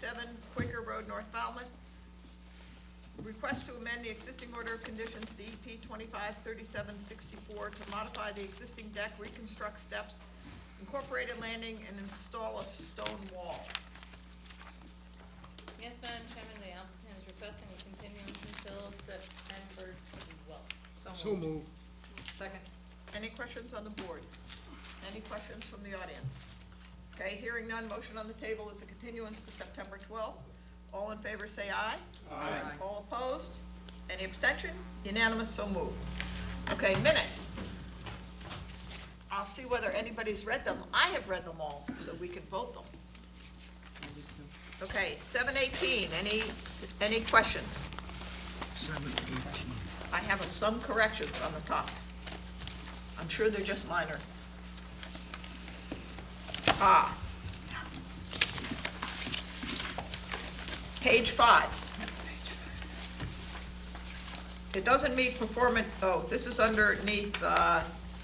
7 Quaker Road, North Falmouth. Request to amend the existing order of conditions to EP 253764 to modify the existing deck, reconstruct steps, incorporate a landing, and install a stone wall. Yes, Madam Chairman, the applicant is requesting a continuance until September 12th. So moved. Second. Any questions on the board? Any questions from the audience? Okay, hearing none, motion on the table is a continuance to September 12th. All in favor say aye. Aye. All opposed? Any abstention? Unanimous, so moved. Okay, minutes. I'll see whether anybody's read them. I have read them all, so we can vote them. Okay, 7:18, any questions? 7:18. I have some corrections on the top. I'm sure they're just minor. Page 5. It doesn't meet performance, this is underneath,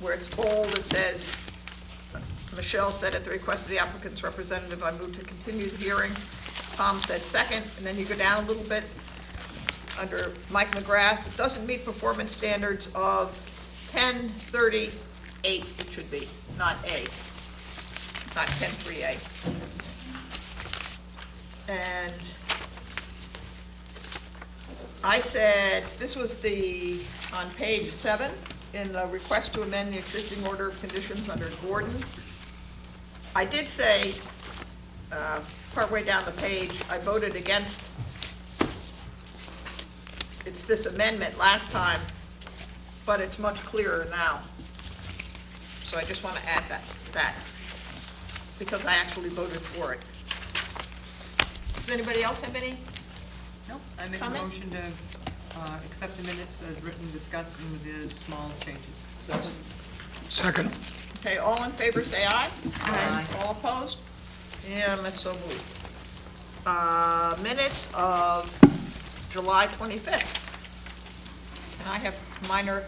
where it's bold, it says, Michelle said at the request of the applicant's representative, I move to continue the hearing. Tom said second, and then you go down a little bit, under Mike McGrath, it doesn't meet performance standards of 10:30:8, it should be, not A, not 10:3A. And I said, this was on page 7, in the request to amend the existing order of conditions under Gordon. I did say, partway down the page, I voted against it's this amendment last time, but it's much clearer now. So I just want to add that, because I actually voted for it. Does anybody else have any? Nope. I make a Comments? motion to accept the minutes as written, discussed, and with the small changes. Second. Okay, all in favor say aye. Aye. All opposed? Unanimous, so moved. Minutes of July 25th. And I have minor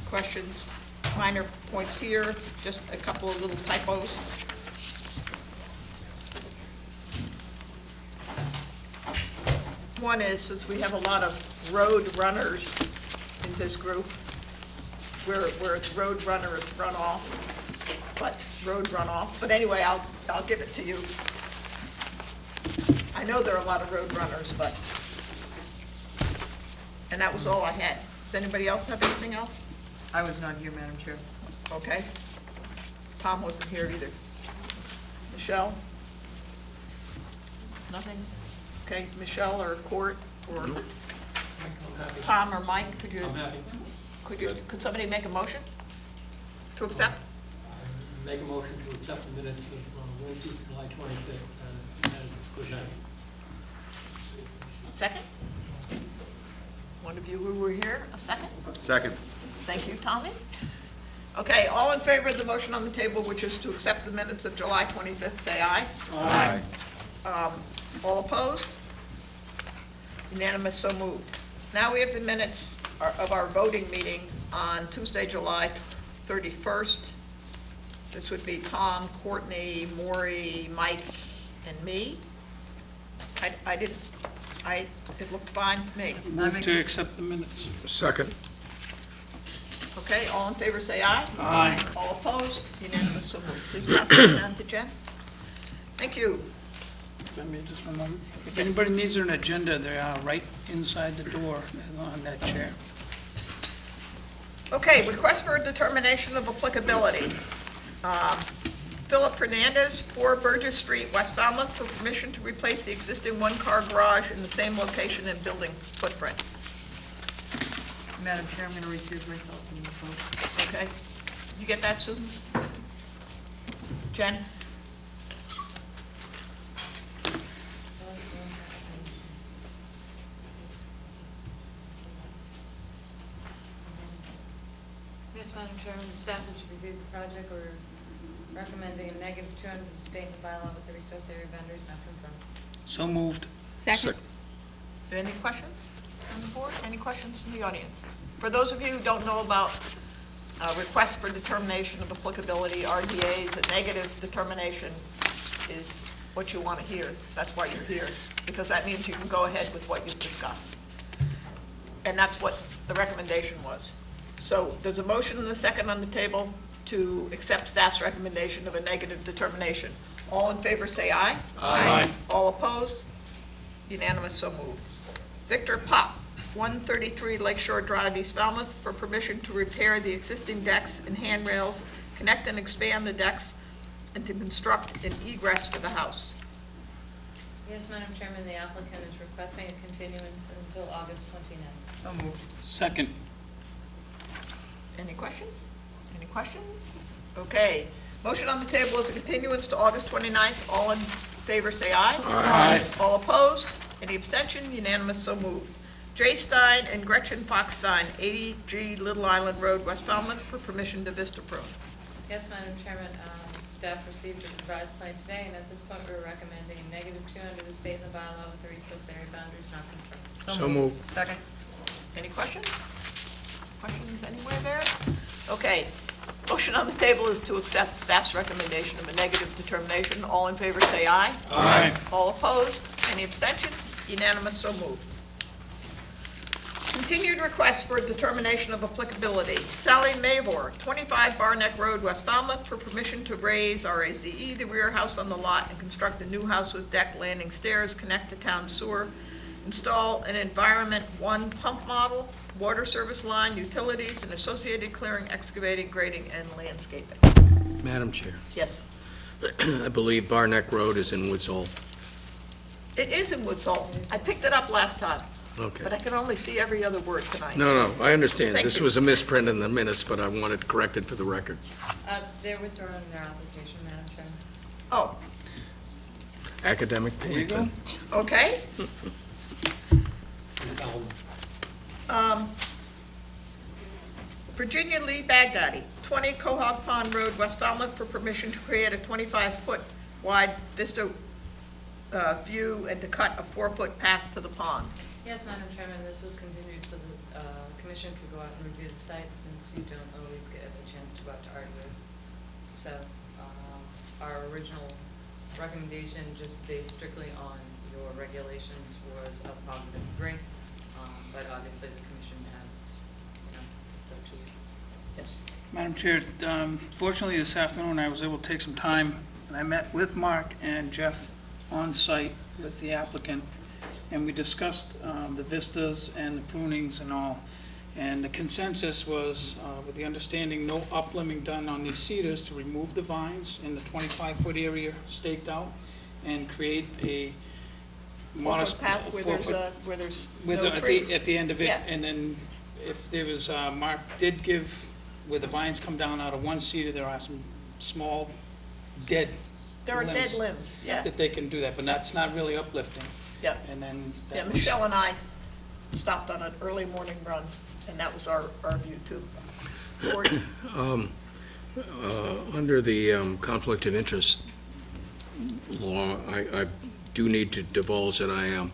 questions, minor points here, just a couple of little typos. One is, since we have a lot of road runners in this group, where it's road runner, it's runoff, but road runoff. But anyway, I'll give it to you. I know there are a lot of road runners, but, and that was all I had. Does anybody else have anything else? I was not here, Madam Chair. Okay. Tom wasn't here either. Michelle? Nothing? Okay, Michelle or Court or Tom or Mike, could you? I'm happy. Could somebody make a motion to accept? Make a motion to accept the minutes of Wednesday, July 25th as presented. Second? One of you who were here, a second? Second. Thank you, Tommy. Okay, all in favor of the motion on the table, which is to accept the minutes of July 25th, say aye. Aye. All opposed? Unanimous, so moved. Now we have the minutes of our voting meeting on Tuesday, July 31st. This would be Tom, Courtney, Maury, Mike, and me. It looked fine to me. Move to accept the minutes. Second. Okay, all in favor say aye. Aye. All opposed? Unanimous, so moved. Please pass this down to Jen. Thank you. If I may just a moment. If Yes. anybody needs an agenda, they are right inside the door on that chair. Okay, request for a determination of applicability. Philip Fernandez, 4 Burgess Street, West Falmouth, for permission to replace the existing one-car garage in the same location and building footprint. Madam Chair, I'm going to recuse myself from this vote. Okay? You get that, Susan? Jen? Yes, Madam Chairman, the staff has reviewed the project. We're recommending a negative turn to the state and bylaw with the resource area boundaries not confirmed. So moved. Second. Any questions on the board? Any questions from the audience? For those of you who don't know about requests for determination of applicability, RDAs, a negative determination is what you want to hear. That's why you're here, because that means you can go ahead with what you've discussed. And that's what the recommendation was. So there's a motion and a second on the table to accept staff's recommendation of a negative determination. All in favor, say aye. Aye. All opposed? Unanimous, so moved. Victor Pop, 133 Lakeshore Drive, East Falmouth, for permission to repair the existing decks and handrails, connect and expand the decks, and to construct an egress for the house. Yes, Madam Chairman, the applicant is requesting a continuance until August 29th. So moved. Second. Any questions? Any questions? Okay. Motion on the table is a continuance to August 29th. All in favor, say aye. Aye. All opposed? Any abstention? Unanimous, so moved. Jay Stein and Gretchen Foxstein, 80G Little Island Road, West Falmouth, for permission to vista prune. Yes, Madam Chairman, staff received a revised plan today, and at this point, we're recommending a -2 under the state and the bylaw with the resource area boundaries not confirmed. So moved. Second. Any questions? Questions anywhere there? Okay. Motion on the table is to accept staff's recommendation of a negative determination. All in favor, say aye. Aye. All opposed? Any abstention? Unanimous, so moved. Continued request for determination of applicability. Sally Mavor, 25 Bar Neck Road, West Falmouth, for permission to raise RAZE, the rear house on the lot, and construct a new house with deck, landing stairs, connect to town sewer, install an Environment 1 pump model, water service line, utilities, and associated clearing, excavating, grading, and landscaping. Madam Chair, Yes. I believe Bar Neck Road is in Woods Hole. It is in Woods Hole. I picked it up last time, Okay. but I can only see every other word tonight. No, I understand. Thank This you. was a misprint in the minutes, but I want it corrected for the record. They're withdrawing their application, Madam Chairman. Oh, Academic There you point, go. then. okay. Virginia Lee Baghdadi, 20 Cohog Pond Road, West Falmouth, for permission to create a 25-foot wide vista view and to cut a 4-foot path to the pond. Yes, Madam Chairman, this was continued so the commission could go out and review the site, since you don't always get a chance to go out to RDOs. So our original recommendation, just based strictly on your regulations, was a +3, but obviously the commission has, it's up to you. Yes. Madam Chair, fortunately this afternoon I was able to take some time, and I met with Mark and Jeff on site with the applicant, and we discussed the vistas and the prunings and all. And the consensus was, with the understanding, no uplimbing done on these cedars, to remove the vines in the 25-foot area staked out and create a modest 4-foot path where there's no trees. at the end of it. Yeah. And then if there was, Mark did give, where the vines come down out of one cedar, there are some small dead There are dead limbs limbs, yeah. that they can do that, but that's not really uplifting. Yeah. And then Yeah, that was- Michelle and I stopped on an early morning run, and that was our view too. Gordon? Under the conflict of interest law, I do need to divulge that I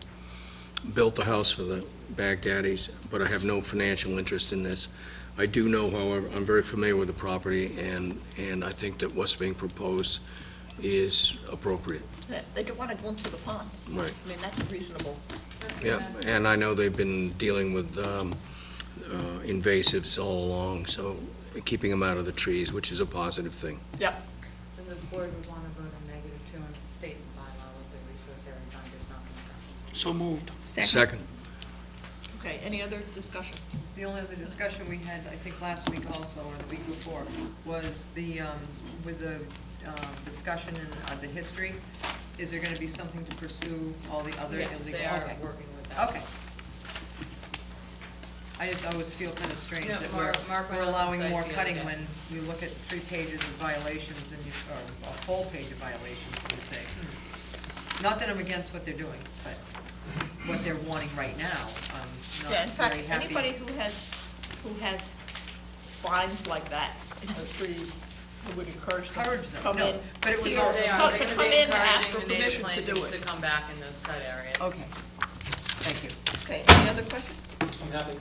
built the house for the Baghdadis, but I have no financial interest in this. I do know, however, I'm very familiar with the property, and I think that what's being proposed is appropriate. They could want a glimpse of the pond. Right. I mean, that's reasonable. Yeah, and I know they've been dealing with invasives all along, so keeping them out of the trees, which is a positive thing. Yep. Then the board would want to vote a -2 under the state bylaw with the resource area boundaries not confirmed. So moved. Second. Okay, any other discussion? The only other discussion we had, I think last week also, or the week before, was the, with the discussion in the history, is there gonna be something to pursue all the other illegal? Yes, they are Okay. working with that. Okay. I just always feel kind of strange No, that Mark went we're on the allowing site more the other cutting day. when you look at 3 pages of violations and you, or a full page of violations and you say, not that I'm against what they're doing, but what they're wanting right now, I'm Yeah, in not fact, very happy. anybody who has fines like that in the trees, we would encourage them Encourage to them, come no, in. but it was here, all- They are, come- they're to going to come be in and ask for encouraging the native permission to do plantings it. to come back in those cut areas. Okay, thank you. Okay, any other questions? I'm happy.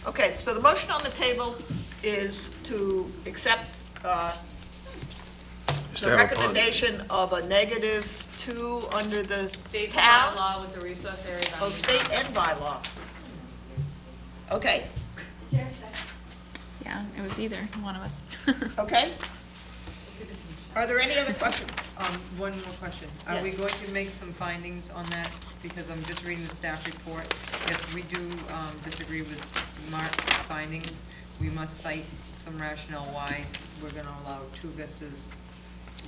Okay, so the motion on the table is to accept Just the have a pond. recommendation of a -2 two under the State town? bylaw with the resource areas on. Oh, the state town. and bylaw. Okay, Yeah, it was either one of us. okay. Are there any other questions? One more question. Are we Yes. going to make some findings on that? Because I'm just reading the staff report. If we do disagree with Mark's findings, we must cite some rationale why we're gonna allow two vistas.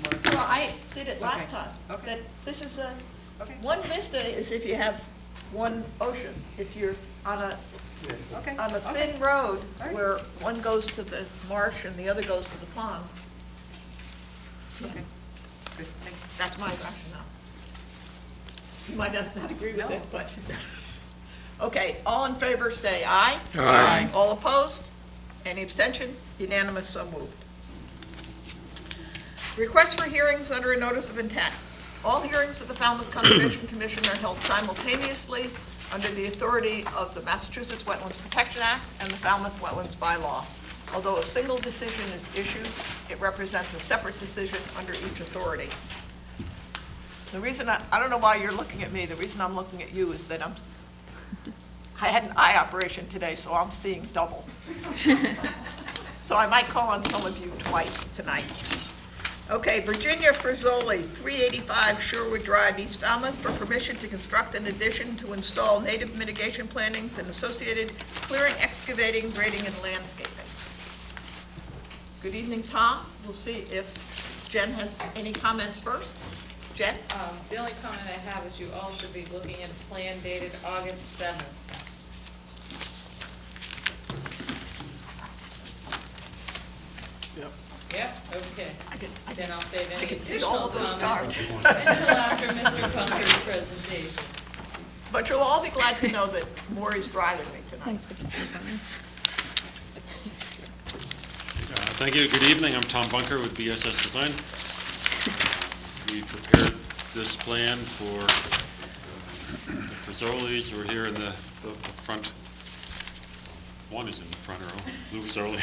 one across. Well, I did it last Okay, time. okay. That this is a, Okay. one vista is if you have one ocean. If you're on a, Okay. on a okay. thin road All right. where one goes to the marsh and the other goes to the pond, Okay. Good, thank you. that's my rationale. You might not agree with No. it, but, okay, all in favor, say aye. Aye. All opposed? Any abstention? Unanimous, so moved. Request for hearings under a notice of intent. All hearings of the Falmouth Conservation Commission are held simultaneously under the authority of the Massachusetts Wetlands Protection Act and the Falmouth Wetlands Bylaw. Although a single decision is issued, it represents a separate decision under each authority. The reason, I don't know why you're looking at me, the reason I'm looking at you is that I had an eye operation today, so I'm seeing double. So I might call on some of you twice tonight. Okay, Virginia Frizzoli, 385 Sherwood Drive, East Falmouth, for permission to construct an addition to install native mitigation plantings and associated clearing, excavating, grading, and landscaping. Good evening, Tom. We'll see if Jen has any comments first. Jen? The only comment I have is you all should be looking at a plan dated August 7th. Yep. Yep, okay. Then I'll save I any can see additional all of those comments cards. until after Mr. Bunker's presentation. But you'll all be glad to know that Maury's driving me tonight. Thanks for confirming. Thank you. Good evening. I'm Tom Bunker with BSS Design. We prepared this plan for the Fazoli's who are here in the front. One is in the front row, Lou Fazoli.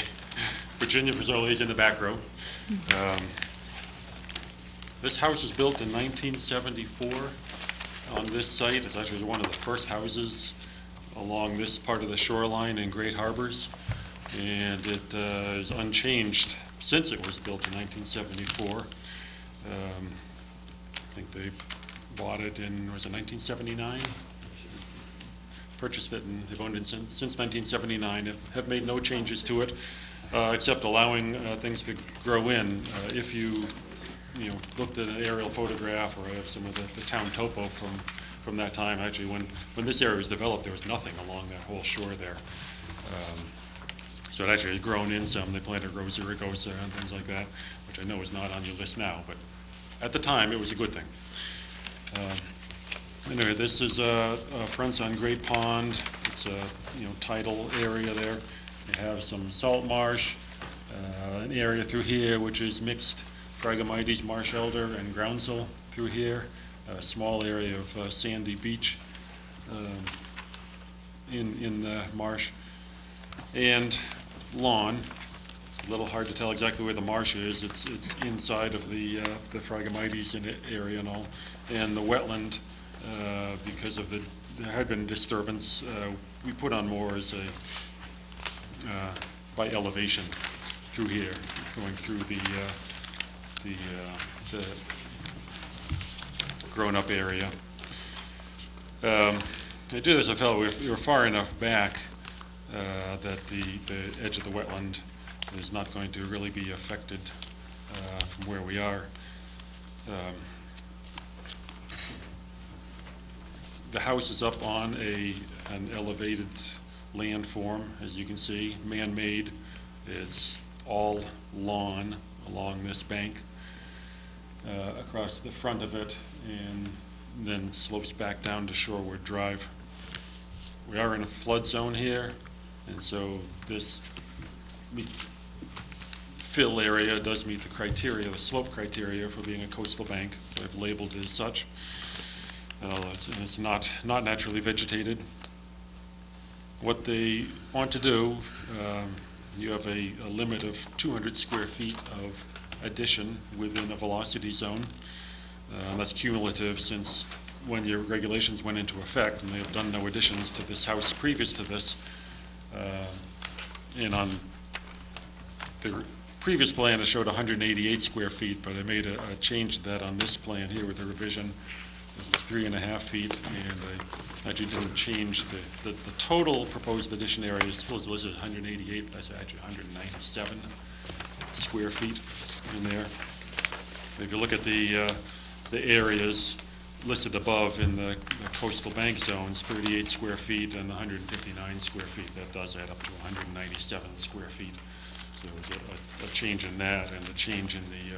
Virginia Fazoli's in the back row. This house was built in 1974 on this site. It's actually one of the first houses along this part of the shoreline in Great Harbors. And it is unchanged since it was built in 1974. I think they bought it in, was it 1979? Purchased it, and they've owned it since 1979, have made no changes to it, except allowing things to grow in. If you looked at an aerial photograph, or I have some of the town topo from that time, actually, when this area was developed, there was nothing along that whole shore there. So it actually has grown in some. They planted Rosa rugosa and things like that, which I know is not on your list now, but at the time, it was a good thing. Anyway, this is fronts on Great Pond. It's a tidal area there. You have some salt marsh, an area through here which is mixed Phragmites, marsh elder, and groundsel through here. A small area of sandy beach in the marsh. And lawn. It's a little hard to tell exactly where the marsh is. It's inside of the Phragmites area and all. And the wetland, because of there had been disturbance, we put on more as by elevation through here, going through the grown-up area. I did this, I felt we were far enough back that the edge of the wetland is not going to really be affected from where we are. The house is up on an elevated landform, as you can see, man-made. It's all lawn along this bank across the front of it, and then slopes back down to Shorewood Drive. We are in a flood zone here, and so this fill area does meet the criteria, the slope criteria for being a coastal bank. I've labeled it as such. It's not naturally vegetated. What they want to do, you have a limit of 200 square feet of addition within a velocity zone. And that's cumulative since when your regulations went into effect, and they have done no additions to this house previous to this. And on the previous plan, it showed 188 square feet, but I made a change to that on this plan here with a revision. It was 3.5 feet, and I actually didn't change the total proposed addition area was listed 188, that's actually 197 square feet in there. If you look at the areas listed above in the coastal bank zones, 38 square feet and 159 square feet, that does add up to 197 square feet. So there was a change in that, and a change in the,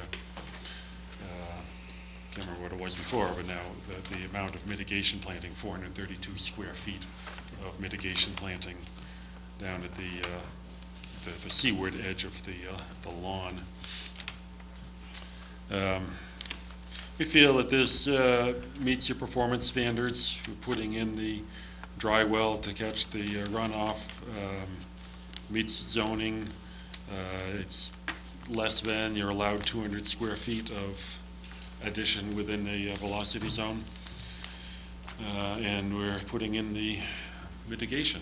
can't remember what it was before, but now the amount of mitigation planting, 432 square feet of mitigation planting down at the seaward edge of the lawn. We feel that this meets your performance standards. We're putting in the dry well to catch the runoff, meets zoning. It's less than, you're allowed 200 square feet of addition within the velocity zone. And we're putting in the mitigation.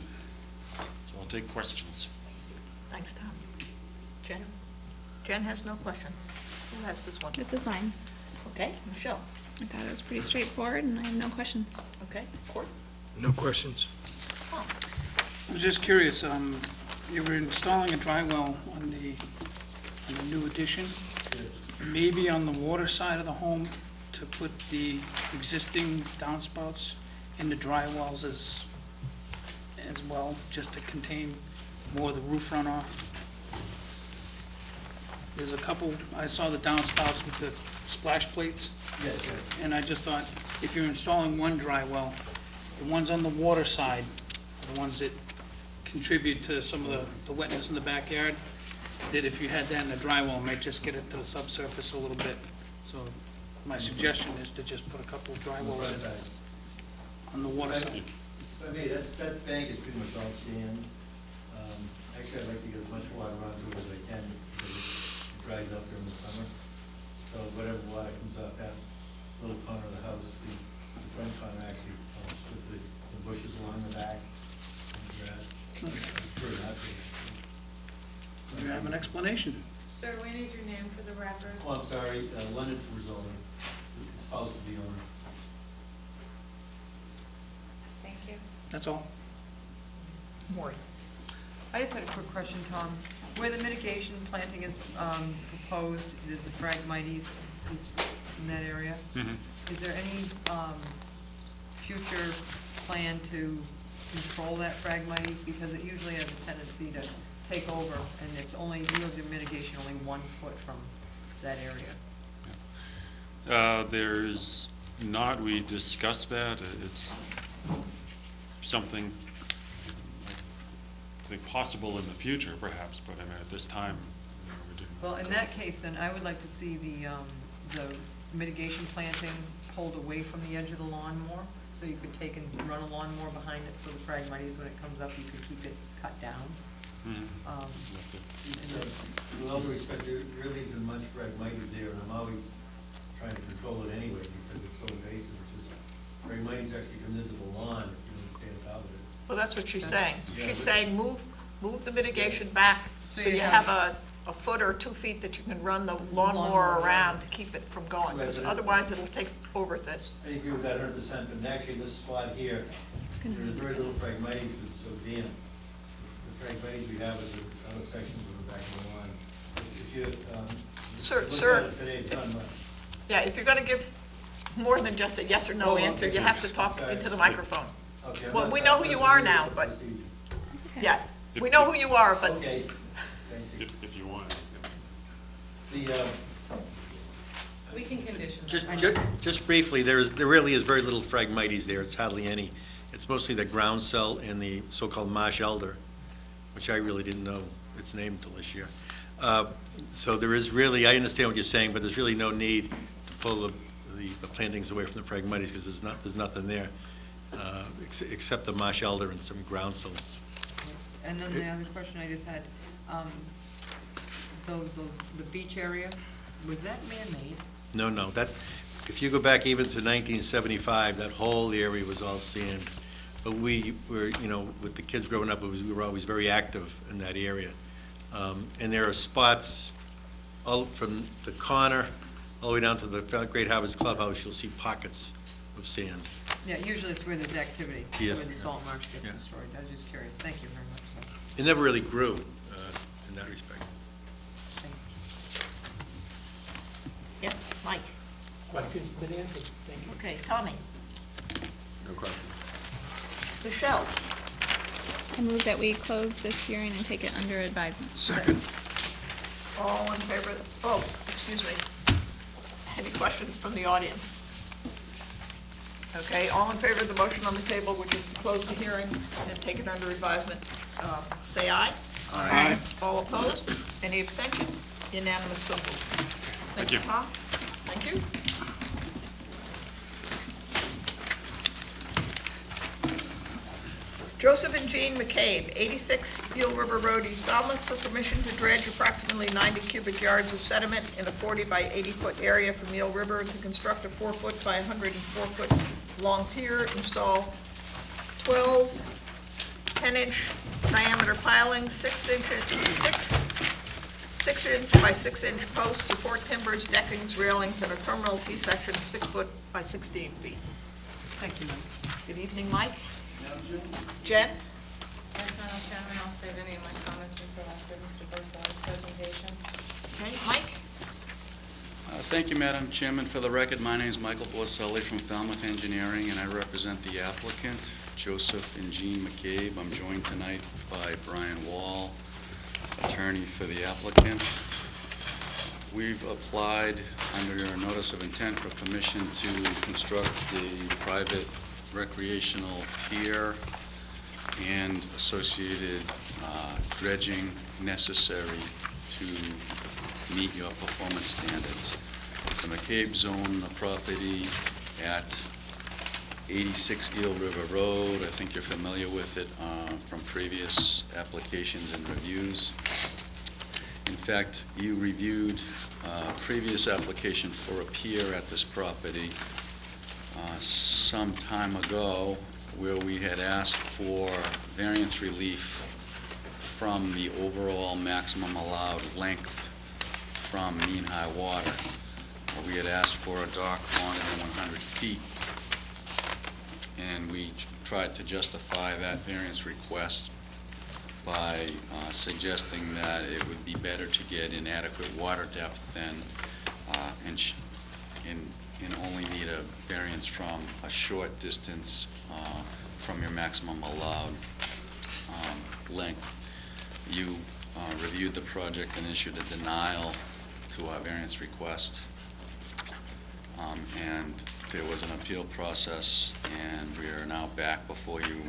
So I'll take questions. Thanks, Tom. Jen? Jen has no question. Who has this one? This was mine. Okay, Michelle? I thought it was pretty straightforward, and I have no questions. Okay, Court? No questions? Tom? I was just curious, you were installing a dry well on the new addition, maybe on the water side of the home to put the existing downspouts in the dry wells as well, just to contain more of the roof runoff. There's a couple, I saw the downspouts with the splash plates. Yes, yes. And I just thought, if you're installing one dry well, the ones on the water side are the ones that contribute to some of the wetness in the backyard, that if you had that in the dry well, it might just get it to the subsurface a little bit. So my suggestion is to just put a couple of dry wells in on the water side. I mean, that bank is pretty much all sand. Actually, I'd like to get as much water onto it as I can, because it dries up during the summer. So whatever water comes off that little corner of the house, the front corner actually, with the bushes along the back, and the grass. Pretty happy. You have an explanation. Sir, we need your name for the record. Oh, I'm sorry, Leonard Frizoli, spouse of the owner. Thank you. That's all. Maury? I just had a quick question, Tom. Where the mitigation planting is proposed, there's a Phragmites in that area. Is there any future plan to control that Phragmites? Because it usually has a tendency to take over, and it's only, you have your mitigation only 1 foot from that area. There's not, we discussed that. It's something I think possible in the future, perhaps, but I mean, at this time, we didn't. Well, in that case, then I would like to see the mitigation planting pulled away from the edge of the lawn more, so you could take and run a lawnmower behind it, so the Phragmites, when it comes up, you could keep it cut down. Mhm. With all due respect, there really isn't much Phragmites there, and I'm always trying to control it anyway, because it's so invasive. Phragmites actually come into the lawn if you don't stay on top of it. Well, that's what she's saying. Yeah, She's but- saying move the mitigation back so you have a foot or 2 feet that you can run the lawnmower around to keep it from going, because Right, but- otherwise it'll take over this. I agree with that 100%, but actually this spot here, It's gonna there's be very little Phragmites, because it's so damp. The Phragmites we have is in other sections of the back of the lawn. If you, Sir- look sir, at it today, it's not much. Yeah, if you're gonna give more than just a yes or no Oh, answer, okay. you have to talk Sorry. into the microphone. Okay, I'm Well, not we sorry, know who I'm you not are familiar now, with the but, procedure. It's okay. yeah, we know who you are, but Okay, thank you. If you want. The, We can condition Just, that. just briefly, there really is very little Phragmites there, it's hardly any. It's mostly the ground cell and the so-called marsh elder, which I really didn't know its name until this year. So there is really, I understand what you're saying, but there's really no need to pull the plantings away from the Phragmites, because there's nothing there, except the marsh elder and some ground cell. And then the other question I just had, the beach area, was that man-made? No, if you go back even to 1975, that whole area was all sand. But we were, with the kids growing up, we were always very active in that area. And there are spots all from the corner all the way down to the Great Harvest Clubhouse, you'll see pockets of sand. Yeah, usually it's where there's activity, Yes. where the salt marsh gets Yeah. destroyed. I was just curious. Thank you very much, sir. It never really grew in that respect. Thank you. Yes, Mike. Question's been answered, thank you. Okay, Tommy. No question. Michelle. I move that we close this hearing and take it under advisement. Second. All in favor, excuse me. Any questions from the audience? Okay, all in favor of the motion on the table, which is to close the hearing and take it under advisement, say aye. Aye. All opposed? Any abstention? Unanimous, so moved. Thank you. Tom. Thank you. Joseph and Jean McCabe, 86 Eel River Road, East Falmouth, for permission to dredge approximately 90 cubic yards of sediment in a 40 by 80-foot area from Eel River and to construct a 4-foot by 104-foot long pier, install 12 10-inch diameter pilings, 6-inch by 6-inch posts, support timbers, deckings, railings, and a terminal T-section 6 foot by 16 feet. Thank you, Mike. Good evening, Mike. Jen? Yes, Madam Chairman, I'll save any of my comments until after Mr. Burzell's presentation. Okay, Mike? Thank you, Madam Chairman. For the record, my name is Michael Borselli from Falmouth Engineering, and I represent the applicant, Joseph and Jean McCabe. I'm joined tonight by Brian Wall, attorney for the applicant. We've applied under your notice of intent for permission to construct a private recreational pier and associated dredging necessary to meet your performance standards. The McCabe's own the property at 86 Eel River Road. I think you're familiar with it from previous applications and reviews. In fact, you reviewed a previous application for a pier at this property some time ago, where we had asked for variance relief from the overall maximum allowed length from mean high water. We had asked for a dock longer than 100 feet, and we tried to justify that variance request by suggesting that it would be better to get inadequate water depth than and only need a variance from a short distance from your maximum allowed length. You reviewed the project and issued a denial to our variance request, and there was an appeal process, and we are now back before you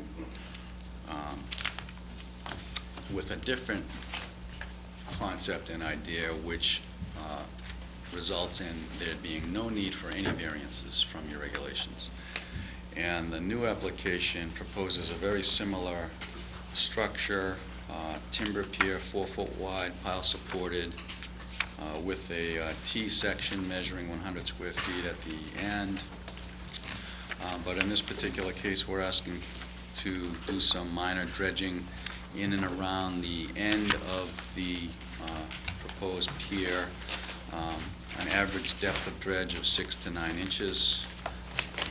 with a different concept and idea, which results in there being no need for any variances from your regulations. And the new application proposes a very similar structure, timber pier, 4-foot wide, pile supported, with a T-section measuring 100 square feet at the end. But in this particular case, we're asking to do some minor dredging in and around the end of the proposed pier, an average depth of dredge of 6 to 9 inches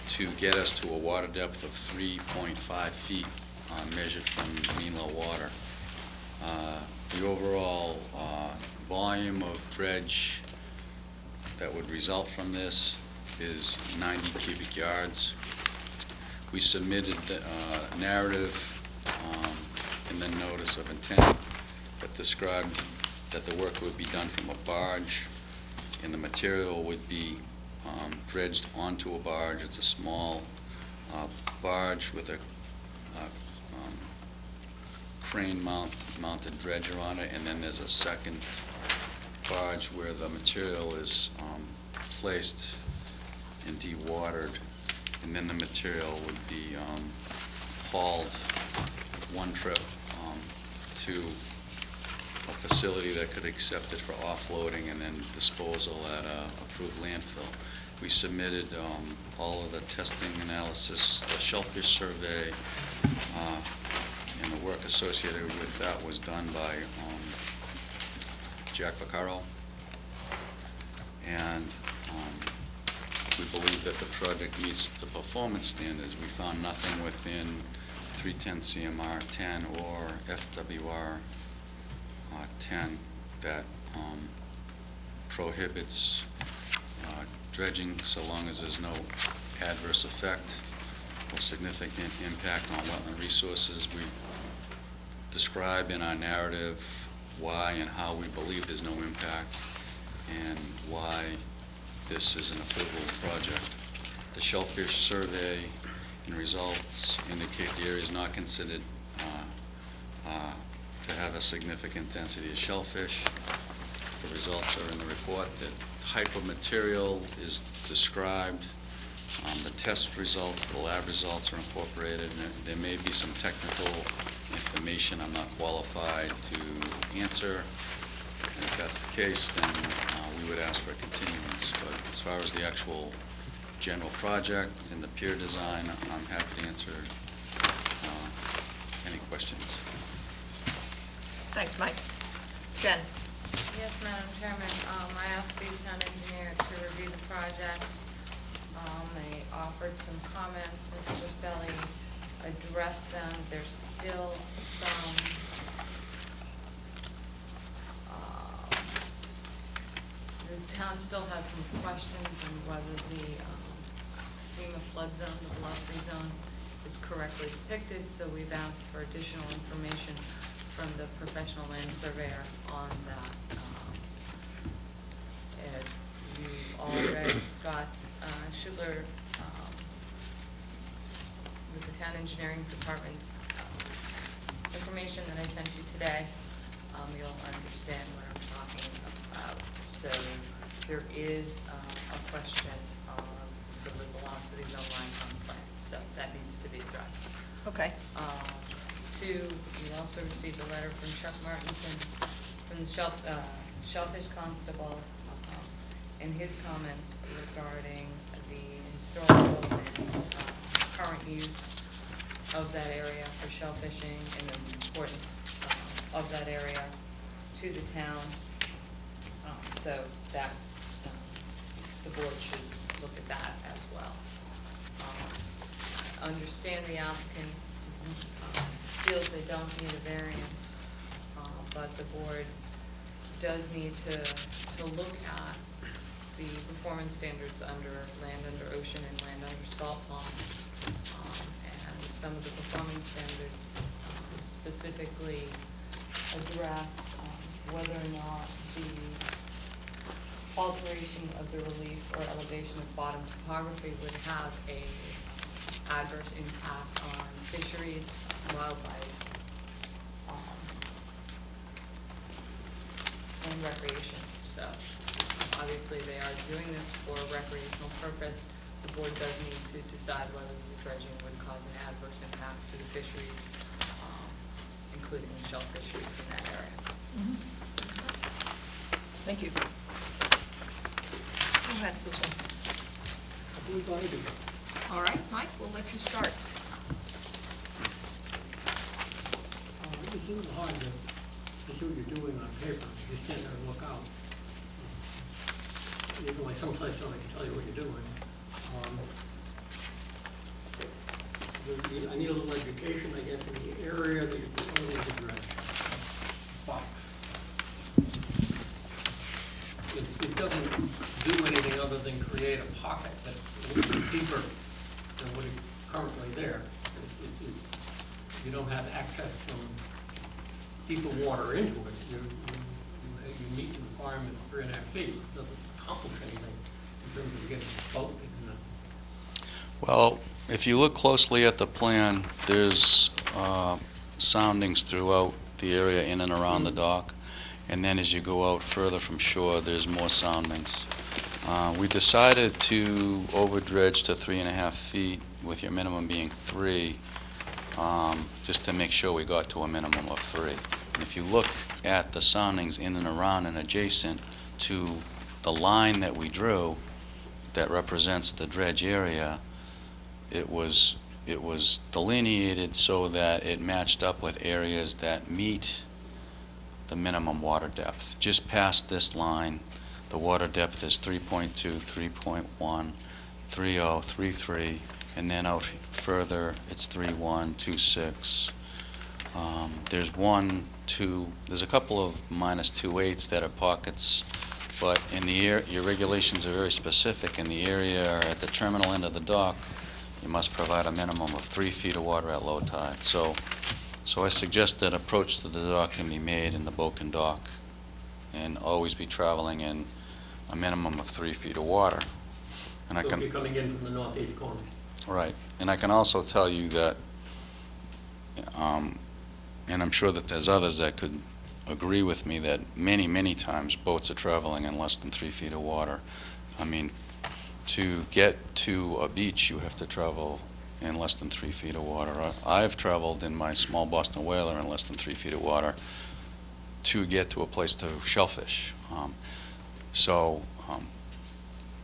to get us to a water depth of 3.5 feet measured from mean low water. The overall volume of dredge that would result from this is 90 cubic yards. We submitted a narrative in the notice of intent that described that the work would be done from a barge, and the material would be dredged onto a barge. It's a small barge with a crane mounted dredger on it, and then there's a second barge where the material is placed and dewatered, and then the material would be hauled one trip to a facility that could accept it for offloading and then disposal at a approved landfill. We submitted all of the testing analysis, the shellfish survey, and the work associated with that was done by Jack Vaccaro. And we believe that the project meets the performance standards. We found nothing within 310 CMR 10 or FWR 10 that prohibits dredging so long as there's no adverse effect or significant impact on wetland resources. We describe in our narrative why and how we believe there's no impact and why this is an approvable project. The shellfish survey and results indicate the area is not considered to have a significant density of shellfish. The results are in the report. The type of material is described. The test results, the lab results are incorporated. And there may be some technical information I'm not qualified to answer. And if that's the case, then we would ask for a continuance. But as far as the actual general project and the pier design, I'm happy to answer any questions. Thanks, Mike. Jen? Yes, Madam Chairman, I asked the town engineer to review the project. They offered some comments, Mr. Porcelli addressed them. There's still some the town still has some questions on whether the FEMA flood zone, the velocity zone, is correctly depicted, so we've asked for additional information from the professional land surveyor on that. If you've all read Scott Schudler with the town engineering department's information that I sent you today, you'll understand what I'm talking about. So there is a question of the velocity zone lines on the plan, so that needs to be addressed. Okay. Two, we also received a letter from Chuck Martinson from the Shellfish Constable in his comments regarding the historical and current use of that area for shellfishing and the importance of that area to the town. So that the board should look at that as well. Understand the applicant feels they don't need a variance, but the board does need to look at the performance standards under land under ocean and land under salt pond. And some of the performance standards specifically address whether or not the alteration of the relief or elevation of bottom topography would have a adverse impact on fisheries, wildlife, and recreation. So obviously they are doing this for a recreational purpose. The board does need to decide whether the dredging would cause an adverse impact to the fisheries, including the shell fisheries in that area. Mm-hmm. Thank you. Who has this one? I believe I do. All right, Mike, we'll let you start. It's a little hard to see what you're doing on paper. You stand there and look out. Even like some sites don't tell you what you're doing. I need a little education, I guess, in the area that you're proposing to dredge. Box. It doesn't do anything other than create a pocket that's a little bit deeper than what is currently there. You don't have access from deeper water into it. You meet the requirement of 3.5 feet. It doesn't accomplish anything in terms of getting a boat in the... Well, if you look closely at the plan, there's soundings throughout the area in and around the dock. And then as you go out further from shore, there's more soundings. We decided to over-dredge to 3.5 feet, with your minimum being 3, just to make sure we got to a minimum of 3. And if you look at the soundings in and around and adjacent to the line that we drew, that represents the dredge area, it was delineated so that it matched up with areas that meet the minimum water depth. Just past this line, the water depth is 3.2, 3.1, 3.0, 3.3, and then out further, it's 3.1, 2.6. There's 1, 2, there's a couple of -2.8s that are pockets, but in the your regulations are very specific. In the area at the terminal end of the dock, you must provide a minimum of 3 feet of water at low tide. So I suggest that approach to the dock can be made in the boat can dock and always be traveling in a minimum of 3 feet of water. And So if you're coming in from the northeast corner. Right, and I can also tell you that, and I'm sure that there's others that could agree with me, that many, many times boats are traveling in less than 3 feet of water. I mean, to get to a beach, you have to travel in less than 3 feet of water. I've traveled in my small Boston whaler in less than 3 feet of water to get to a place to shellfish.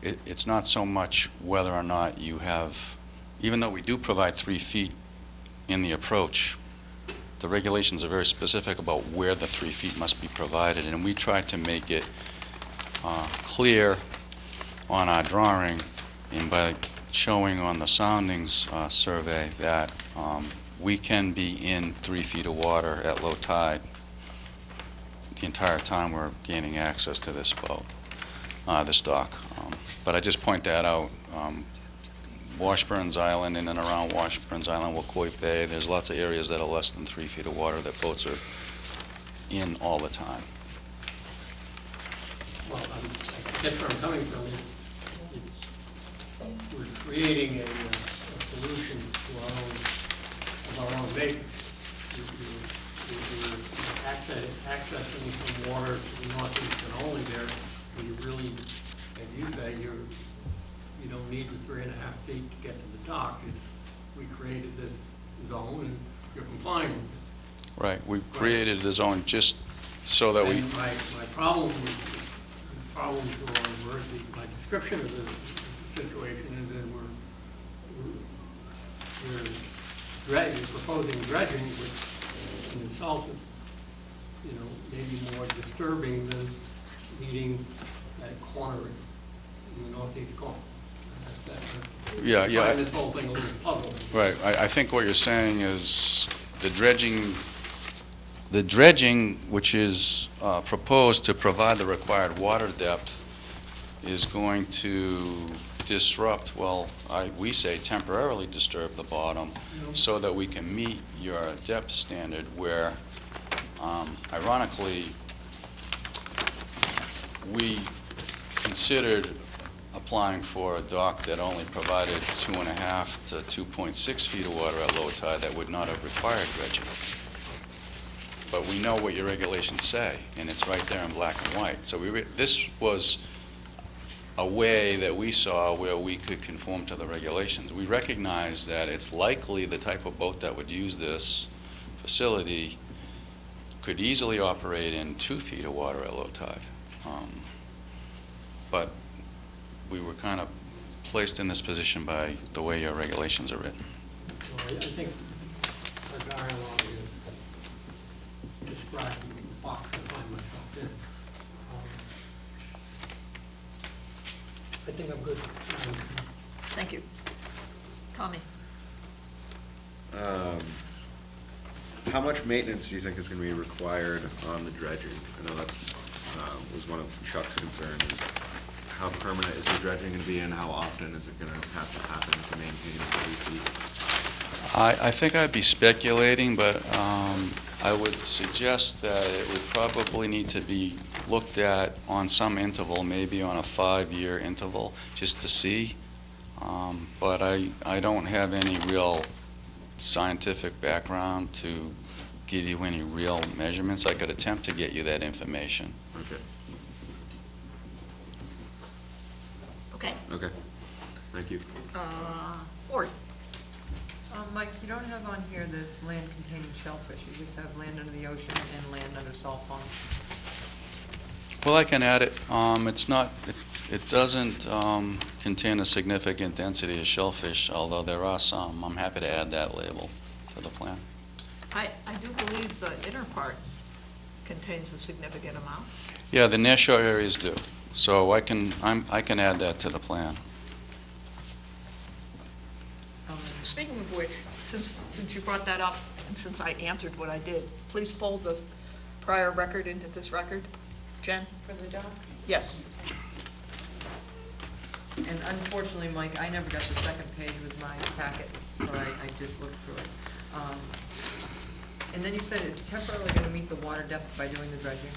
It's not so much whether or not you have, even though we do provide 3 feet in the approach, the regulations are very specific about where the 3 feet must be provided, and we try to make it clear on our drawing and by showing on the soundings survey that we can be in 3 feet of water at low tide the entire time we're gaining access to this boat, this dock. But I just point that out. Washburn's Island, in and around Washburn's Island, Wacoit Bay, there's lots of areas that are less than 3 feet of water that boats are in all the time. Well, I guess where I'm coming from is, we're creating a solution to our own making. We're accessing some water to the northeast and only there, and you really, as you say, you don't need the 3.5 feet to get to the dock. We created this zone and you're complying with it. Right, we created the zone just so that we... And my problem were my description of the situation is that we're proposing dredging, which in itself is, maybe more disturbing than meeting that corner in the northeast corner. Yeah. I find this whole thing a little puzzling. Right, I think what you're saying is the dredging which is proposed to provide the required water depth is going to disrupt, we say temporarily disturb the bottom so that we can meet your depth standard where, ironically, we considered applying for a dock that only provided 2.5 to 2.6 feet of water at low tide that would not have required dredging. But we know what your regulations say, and it's right there in black and white. So this was a way that we saw where we could conform to the regulations. We recognize that it's likely the type of boat that would use this facility could easily operate in 2 feet of water at low tide. But we were kind of placed in this position by the way your regulations are written. Well, I think our dialogue is describing the box I find myself in. I think I'm good. Thank you. Tommy? How much maintenance do you think is going to be required on the dredging? I know that was one of Chuck's concerns. Is how permanent is the dredging going to be, and how often is it going to have to happen to maintain the 3 feet? I think I'd be speculating, but I would suggest that it would probably need to be looked at on some interval, maybe on a 5-year interval, just to see. But I don't have any real scientific background to give you any real measurements. I could attempt to get you that information. Okay. Okay. Okay. Thank you. Ward? Mike, you don't have on here that it's land containing shellfish. You just have land under the ocean and land under salt pond. Well, I can add it. It's not, It doesn't contain a significant density of shellfish, although there are some. I'm happy to add that label to the plan. I do believe the inner part contains a significant amount. Yeah, the nearshore areas do. So I can add that to the plan. Speaking of which, since you brought that up, and since I answered what I did, please fold the prior record into this record. Jen? For the dock? Yes. And unfortunately, Mike, I never got the second page with my packet, so I just looked through it. And then you said it's temporarily gonna meet the water depth by doing the dredging?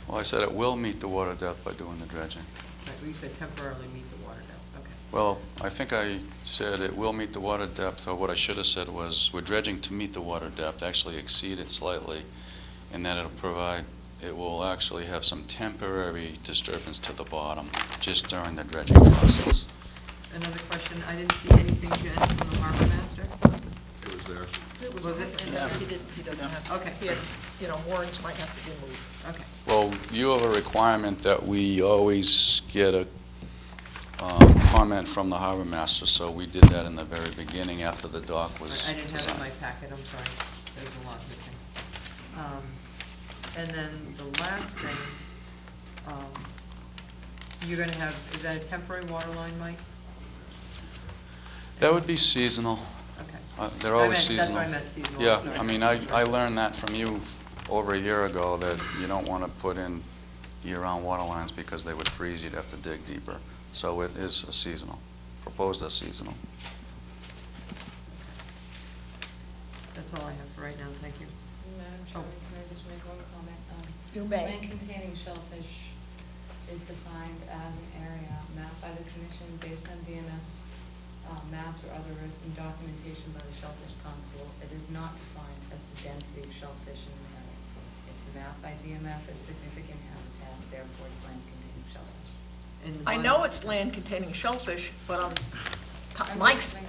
Well, I said it will meet the water depth by doing the dredging. Right, well, you said temporarily meet the water depth, okay. Well, I think I said it will meet the water depth, or what I should have said was, we're dredging to meet the water depth, actually exceed it slightly, and that it will actually have some temporary disturbance to the bottom, just during the dredging process. Another question, I didn't see anything, Jen, from the harbor master? It was there. Was it? He doesn't have, Okay. he had, moorings might have to be moved. Okay. Well, you have a requirement that we always get a comment from the harbor master, so we did that in the very beginning after the dock was I didn't have it in my designed. packet, I'm sorry, there's a lot missing. And then the last thing, you're gonna have, is that a temporary water line, Mike? That would be seasonal. Okay. They're always That's seasonal. what I meant, seasonal. Yeah, sorry. I mean, I learned that from you over a year ago, that you don't want to put in year-round water lines because they would freeze, you'd have to dig deeper. So it is a seasonal, proposed as seasonal. That's all I have for right now, thank you. Madam Chairman, can I just make one comment? You may. Land containing shellfish is defined as an area mapped by the commission based on DMS maps or other written documentation by the Shellfish Constable. It is not defined as the density of shellfish in an area. It's mapped by DMF as significant habitat, therefore it's land containing shellfish. And I one- know it's land containing shellfish, but I'm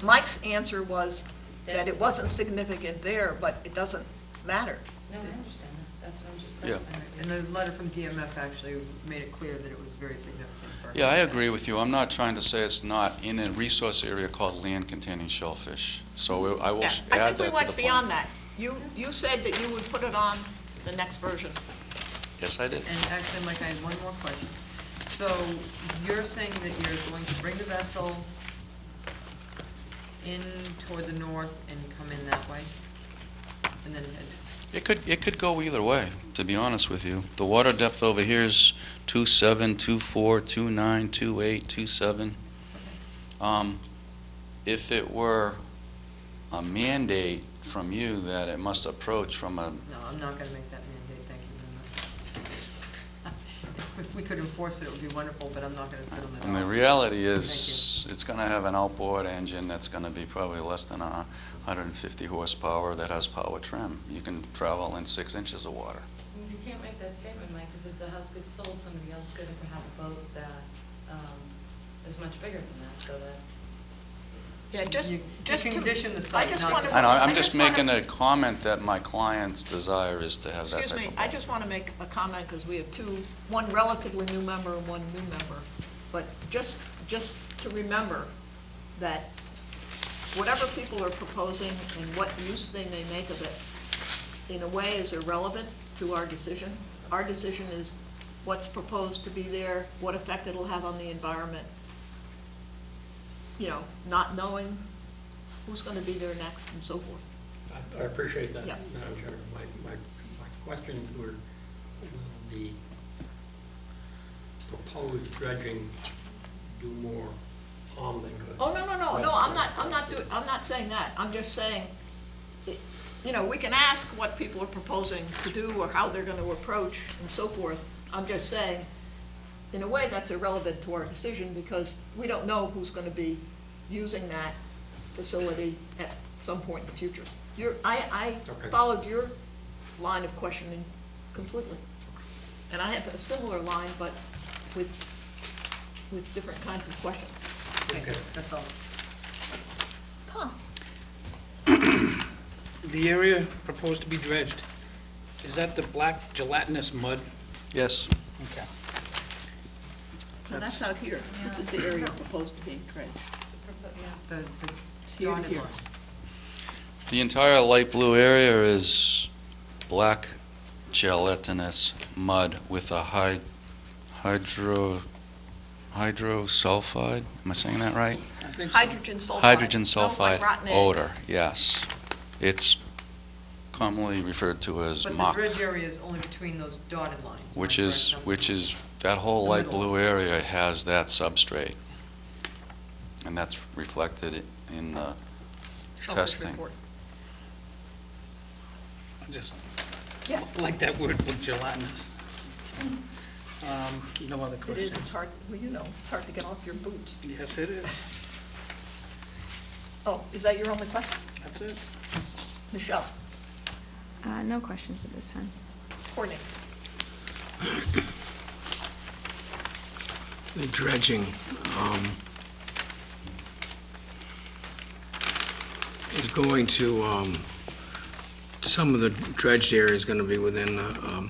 Mike's answer was that it wasn't significant there, but it doesn't matter. No, I understand that. That's what I'm just Yeah. clarifying. And the letter from DMF actually made it clear that it was very significant for. Yeah, I agree with you. I'm not trying to say it's not in a resource area called land containing shellfish. So I will Yeah, add that to the I plan. think we went beyond that. You said that you would put it on the next version. Yes, I did. And actually, Mike, I had one more question. So you're saying that you're going to bring the vessel in toward the north and come in that way? And then head? It could go either way, to be honest with you. The water depth over here is 2.7, 2.4, 2.9, 2.8, 2.7. If it were a mandate from you that it must approach from a, No, I'm not gonna make that mandate, thank you very much. If we could enforce it, it would be wonderful, but I'm not gonna sit on that. and the reality is, it's gonna have an outboard engine that's gonna be probably less than 150 horsepower that has power trim. You can travel in 6 inches of water. You can't make that statement, Mike, because if the house gets sold, somebody else could have a boat that is much bigger than that, so that's. Yeah, just You to. condition the I site, just not wanna- the- I know, I'm I just wanna- making a comment that my client's desire is to have that type of Excuse boat. me, I just want to make a comment, because we have one relatively new member and one new member. But just to remember that whatever people are proposing and what use they may make of it, in a way is irrelevant to our decision. Our decision is what's proposed to be there, what effect it'll have on the environment. Not knowing who's going to be there next and so forth. I appreciate that, Yeah. Madam Chairman. My questions were, will the proposed dredging do more harm than good? Oh, no, I'm not saying that. I'm just saying, we can ask what people are proposing to do or how they're gonna approach and so forth. I'm just saying, in a way, that's irrelevant to our decision because we don't know who's gonna be using that facility at some point in the future. I Okay. followed your line of questioning completely. And I have a similar line, but with different kinds of questions. Okay. That's all. Tom? The area proposed to be dredged, is that the black gelatinous mud? Yes. Okay. that's out here. This is the area proposed to be dredged. The It's here to dotted here. line. The entire light blue area is black gelatinous mud with a hydrosulfide, am I saying that right? I think so. Hydrogen sulfide. Hydrogen Smells like sulfide rotten eggs. odor, yes. It's commonly referred to as But the muck, dredge area is only between those dotted lines. which am I is, correct? that whole The light middle. blue area has that substrate. And that's reflected in the Shellfish testing. report. I just Yeah. like that word, gelatinous. No other It is, questions? it's hard, well, you know, it's hard to get off your boots. Yes, it is. Oh, is that your only question? That's it. Michelle, No questions at this time. Courtney? The dredging is going to, some of the dredged area is going to be within the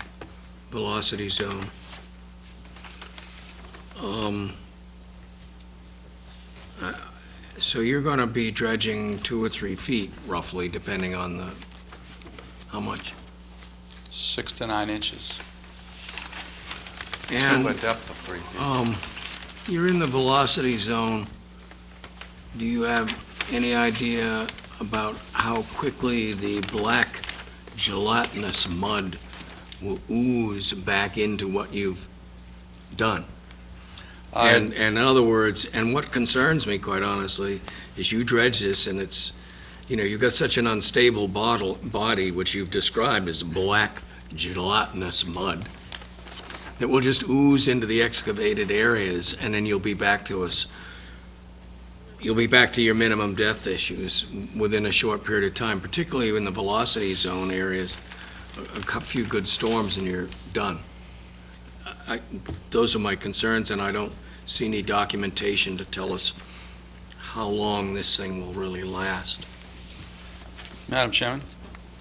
velocity zone. So you're going to be dredging 2 or 3 feet roughly, depending on the, how much? 6 to 9 inches, And to a depth of 3 feet. you're in the velocity zone. Do you have any idea about how quickly the black gelatinous mud will ooze back into what you've done? And in other words, and what concerns me, quite honestly, is you dredge this and it's, you know, you've got such an unstable body, which you've described as black gelatinous mud, that will just ooze into the excavated areas, and then you'll be back to your minimum depth issues within a short period of time, particularly in the velocity zone areas. A few good storms and you're done. Those are my concerns, and I don't see any documentation to tell us how long this thing will really last. Madam Chairman?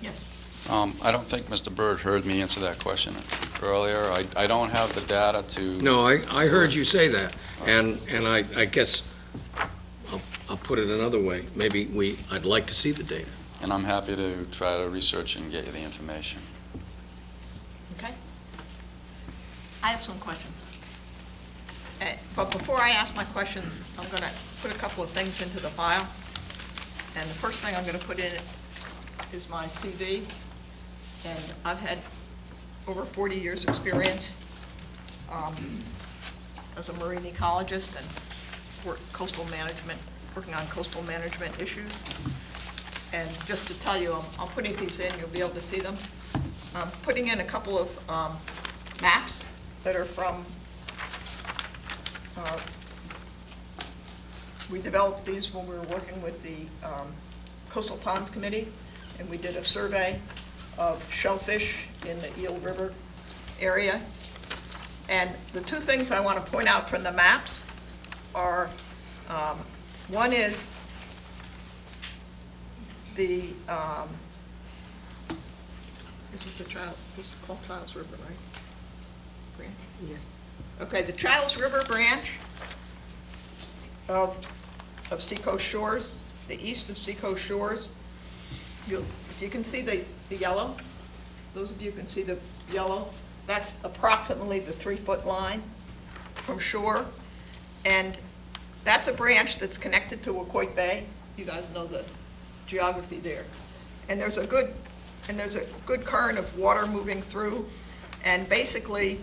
Yes. I don't think Mr. Byrd heard me answer that question earlier. I don't have the data to... No, I heard you say that, and I guess I'll put it another way. Maybe I'd like to see the data. And I'm happy to try to research and get you the information. Okay. I have some questions. But before I ask my questions, I'm going to put a couple of things into the file. And the first thing I'm going to put in is my CV. And I've had over 40 years' experience as a marine ecologist and working on coastal management issues. And just to tell you, I'm putting these in, you'll be able to see them. I'm putting in a couple of maps that are from, we developed these when we were working with the Coastal Ponds Committee, and we did a survey of shellfish in the Eel River area. And the two things I want to point out from the maps are, one is the, this is called Childs River, right? Branch? Yes. Okay, the Childs River branch of Seacoast Shores, the east of Seacoast Shores. You can see the yellow. Those of you can see the yellow. That's approximately the 3-foot line from shore. And that's a branch that's connected to Wacoit Bay. You guys know the geography there. And there's a good current of water moving through. And basically,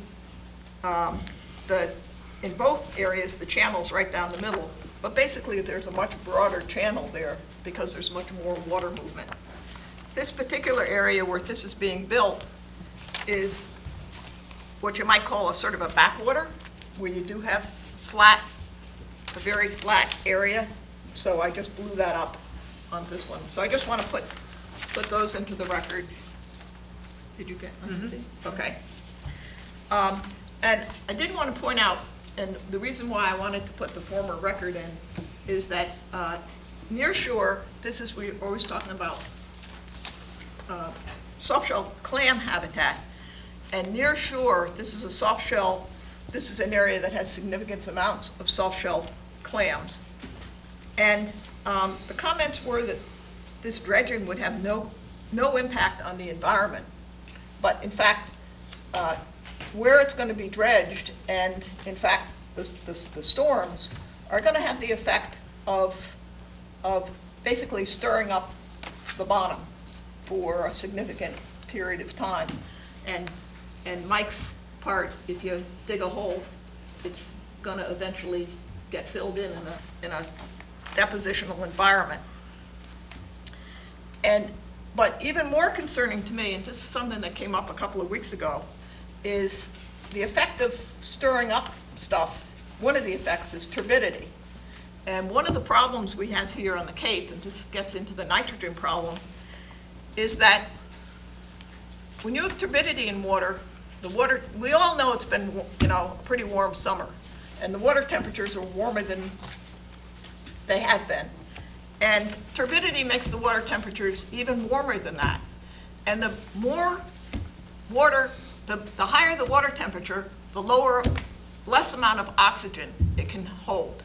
in both areas, the channel's right down the middle. But basically, there's a much broader channel there because there's much more water movement. This particular area where this is being built is what you might call a sort of a backwater, where you do have a very flat area. So I just blew that up on this one. So I just want to put those into the record. Did you get my CD? Okay. And I did want to point out, and the reason why I wanted to put the former record in is that near shore, we're always talking about soft shell clam habitat. And near shore, this is a soft shell this is an area that has significant amounts of soft-shell clams. And the comments were that this dredging would have no impact on the environment. But in fact, where it's going to be dredged, and in fact, the storms are going to have the effect of basically stirring up the bottom for a significant period of time. And Mike's part, if you dig a hole, it's going to eventually get filled in a depositional environment. But even more concerning to me, and this is something that came up a couple of weeks ago, is the effect of stirring up stuff. One of the effects is turbidity. And one of the problems we have here on the Cape, and this gets into the nitrogen problem, is that when you have turbidity in water, we all know it's been, a pretty warm summer, and the water temperatures are warmer than they have been. And turbidity makes the water temperatures even warmer than that. And the more water, the higher the water temperature, the less amount of oxygen it can hold.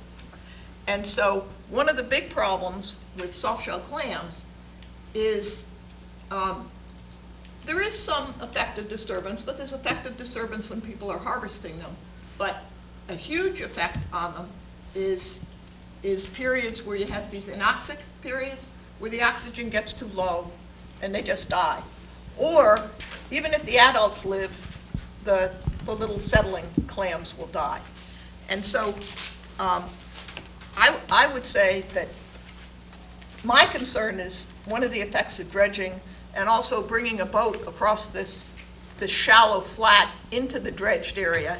And so one of the big problems with soft-shell clams is there is some effective disturbance, but there's effective disturbance when people are harvesting them. But a huge effect on them is periods where you have these anoxic periods where the oxygen gets too low and they just die. Or even if the adults live, the little settling clams will die. And so I would say that my concern is one of the effects of dredging and also bringing a boat across this shallow flat into the dredged area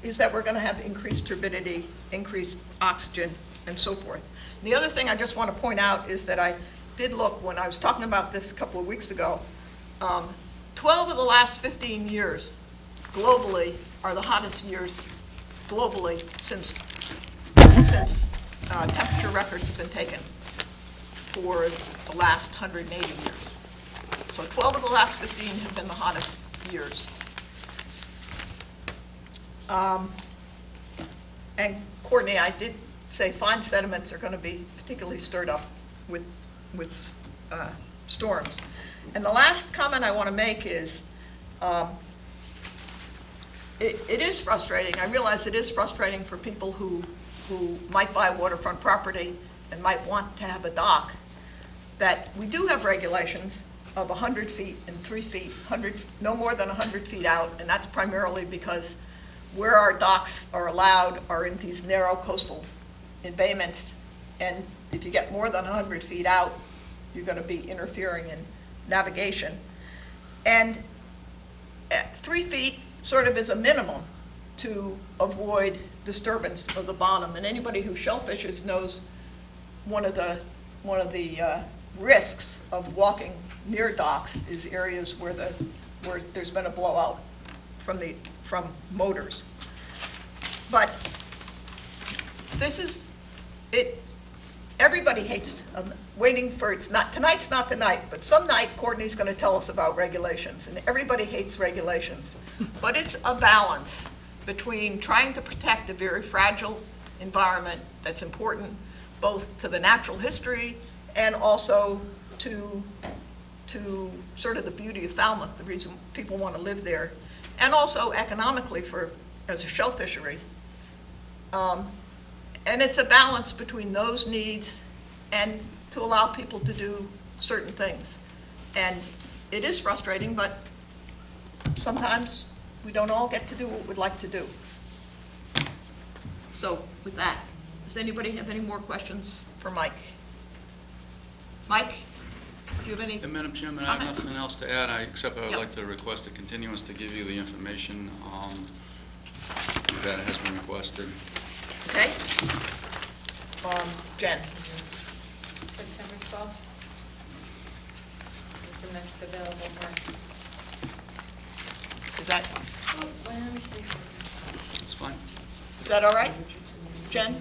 is that we're going to have increased turbidity, increased oxygen, and so forth. And the other thing I just want to point out is that I did look, when I was talking about this a couple of weeks ago, 12 of the last 15 years globally are the hottest years globally since temperature records have been taken for the last 180 years. So 12 of the last 15 have been the hottest years. And Courtney, I did say fine sediments are going to be particularly stirred up with storms. And the last comment I want to make is it is frustrating. I realize it is frustrating for people who might buy waterfront property and might want to have a dock, that we do have regulations of 100 feet and 3 feet, no more than 100 feet out, and that's primarily because where our docks are allowed are in these narrow coastal embayments, and if you get more than 100 feet out, you're going to be interfering in navigation. And at 3 feet sort of is a minimum to avoid disturbance of the bottom. And anybody who shellfishes knows one of the risks of walking near docks is areas where there's been a blowout from motors. But this is it. Everybody hates waiting for tonight's not the night, but some night Courtney's going to tell us about regulations, and everybody hates regulations. But it's a balance between trying to protect a very fragile environment that's important both to the natural history and also to sort of the beauty of Falmouth, the reason people want to live there, and also economically as a shell fishery. And it's a balance between those needs and to allow people to do certain things. And it is frustrating, but sometimes we don't all get to do what we'd like to do. So with that, does anybody have any more questions for Mike? Mike, do you have any? Madam Chairman, I have nothing else to add, except I would like to request a continuance to give you the information that has been requested. Okay. Jen. September 12th is the next available one. Is that? Oh, well, let me see. It's fine. Is that all right, Jen?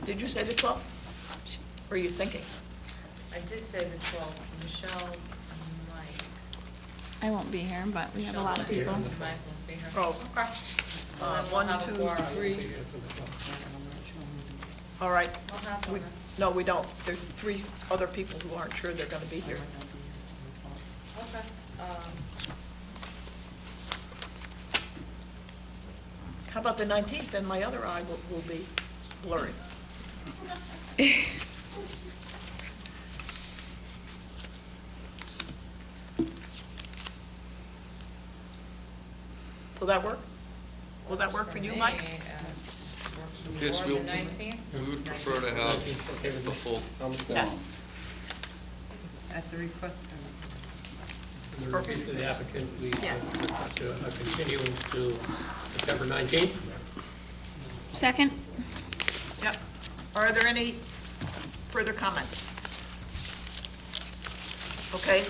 Did you say the 12th? Or are you thinking? I did say the 12th, Michelle, Mike. I won't be here, but we have a Michelle lot of won't be here, people. Mike won't be here. Oh, Okay. Well, then we'll 1, have a 2, quorum. 3. All right. We'll have We- one. No, we don't. There's 3 other people who aren't sure they're going to be here. Okay. How about the 19th? Then my other eye will be blurry. Will that work? Will that work for you, Mike? Yes, The 19th? We would prefer to have the full Yeah. quorum. At the request In the review to the applicant, we Yeah. request a continuance to September 19th. Second? Yep. Are there any further comments? Okay.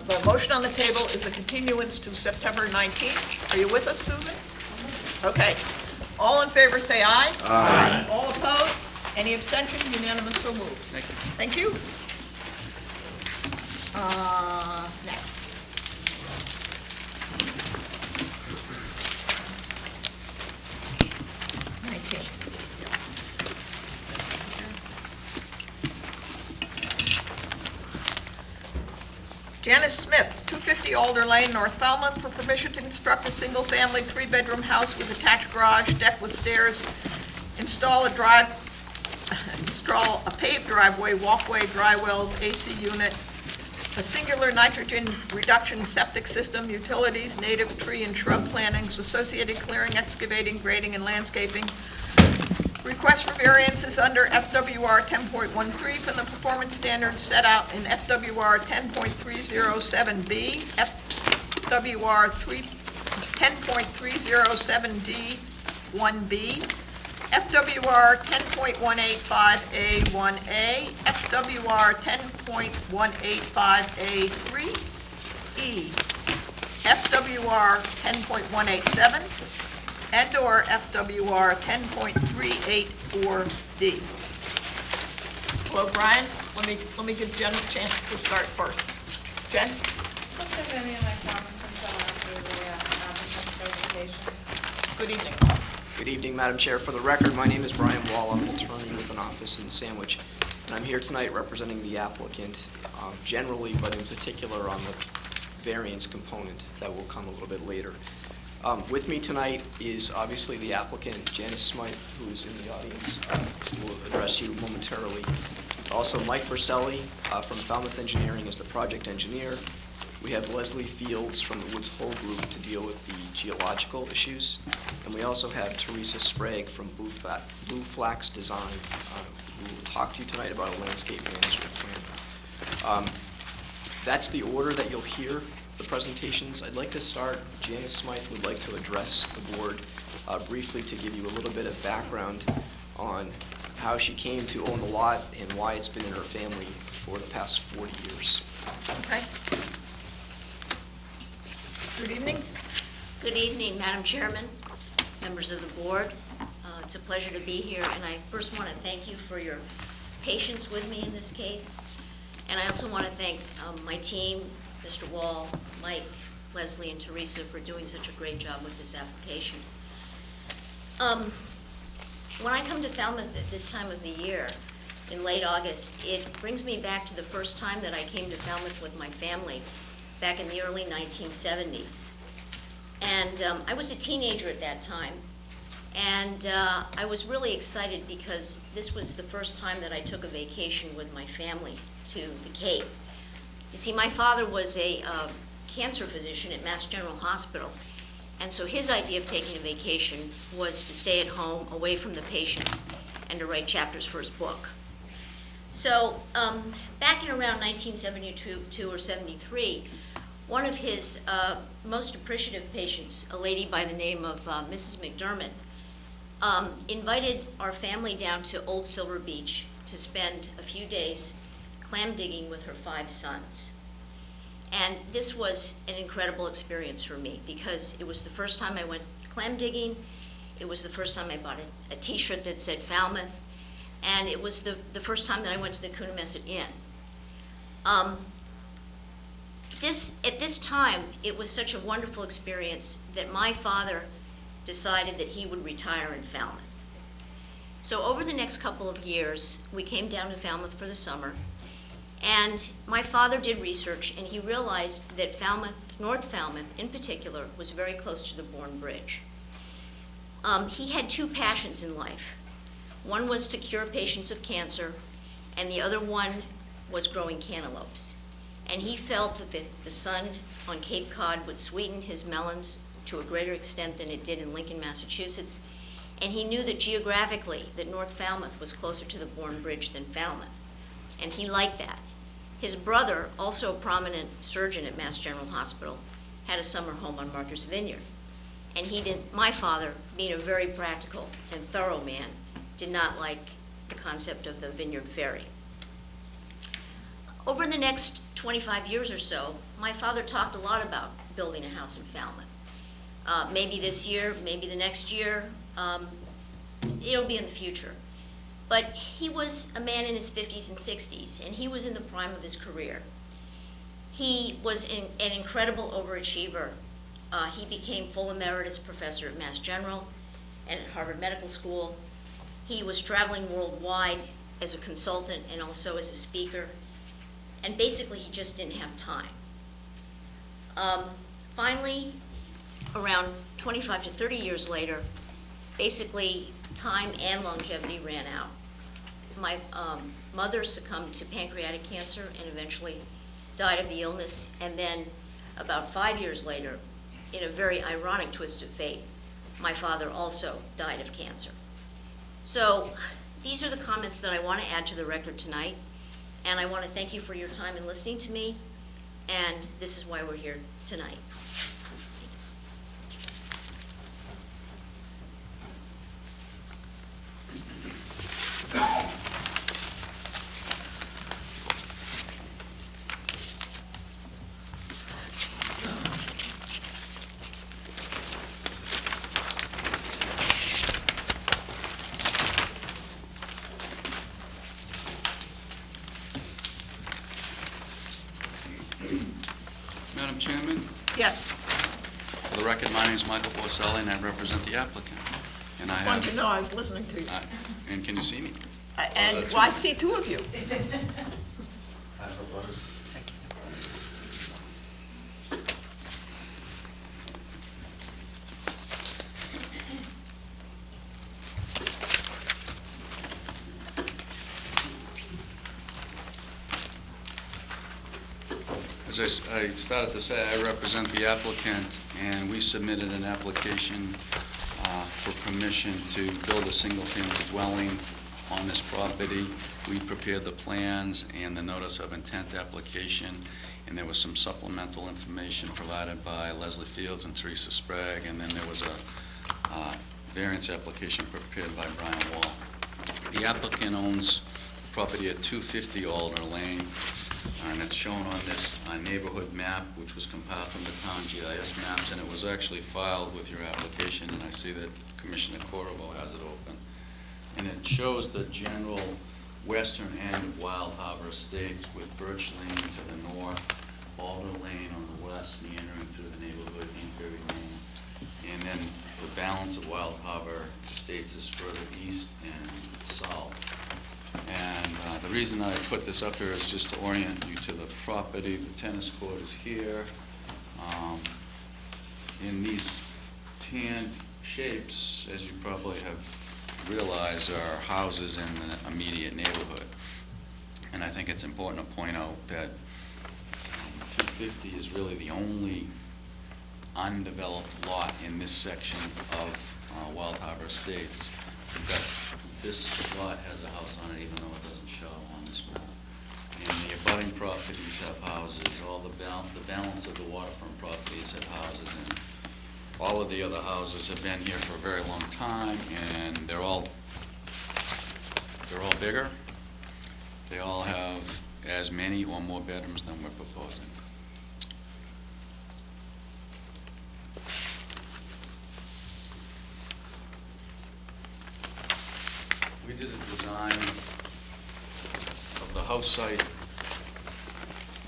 The motion on the table is a continuance to September 19th. Are you with us, Susan? Okay. All in favor, say aye. Aye. All opposed? Any abstention? Unanimous, so moved. Thank you. Next. Janice Smith, 250 Alder Lane, North Falmouth, for permission to construct a single-family, 3-bedroom house with attached garage, deck with stairs, install a paved driveway, walkway, dry wells, AC unit, a singular nitrogen reduction septic system, utilities, native tree and shrub plantings, associated clearing, excavating, grading, and landscaping. Request for variances under FWR 10.13 from the performance standards set out in FWR 10.307B, FWR 10.307D 1B, FWR 10.185A1A, FWR 10.185A3E, FWR 10.187, and/or FWR 10.384D. Hello, Brian. Let me give Jen a chance to start first. Jen? Let's have any of my comments until after the applicant's presentation. Good evening. Good evening, Madam Chair. For the record, my name is Brian Wall. I'm an attorney with an office in Sandwich, and I'm here tonight representing the applicant generally, but in particular on the variance component that will come a little bit later. With me tonight is obviously the applicant, Janice Smith, who is in the audience, who will address you momentarily. Also, Mike Verselli from Falmouth Engineering is the project engineer. We have Leslie Fields from the Woods Hole Group to deal with the geological issues. And we also have Teresa Sprague from Blue Flax Design, who will talk to you tonight about a landscape management plan. That's the order that you'll hear the presentations. I'd like to start, Janice Smith would like to address the board briefly to give you a little bit of background on how she came to own the lot and why it's been in her family for the past 40 years. Okay. Good evening. Good evening, Madam Chairman, members of the board. It's a pleasure to be here, and I first want to thank you for your patience with me in this case. And I also want to thank my team, Mr. Wall, Mike, Leslie, and Teresa for doing such a great job with this application. When I come to Falmouth at this time of the year, in late August, it brings me back to the first time that I came to Falmouth with my family back in the early 1970s. And I was a teenager at that time, and I was really excited because this was the first time that I took a vacation with my family to the Cape. You see, my father was a cancer physician at Mass General Hospital, and so his idea of taking a vacation was to stay at home, away from the patients, and to write chapters for his book. So back in around 1972 or 73, one of his most appreciative patients, a lady by the name of Mrs. McDermott, invited our family down to Old Silver Beach to spend a few days clam digging with her 5 sons. And this was an incredible experience for me because it was the first time I went clam digging. It was the first time I bought a t-shirt that said Falmouth. and it was the first time that I went to the Coonamessett Inn. At this time, it was such a wonderful experience that my father decided that he would retire in Falmouth. So over the next couple of years, we came down to Falmouth for the summer, and my father did research, and he realized that Falmouth, North Falmouth in particular, was very close to the Bourne Bridge. He had two passions in life. One was to cure patients of cancer, and the other one was growing cantaloupes. And he felt that the sun on Cape Cod would sweeten his melons to a greater extent than it did in Lincoln, Massachusetts. And he knew that geographically, that North Falmouth was closer to the Bourne Bridge than Falmouth. And he liked that. His brother, also a prominent surgeon at Mass General Hospital, had a summer home on Martha's Vineyard. And my father, being a very practical and thorough man, did not like the concept of the Vineyard Ferry. Over the next 25 years or so, my father talked a lot about building a house in Falmouth. Maybe this year, maybe the next year, it'll be in the future. But he was a man in his 50s and 60s, and he was in the prime of his career. He was an incredible overachiever. He became full emeritus professor at Mass General and at Harvard Medical School. He was traveling worldwide as a consultant and also as a speaker. And basically, he just didn't have time. Finally, around 25 to 30 years later, basically, time and longevity ran out. My mother succumbed to pancreatic cancer and eventually died of the illness. And then about 5 years later, in a very ironic twist of fate, my father also died of cancer. So these are the comments that I want to add to the record tonight. And I want to thank you for your time in listening to me, and this is why we're here tonight. Madam Chairman, Yes, for the record, my name is Michael Borselli, and I represent the applicant. And I just wanted have, to know I was listening to you. and can you see me? And, well, I see two of you. As I started to say, I represent the applicant, and we submitted an application for permission to build a single-family dwelling on this property. We prepared the plans and the notice of intent application, and there was some supplemental information provided by Leslie Fields and Teresa Sprague, and then there was a variance application prepared by Brian Wall. The applicant owns property at 250 Alder Lane, and it's shown on this neighborhood map, which was compiled from the town GIS maps, and it was actually filed with your application, and I see that Commissioner Corvo has it open. And it shows the general western end of Wild Harbor Estates with Birch Lane to the north, Alder Lane on the west, meandering through the neighborhood, Aintree Lane, and then the balance of Wild Harbor Estates is further east and south. And the reason I put this up here is just to orient you to the property. The tennis court is here. In these tan shapes, as you probably have realized, are houses in the immediate neighborhood. And I think it's important to point out that 250 is really the only undeveloped lot in this section of Wild Harbor Estates. But this lot has a house on it, even though it doesn't show on this map. And the abutting properties have houses. All the balance of the waterfront properties have houses, and all of the other houses have been here for a very long time, and they're all bigger. They all have as many or more bedrooms than we're proposing. We did a design of the house site,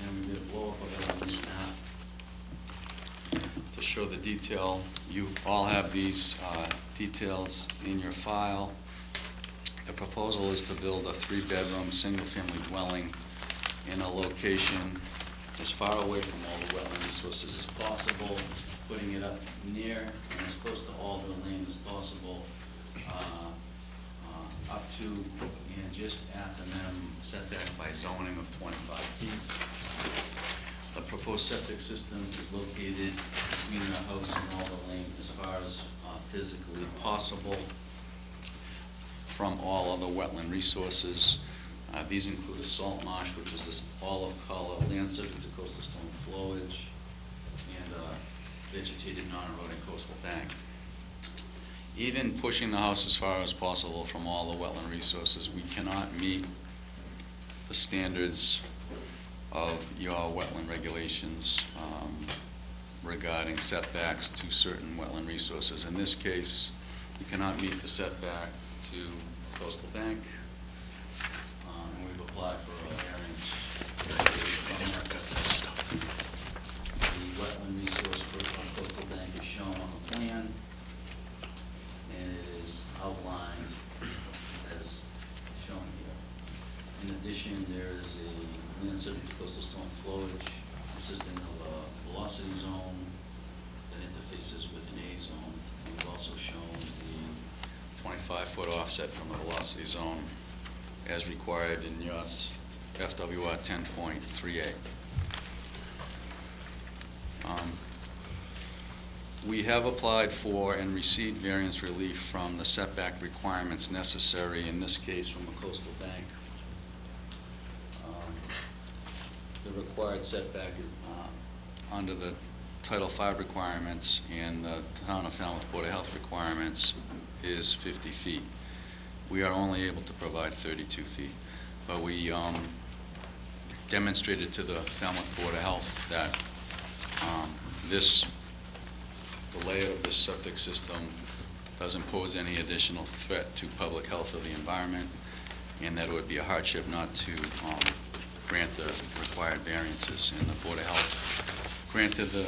and we did a blow-up of it on this map to show the detail. You all have these details in your file. The proposal is to build a 3-bedroom, single-family dwelling in a location as far away from all the wetland resources as possible, putting it up near and as close to all the land as possible, up to and just at the minimum setback by zoning of 25 feet. The proposed septic system is located between the house and all the land as far as physically possible from all other wetland resources. These include a salt marsh, which is this olive color land subject to coastal stone flowage, and vegetated non-eroding coastal bank. Even pushing the house as far as possible from all the wetland resources, we cannot meet the standards of your wetland regulations regarding setbacks to certain wetland resources. In this case, we cannot meet the setback to coastal bank, and we've applied for a variance. The wetland resource for coastal bank is shown on the plan, and it is outlined as shown here. In addition, there is a land subject to coastal stone flowage consisting of a velocity zone that interfaces with an A zone. We've also shown the 25-foot offset from the velocity zone as required in US FWR 10.38. We have applied for and received variance relief from the setback requirements necessary, in this case from a coastal bank. The required setback under the Title V requirements and the Town of Falmouth Board of Health requirements is 50 feet. We are only able to provide 32 feet, but we demonstrated to the Falmouth Board of Health that the layout of this septic system doesn't pose any additional threat to public health or the environment, and that it would be a hardship not to grant the required variances. And the Board of Health granted the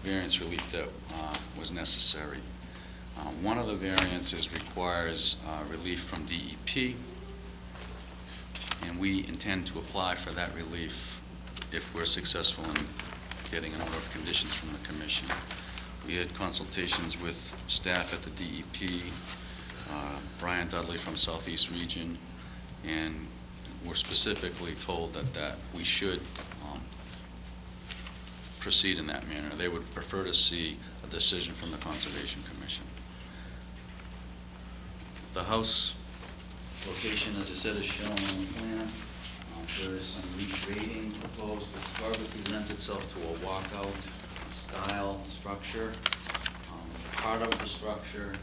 variance relief that was necessary. One of the variances requires relief from DEP, and we intend to apply for that relief if we're successful in getting an order of conditions from the Commission. We had consultations with staff at the DEP, Brian Dudley from Southeast Region, and we're specifically told that we should proceed in that manner. They would prefer to see a decision from the Conservation Commission. The house location, as I said, is shown on the plan. There is some regrading proposed. The topography lends itself to a walkout style structure. Part of the structure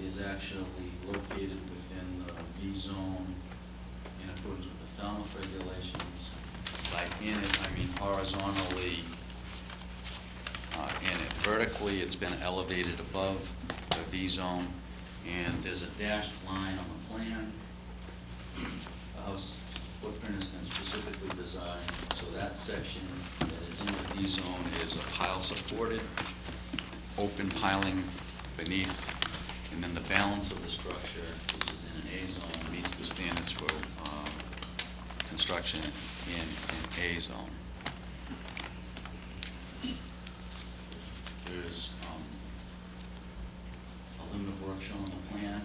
is actually located within the V zone in accordance with the Falmouth regulations. By in it, I mean horizontally in it. Vertically, it's been elevated above the V zone, and there's a dashed line on the plan. The house footprint has been specifically designed so that section that is in the V zone is a pile supported, open piling beneath, and then the balance of the structure, which is in an A zone, meets the standards for construction in A zone. There's a limit of work shown on the plan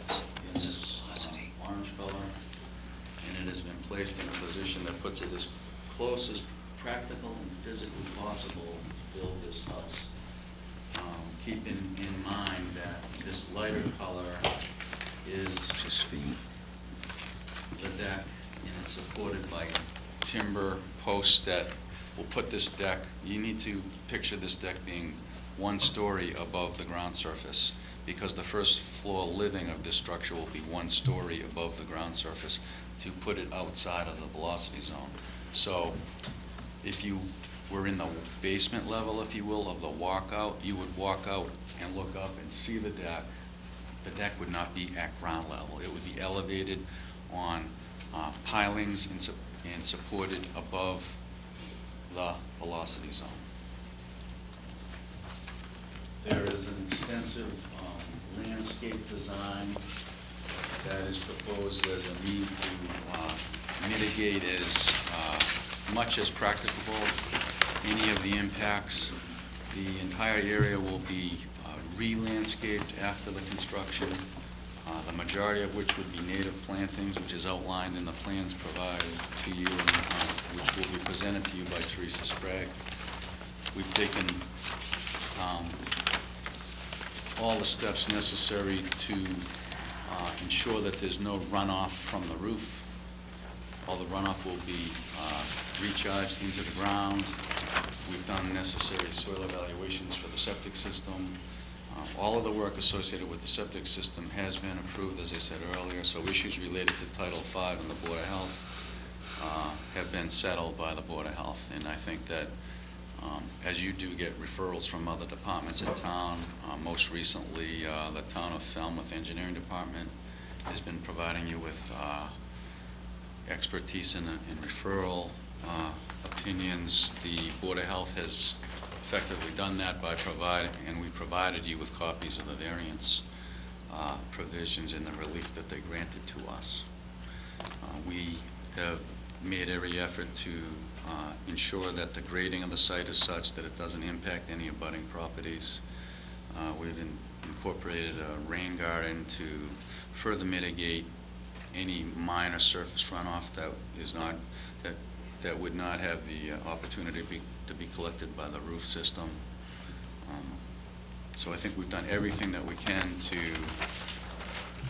in this orange color, and it has been placed in a position that puts it as close as practical and physically possible to build this house. Keeping in mind that this lighter color is the deck, and it's supported by timber posts that will put this deck, you need to picture this deck being 1 story above the ground surface, because the first floor living of this structure will be 1 story above the ground surface to put it outside of the velocity zone. So if you were in the basement level, if you will, of the walkout, you would walk out and look up and see the deck the deck would not be at ground level. It would be elevated on pilings and supported above the velocity zone. There is an extensive landscape design that is proposed as a means to mitigate as much as practicable any of the impacts. The entire area will be re-landscaped after the construction, the majority of which would be native plantings, which is outlined in the plans provided to you, which will be presented to you by Teresa Sprague. We've taken all the steps necessary to ensure that there's no runoff from the roof. All the runoff will be recharged into the ground. We've done necessary soil evaluations for the septic system. All of the work associated with the septic system has been approved, as I said earlier, so issues related to Title V and the Board of Health have been settled by the Board of Health. And I think that as you do get referrals from other departments in town, most recently the Town of Falmouth Engineering Department has been providing you with expertise in referral opinions. The Board of Health has effectively done that by providing, and we provided you with copies of the variance provisions in the relief that they granted to us. We have made every effort to ensure that the grading of the site is such that it doesn't impact any abutting properties. We've incorporated a rain garden to further mitigate any minor surface runoff that would not have the opportunity to be collected by the roof system. So I think we've done everything that we can to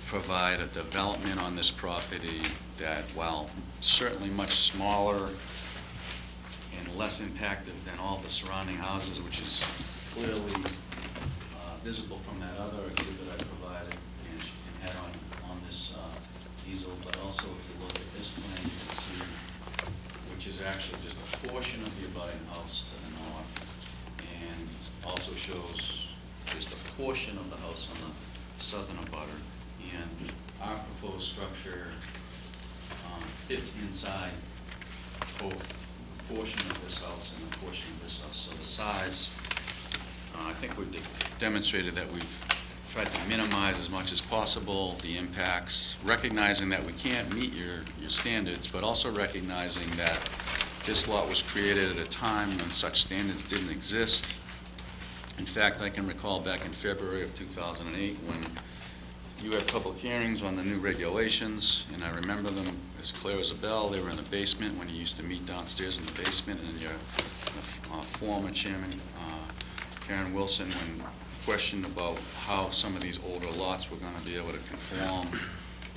provide a development on this property that, while certainly much smaller and less impacted than all the surrounding houses, which is clearly visible from that other exhibit I provided and had on this easel, but also if you look at this plan, you can see, which is actually just a portion of the abutting house to the north, and also shows just a portion of the house on the southern abutter. And our proposed structure fits inside both the portion of this house and the portion of this house. So the size, I think we've demonstrated that we've tried to minimize as much as possible the impacts, recognizing that we can't meet your standards, but also recognizing that this lot was created at a time when such standards didn't exist. In fact, I can recall back in February of 2008 when you had public hearings on the new regulations, and I remember them as clear as a bell. They were in the basement when you used to meet downstairs in the basement, and your former chairman, Karen Wilson, when questioned about how some of these older lots were going to be able to conform,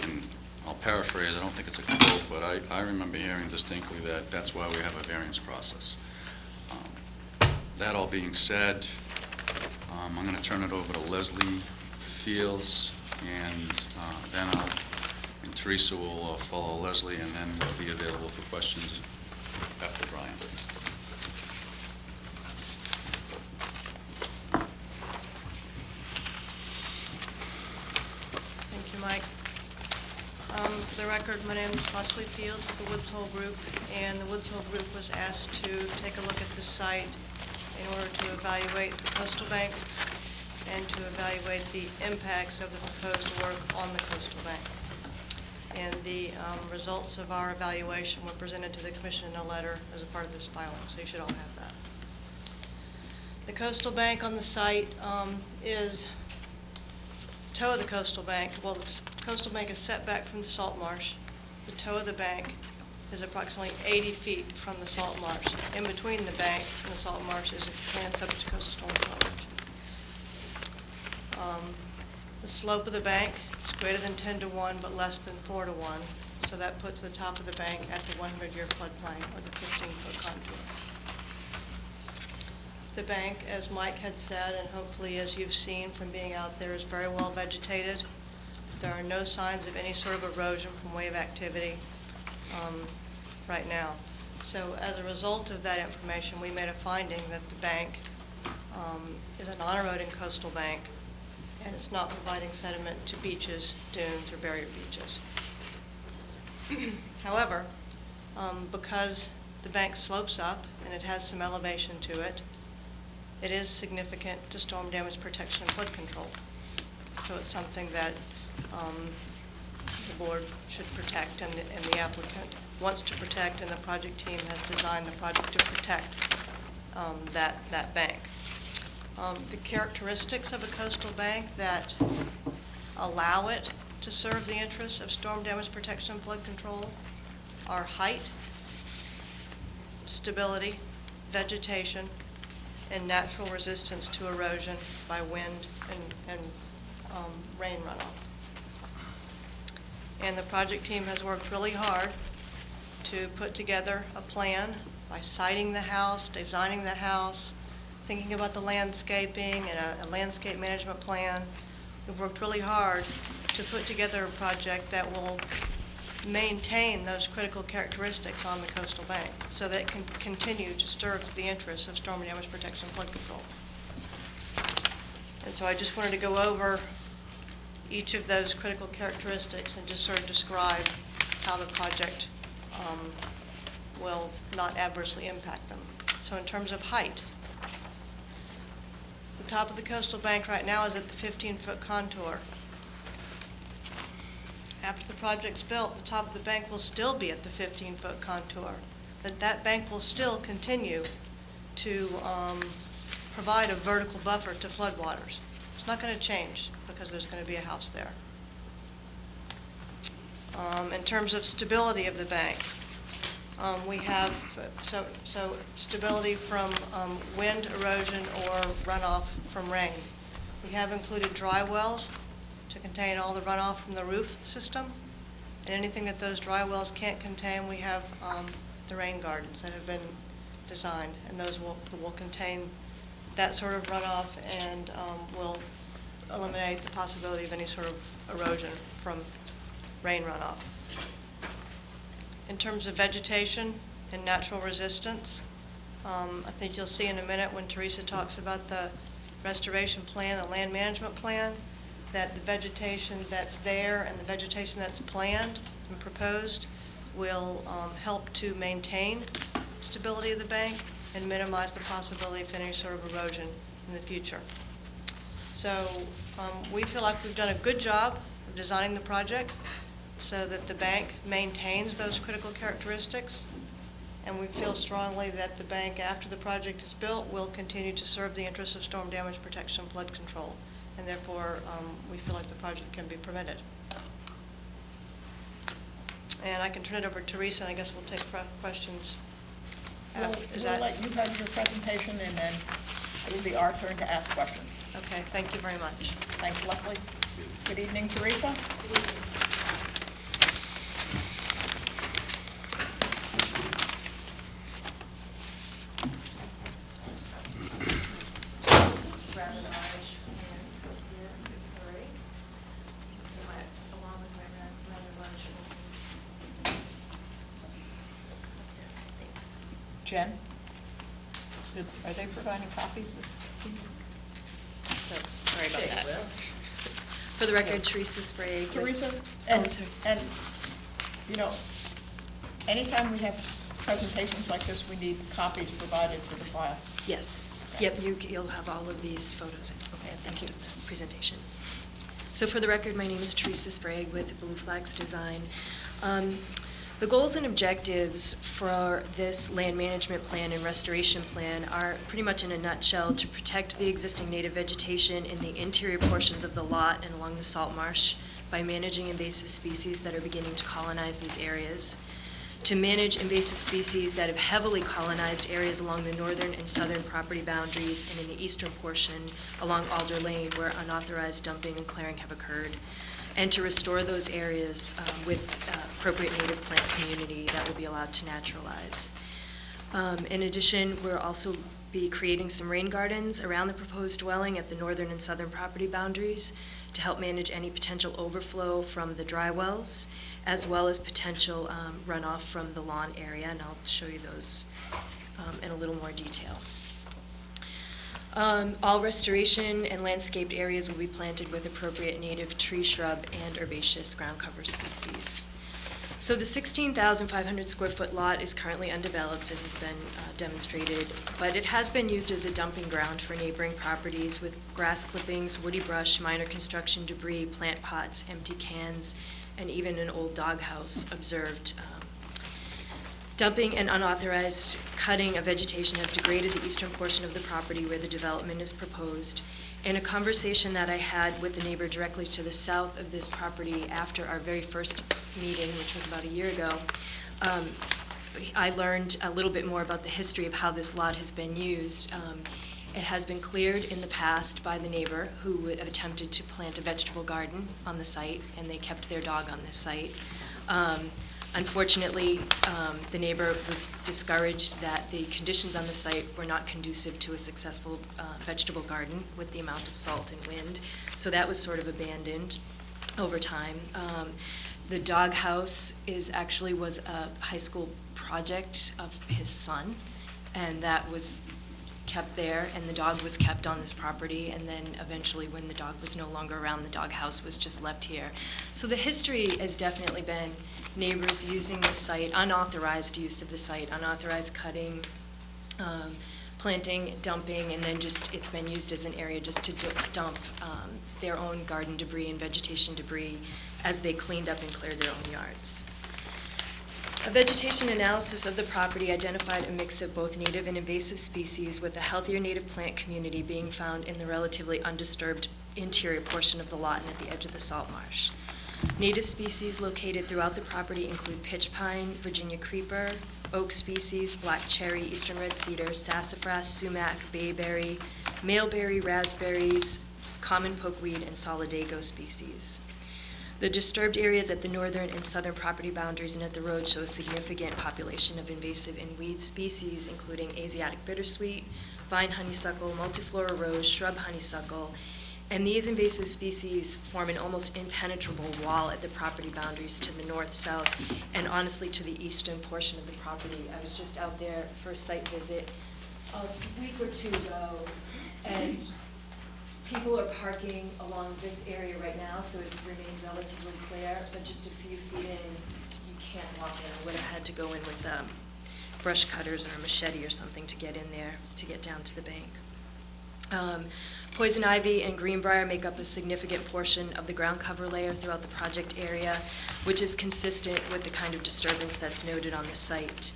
and I'll paraphrase, I don't think it's a quote, but I remember hearing distinctly that that's why we have a variance process. That all being said, I'm going to turn it over to Leslie Fields, and then and Teresa will follow Leslie, and then we'll be available for questions after Brian. Thank you, Mike. For the record, my name is Leslie Fields with the Woods Hole Group, and the Woods Hole Group was asked to take a look at the site in order to evaluate the coastal bank and to evaluate the impacts of the proposed work on the coastal bank. And the results of our evaluation were presented to the Commission in a letter as a part of this filing, so you should all have that. The coastal bank on the site is toe of the coastal bank. Well, the coastal bank is set back from the salt marsh. The toe of the bank is approximately 80 feet from the salt marsh. In between the bank and the salt marsh is a land subject to coastal storm coverage. The slope of the bank is greater than 10 to 1, but less than 4 to 1. So that puts the top of the bank at the 100-year floodplain, or the 15-foot contour. The bank, as Mike had said, and hopefully as you've seen from being out there, is very well vegetated. There are no signs of any sort of erosion from wave activity right now. So as a result of that information, we made a finding that the bank is a non-eroding coastal bank and it's not providing sediment to beaches, dunes, or barrier beaches. However, because the bank slopes up and it has some elevation to it, it is significant to storm damage protection and flood control. So it's something that the board should protect, and the applicant wants to protect, and the project team has designed the project to protect that bank. The characteristics of a coastal bank that allow it to serve the interests of storm damage protection and flood control are height, stability, vegetation, and natural resistance to erosion by wind and rain runoff. And the project team has worked really hard to put together a plan by siting the house, designing the house, thinking about the landscaping and a landscape management plan. We've worked really hard to put together a project that will maintain those critical characteristics on the coastal bank so that it can continue to serve the interests of storm damage protection and flood control. And so I just wanted to go over each of those critical characteristics and just sort of describe how the project will not adversely impact them. So in terms of height, the top of the coastal bank right now is at the 15-foot contour. After the project's built, the top of the bank will still be at the 15-foot contour. That bank will still continue to provide a vertical buffer to floodwaters. It's not going to change because there's going to be a house there. In terms of stability of the bank, we have so stability from wind, erosion, or runoff from rain. We have included dry wells to contain all the runoff from the roof system. And anything that those dry wells can't contain, we have the rain gardens that have been designed, and those will contain that sort of runoff and will eliminate the possibility of any sort of erosion from rain runoff. In terms of vegetation and natural resistance, I think you'll see in a minute when Teresa talks about the restoration plan, the land management plan, that the vegetation that's there and the vegetation that's planned and proposed will help to maintain stability of the bank and minimize the possibility of any sort of erosion in the future. So we feel like we've done a good job of designing the project so that the bank maintains those critical characteristics, and we feel strongly that the bank, after the project is built, will continue to serve the interests of storm damage protection and flood control, and therefore we feel like the project can be permitted. And I can turn it over to Teresa, and I guess we'll take questions. We'll let you have your presentation, and then it will be our turn to ask questions. Okay, thank you very much. Thanks, Leslie. Good evening, Teresa. Good evening. Jen, are they providing copies of these? Sorry about that. For the record, Teresa Sprague. Teresa, I'm sorry. And, you know, anytime we have presentations like this, we need copies provided for the file. Yes. Okay. Yep, you'll have all of these photos. Okay, thank you. Presentation. So for the record, my name is Teresa Sprague with Blue Flags Design. The goals and objectives for this land management plan and restoration plan are pretty much in a nutshell to protect the existing native vegetation in the interior portions of the lot and along the salt marsh by managing invasive species that are beginning to colonize these areas, to manage invasive species that have heavily colonized areas along the northern and southern property boundaries and in the eastern portion along Alder Lane where unauthorized dumping and clearing have occurred, and to restore those areas with appropriate native plant community that will be allowed to naturalize. In addition, we'll also be creating some rain gardens around the proposed dwelling at the northern and southern property boundaries to help manage any potential overflow from the dry wells, as well as potential runoff from the lawn area, and I'll show you those in a little more detail. All restoration and landscaped areas will be planted with appropriate native tree, shrub, and herbaceous ground cover species. So the 16,500 square foot lot is currently undeveloped, as has been demonstrated, but it has been used as a dumping ground for neighboring properties with grass clippings, woody brush, minor construction debris, plant pots, empty cans, and even an old doghouse observed. Dumping and unauthorized cutting of vegetation has degraded the eastern portion of the property where the development is proposed. In a conversation that I had with the neighbor directly to the south of this property after our very first meeting, which was about a year ago, I learned a little bit more about the history of how this lot has been used. It has been cleared in the past by the neighbor who attempted to plant a vegetable garden on the site, and they kept their dog on this site. Unfortunately, the neighbor was discouraged that the conditions on the site were not conducive to a successful vegetable garden with the amount of salt and wind, so that was sort of abandoned over time. The doghouse was a high school project of his son, and that was kept there, and the dog was kept on this property, and then eventually when the dog was no longer around, the doghouse was just left here. So the history has definitely been neighbors using the site, unauthorized use of the site, unauthorized cutting, planting, dumping, and then just it's been used as an area just to dump their own garden debris and vegetation debris as they cleaned up and cleared their own yards. A vegetation analysis of the property identified a mix of both native and invasive species, with a healthier native plant community being found in the relatively undisturbed interior portion of the lot and at the edge of the salt marsh. Native species located throughout the property include pitch pine, Virginia creeper, oak species, black cherry, eastern red cedar, sassafras, sumac, bayberry, maleberry, raspberries, common pokeweed, and solidago species. The disturbed areas at the northern and southern property boundaries and at the road show a significant population of invasive and weed species, including Asiatic bittersweet, vine honeysuckle, multiflora rose, shrub honeysuckle, and these invasive species form an almost impenetrable wall at the property boundaries to the north, south, and honestly to the eastern portion of the property. I was just out there for a site visit a week or two ago, and people are parking along this area right now, so it's remained relatively clear, but just a few feet in, you can't walk in. I would have had to go in with brush cutters or a machete or something to get in there, to get down to the bank. Poison ivy and greenbrier make up a significant portion of the ground cover layer throughout the project area, which is consistent with the kind of disturbance that's noted on the site.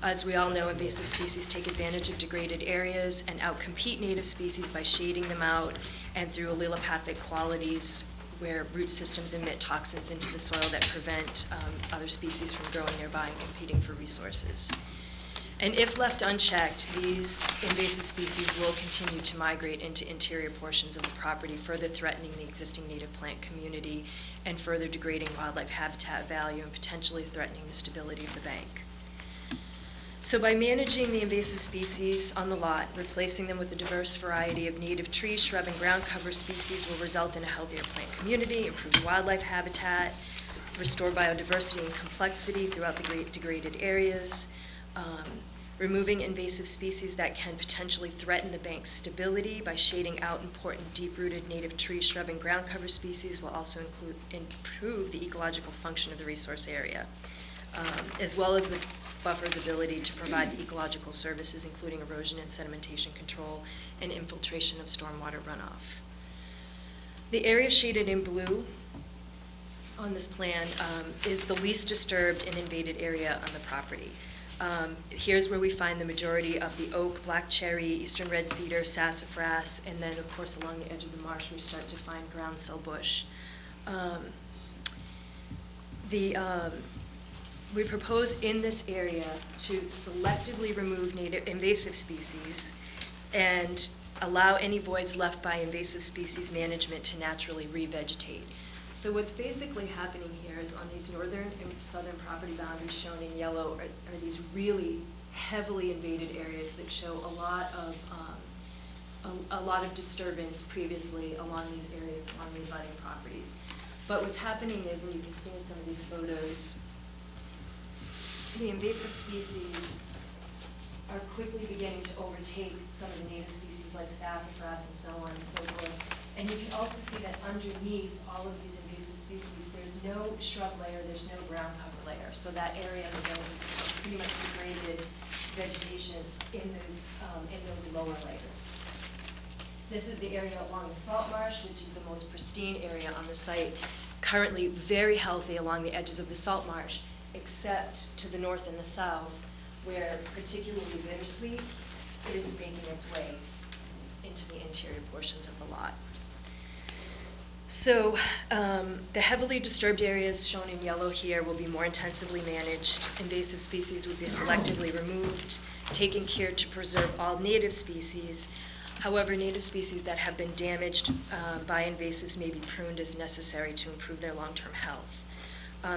As we all know, invasive species take advantage of degraded areas and outcompete native species by shading them out and through allelopathic qualities where root systems emit toxins into the soil that prevent other species from growing nearby and competing for resources. And if left unchecked, these invasive species will continue to migrate into interior portions of the property, further threatening the existing native plant community and further degrading wildlife habitat value and potentially threatening the stability of the bank. So by managing the invasive species on the lot, replacing them with a diverse variety of native tree, shrub, and ground cover species will result in a healthier plant community, improved wildlife habitat, restore biodiversity and complexity throughout the great degraded areas, removing invasive species that can potentially threaten the bank's stability by shading out important deep-rooted native tree, shrub, and ground cover species will also improve the ecological function of the resource area, as well as the buffer's ability to provide the ecological services, including erosion and sedimentation control and infiltration of stormwater runoff. The area shaded in blue on this plan is the least disturbed and invaded area on the property. Here's where we find the majority of the oak, black cherry, eastern red cedar, sassafras, and then of course along the edge of the marsh we start to find groundsel bush. We propose in this area to selectively remove native invasive species and allow any voids left by invasive species management to naturally revegetate. So what's basically happening here is on these northern and southern property boundaries shown in yellow are these really heavily invaded areas that show a lot of disturbance previously along these areas, along the abutting properties. But what's happening is, and you can see in some of these photos, the invasive species are quickly beginning to overtake some of the native species like sassafras and so on and so forth. And you can also see that underneath all of these invasive species, there's no shrub layer, there's no ground cover layer. So that area, again, is pretty much degraded vegetation in those lower layers. This is the area along the salt marsh, which is the most pristine area on the site, currently very healthy along the edges of the salt marsh, except to the north and the south, where particularly bittersweet is making its way into the interior portions of the lot. So the heavily disturbed areas shown in yellow here will be more intensively managed. Invasive species will be selectively removed, taking care to preserve all native species. However, native species that have been damaged by invasives may be pruned as necessary to improve their long-term health.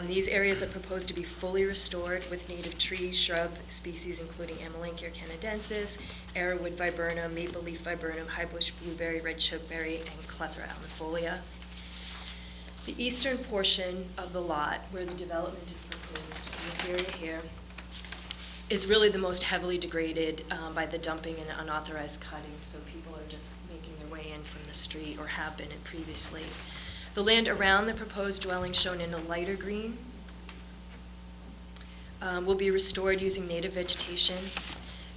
These areas are proposed to be fully restored with native trees, shrub species including Amelanchier canadensis, arrowwood viburnum, maple leaf viburnum, highbush blueberry, red chokeberry, and Clethra alnifolia. The eastern portion of the lot, where the development is proposed, in this area here, is really the most heavily degraded by the dumping and unauthorized cutting, so people are just making their way in from the street or have been in previously. The land around the proposed dwelling, shown in a lighter green, will be restored using native vegetation.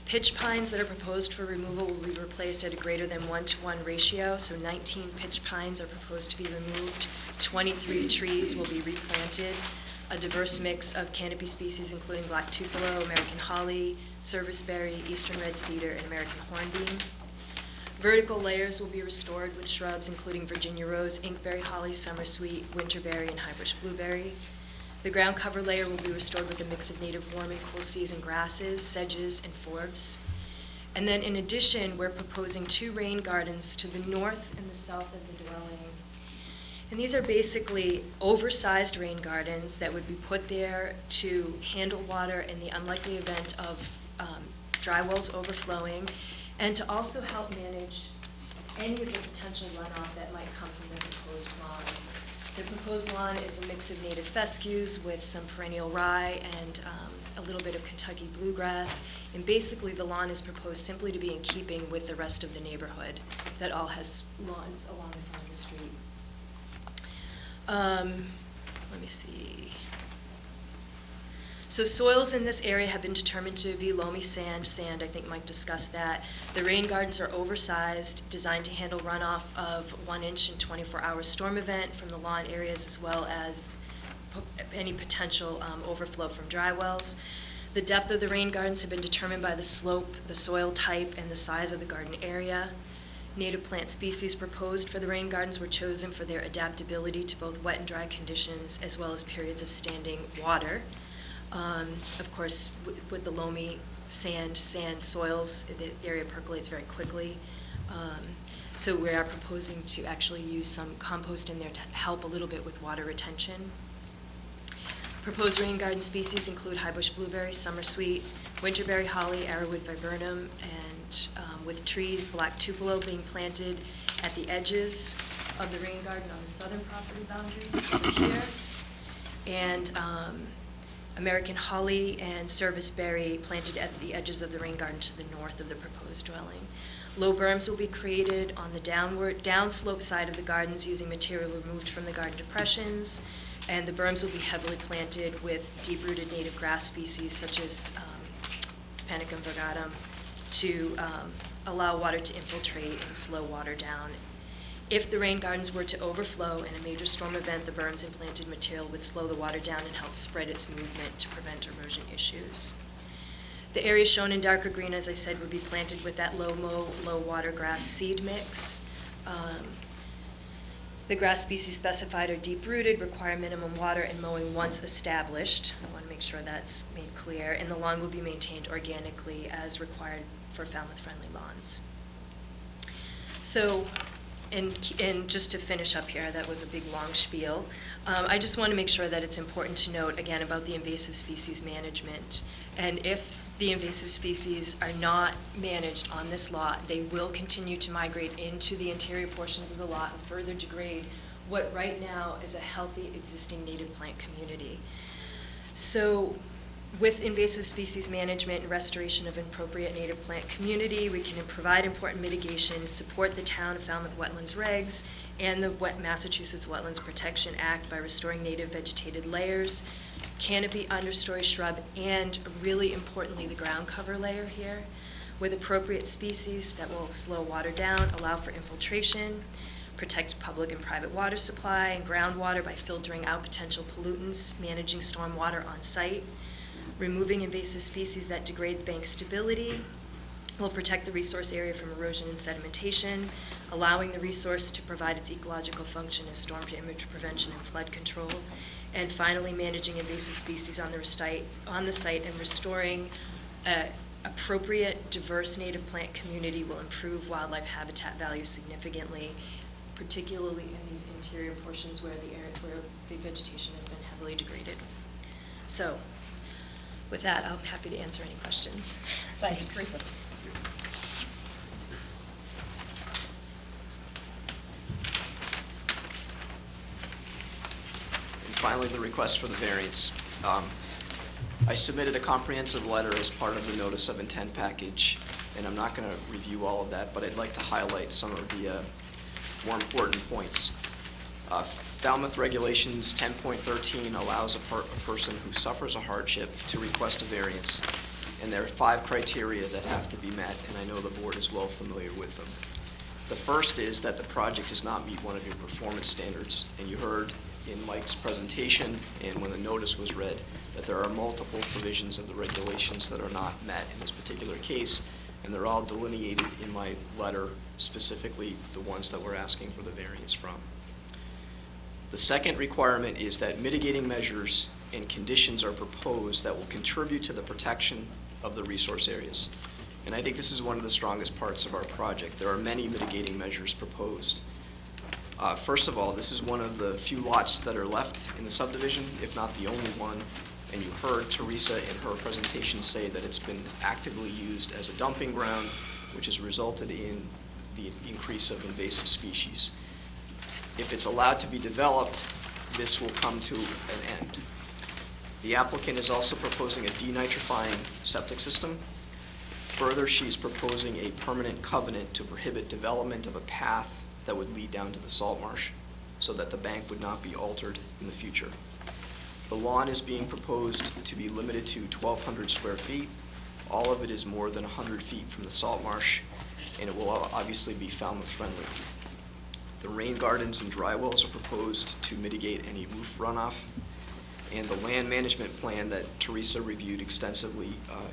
Pitch pines that are proposed for removal will be replaced at a greater than 1-to-1 ratio, so 19 pitch pines are proposed to be removed, 23 trees will be replanted, a diverse mix of canopy species including black tupelo, American holly, serviceberry, eastern red cedar, and American hornbeam. Vertical layers will be restored with shrubs including Virginia rose, inkberry holly, summersweet, winterberry, and highbush blueberry. The ground cover layer will be restored with a mix of native warm and cool season grasses, sedges, and forbs. And then in addition, we're proposing 2 rain gardens to the north and the south of the dwelling. And these are basically oversized rain gardens that would be put there to handle water in the unlikely event of dry wells overflowing, and to also help manage any of the potential runoff that might come from the proposed lawn. The proposed lawn is a mix of native fescues with some perennial rye and a little bit of Kentucky bluegrass. And basically the lawn is proposed simply to be in keeping with the rest of the neighborhood that all has lawns along the front of the street. Let me see. So soils in this area have been determined to be loamy sand, I think Mike discussed that. The rain gardens are oversized, designed to handle runoff of 1 inch in 24-hour storm event from the lawn areas, as well as any potential overflow from dry wells. The depth of the rain gardens have been determined by the slope, the soil type, and the size of the garden area. Native plant species proposed for the rain gardens were chosen for their adaptability to both wet and dry conditions, as well as periods of standing water. Of course, with the loamy sand soils, the area percolates very quickly. So we are proposing to actually use some compost in there to help a little bit with water retention. Proposed rain garden species include highbush blueberry, summersweet, winterberry holly, arrowwood viburnum, and with trees, black tupelo being planted at the edges of the rain garden on the southern property boundaries over here. And American holly and serviceberry planted at the edges of the rain garden to the north of the proposed dwelling. Low berms will be created on the downslope side of the gardens using material removed from the garden depressions, and the berms will be heavily planted with deep-rooted native grass species such as Panicum virgatum to allow water to infiltrate and slow water down. If the rain gardens were to overflow in a major storm event, the berms and planted material would slow the water down and help spread its movement to prevent erosion issues. The area shown in darker green, as I said, would be planted with that low water grass seed mix. The grass species specified are deep-rooted, require minimum water and mowing once established. I want to make sure that's made clear. And the lawn will be maintained organically as required for Falmouth-friendly lawns. So, and just to finish up here, that was a big long spiel. I just want to make sure that it's important to note again about the invasive species management. And if the invasive species are not managed on this lot, they will continue to migrate into the interior portions of the lot and further degrade what right now is a healthy existing native plant community. So With invasive species management and restoration of an appropriate native plant community, we can provide important mitigation, support the town of Falmouth wetlands regs and the Massachusetts Wetlands Protection Act by restoring native vegetated layers, canopy, understory shrub, and really importantly, the ground cover layer here, with appropriate species that will slow water down, allow for infiltration, protect public and private water supply and groundwater by filtering out potential pollutants, managing stormwater on site, removing invasive species that degrade the bank stability, will protect the resource area from erosion and sedimentation, allowing the resource to provide its ecological function as storm damage prevention and flood control, and finally managing invasive species on the site and restoring appropriate diverse native plant community will improve wildlife habitat value significantly, particularly in these interior portions where the vegetation has been heavily degraded. So, with that, I'm happy to answer any questions. Thanks, Teresa. And finally, the request for the variance. I submitted a comprehensive letter as part of the notice of intent package, and I'm not going to review all of that, but I'd like to highlight some of the more important points. Falmouth Regulations 10.13 allows a person who suffers a hardship to request a variance, and there are 5 criteria that have to be met, and I know the board is well familiar with them. The first is that the project does not meet one of your performance standards, and you heard in Mike's presentation and when the notice was read that there are multiple provisions of the regulations that are not met in this particular case, and they're all delineated in my letter, specifically the ones that we're asking for the variance from. The second requirement is that mitigating measures and conditions are proposed that will contribute to the protection of the resource areas. And I think this is one of the strongest parts of our project. There are many mitigating measures proposed. First of all, this is one of the few lots that are left in the subdivision, if not the only one. And you heard Teresa in her presentation say that it's been actively used as a dumping ground, which has resulted in the increase of invasive species. If it's allowed to be developed, this will come to an end. The applicant is also proposing a denitrifying septic system. Further, she's proposing a permanent covenant to prohibit development of a path that would lead down to the salt marsh so that the bank would not be altered in the future. The lawn is being proposed to be limited to 1,200 square feet. All of it is more than 100 feet from the salt marsh, and it will obviously be Falmouth friendly. The rain gardens and dry wells are proposed to mitigate any roof runoff, and the land management plan that Teresa reviewed extensively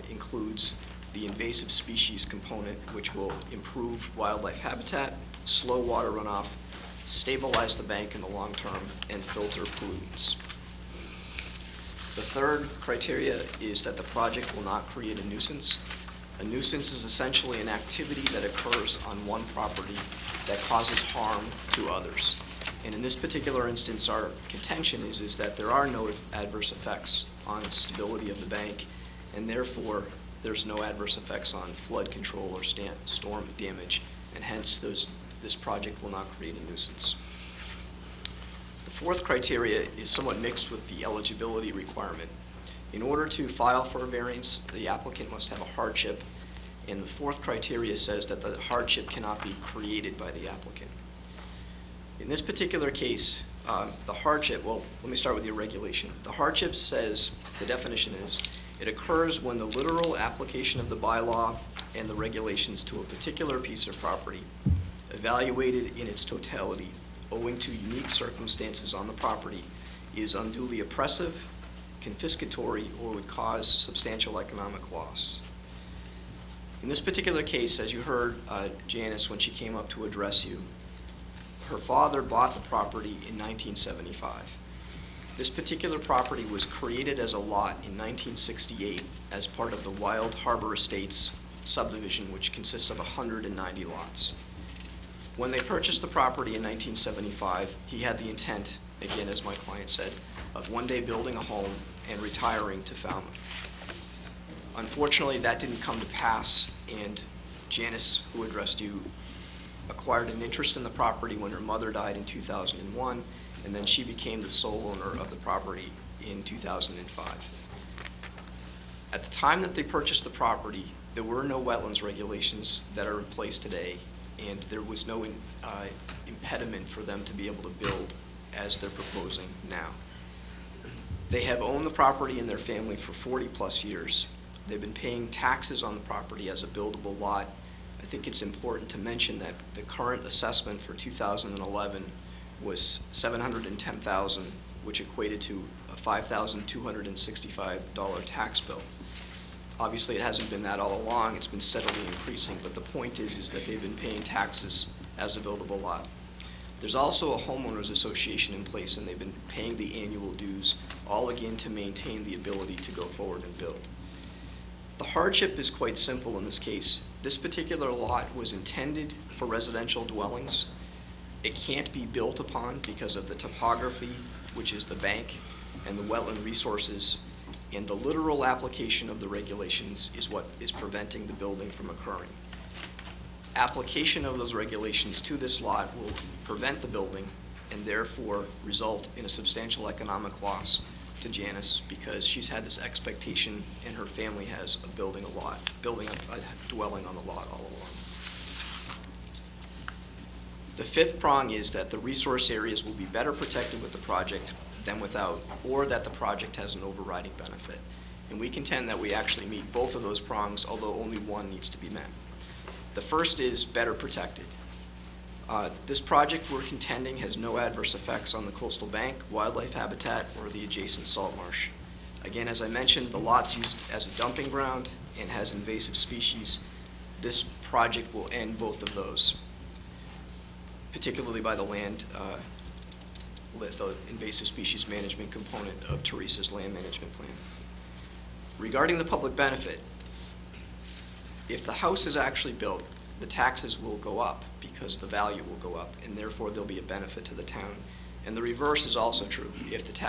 includes the invasive species component, which will improve wildlife habitat, slow water runoff, stabilize the bank in the long term, and filter pollutants. The third criteria is that the project will not create a nuisance. A nuisance is essentially an activity that occurs on one property that causes harm to others. And in this particular instance, our contention is that there are no adverse effects on stability of the bank, and therefore there's no adverse effects on flood control or storm damage, and hence this project will not create a nuisance. The fourth criteria is somewhat mixed with the eligibility requirement. In order to file for a variance, the applicant must have a hardship, and the fourth criteria says that the hardship cannot be created by the applicant. In this particular case, the hardship, well, let me start with the regulation. The hardship says, the definition is, it occurs when the literal application of the bylaw and the regulations to a particular piece of property, evaluated in its totality, owing to unique circumstances on the property, is unduly oppressive, confiscatory, or would cause substantial economic loss. In this particular case, as you heard Janice when she came up to address you, her father bought the property in 1975. This particular property was created as a lot in 1968 as part of the Wild Harbor Estates subdivision, which consists of 190 lots. When they purchased the property in 1975, he had the intent, again as my client said, of one day building a home and retiring to Falmouth. Unfortunately, that didn't come to pass, and Janice, who addressed you, acquired an interest in the property when her mother died in 2001, and then she became the sole owner of the property in 2005. time that they purchased the property, there were no wetlands regulations that are in place today, and there was no impediment for them to be able to build as they're proposing now. They have owned the property in their family for 40-plus years. They've been paying taxes on the property as a buildable lot. I think it's important to mention that the current assessment for 2011 was $710,000, which equated to a $5,265 tax bill. Obviously, it hasn't been that all along. It's been steadily increasing, but the point is that they've been paying taxes as a buildable lot. There's also a homeowners association in place, and they've been paying the annual dues, all again to maintain the ability to go forward and build. The hardship is quite simple in this case. This particular lot was intended for residential dwellings. It can't be built upon because of the topography, which is the bank, and the wetland resources, and the literal application of the regulations is what is preventing the building from occurring. Application of those regulations to this lot will prevent the building and therefore result in a substantial economic loss to Janice, because she's had this expectation and her family has of building a dwelling on the lot all along. The fifth prong is that the resource areas will be better protected with the project than without, or that the project has an overriding benefit. And we contend that we actually meet both of those prongs, although only one needs to be met. The first is better protected. This project, we're contending, has no adverse effects on the coastal bank, wildlife habitat, or the adjacent salt marsh. Again, as I mentioned, the lot's used as a dumping ground and has invasive species. This project will end both of those, particularly by the invasive species management component of Teresa's land management plan. Regarding the public benefit, if the house is actually built, the taxes will go up because the value will go up, and therefore there'll be a benefit to the town. And the reverse is also true. If the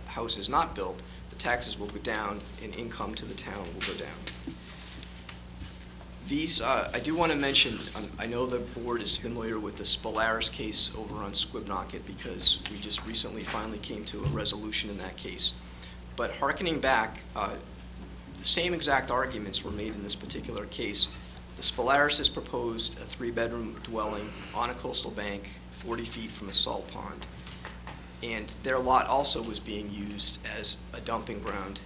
house is not built, the taxes will go down and income to the town will go down. These, I do want to mention, I know the board is familiar with the Spolaris case over on Squibnocket because we just recently finally came to a resolution in that case. But hearkening back, the same exact arguments were made in this particular case. The Spolaris has proposed a 3-bedroom dwelling on a coastal bank, 40 feet from a salt pond. And their lot also was being used as a dumping ground.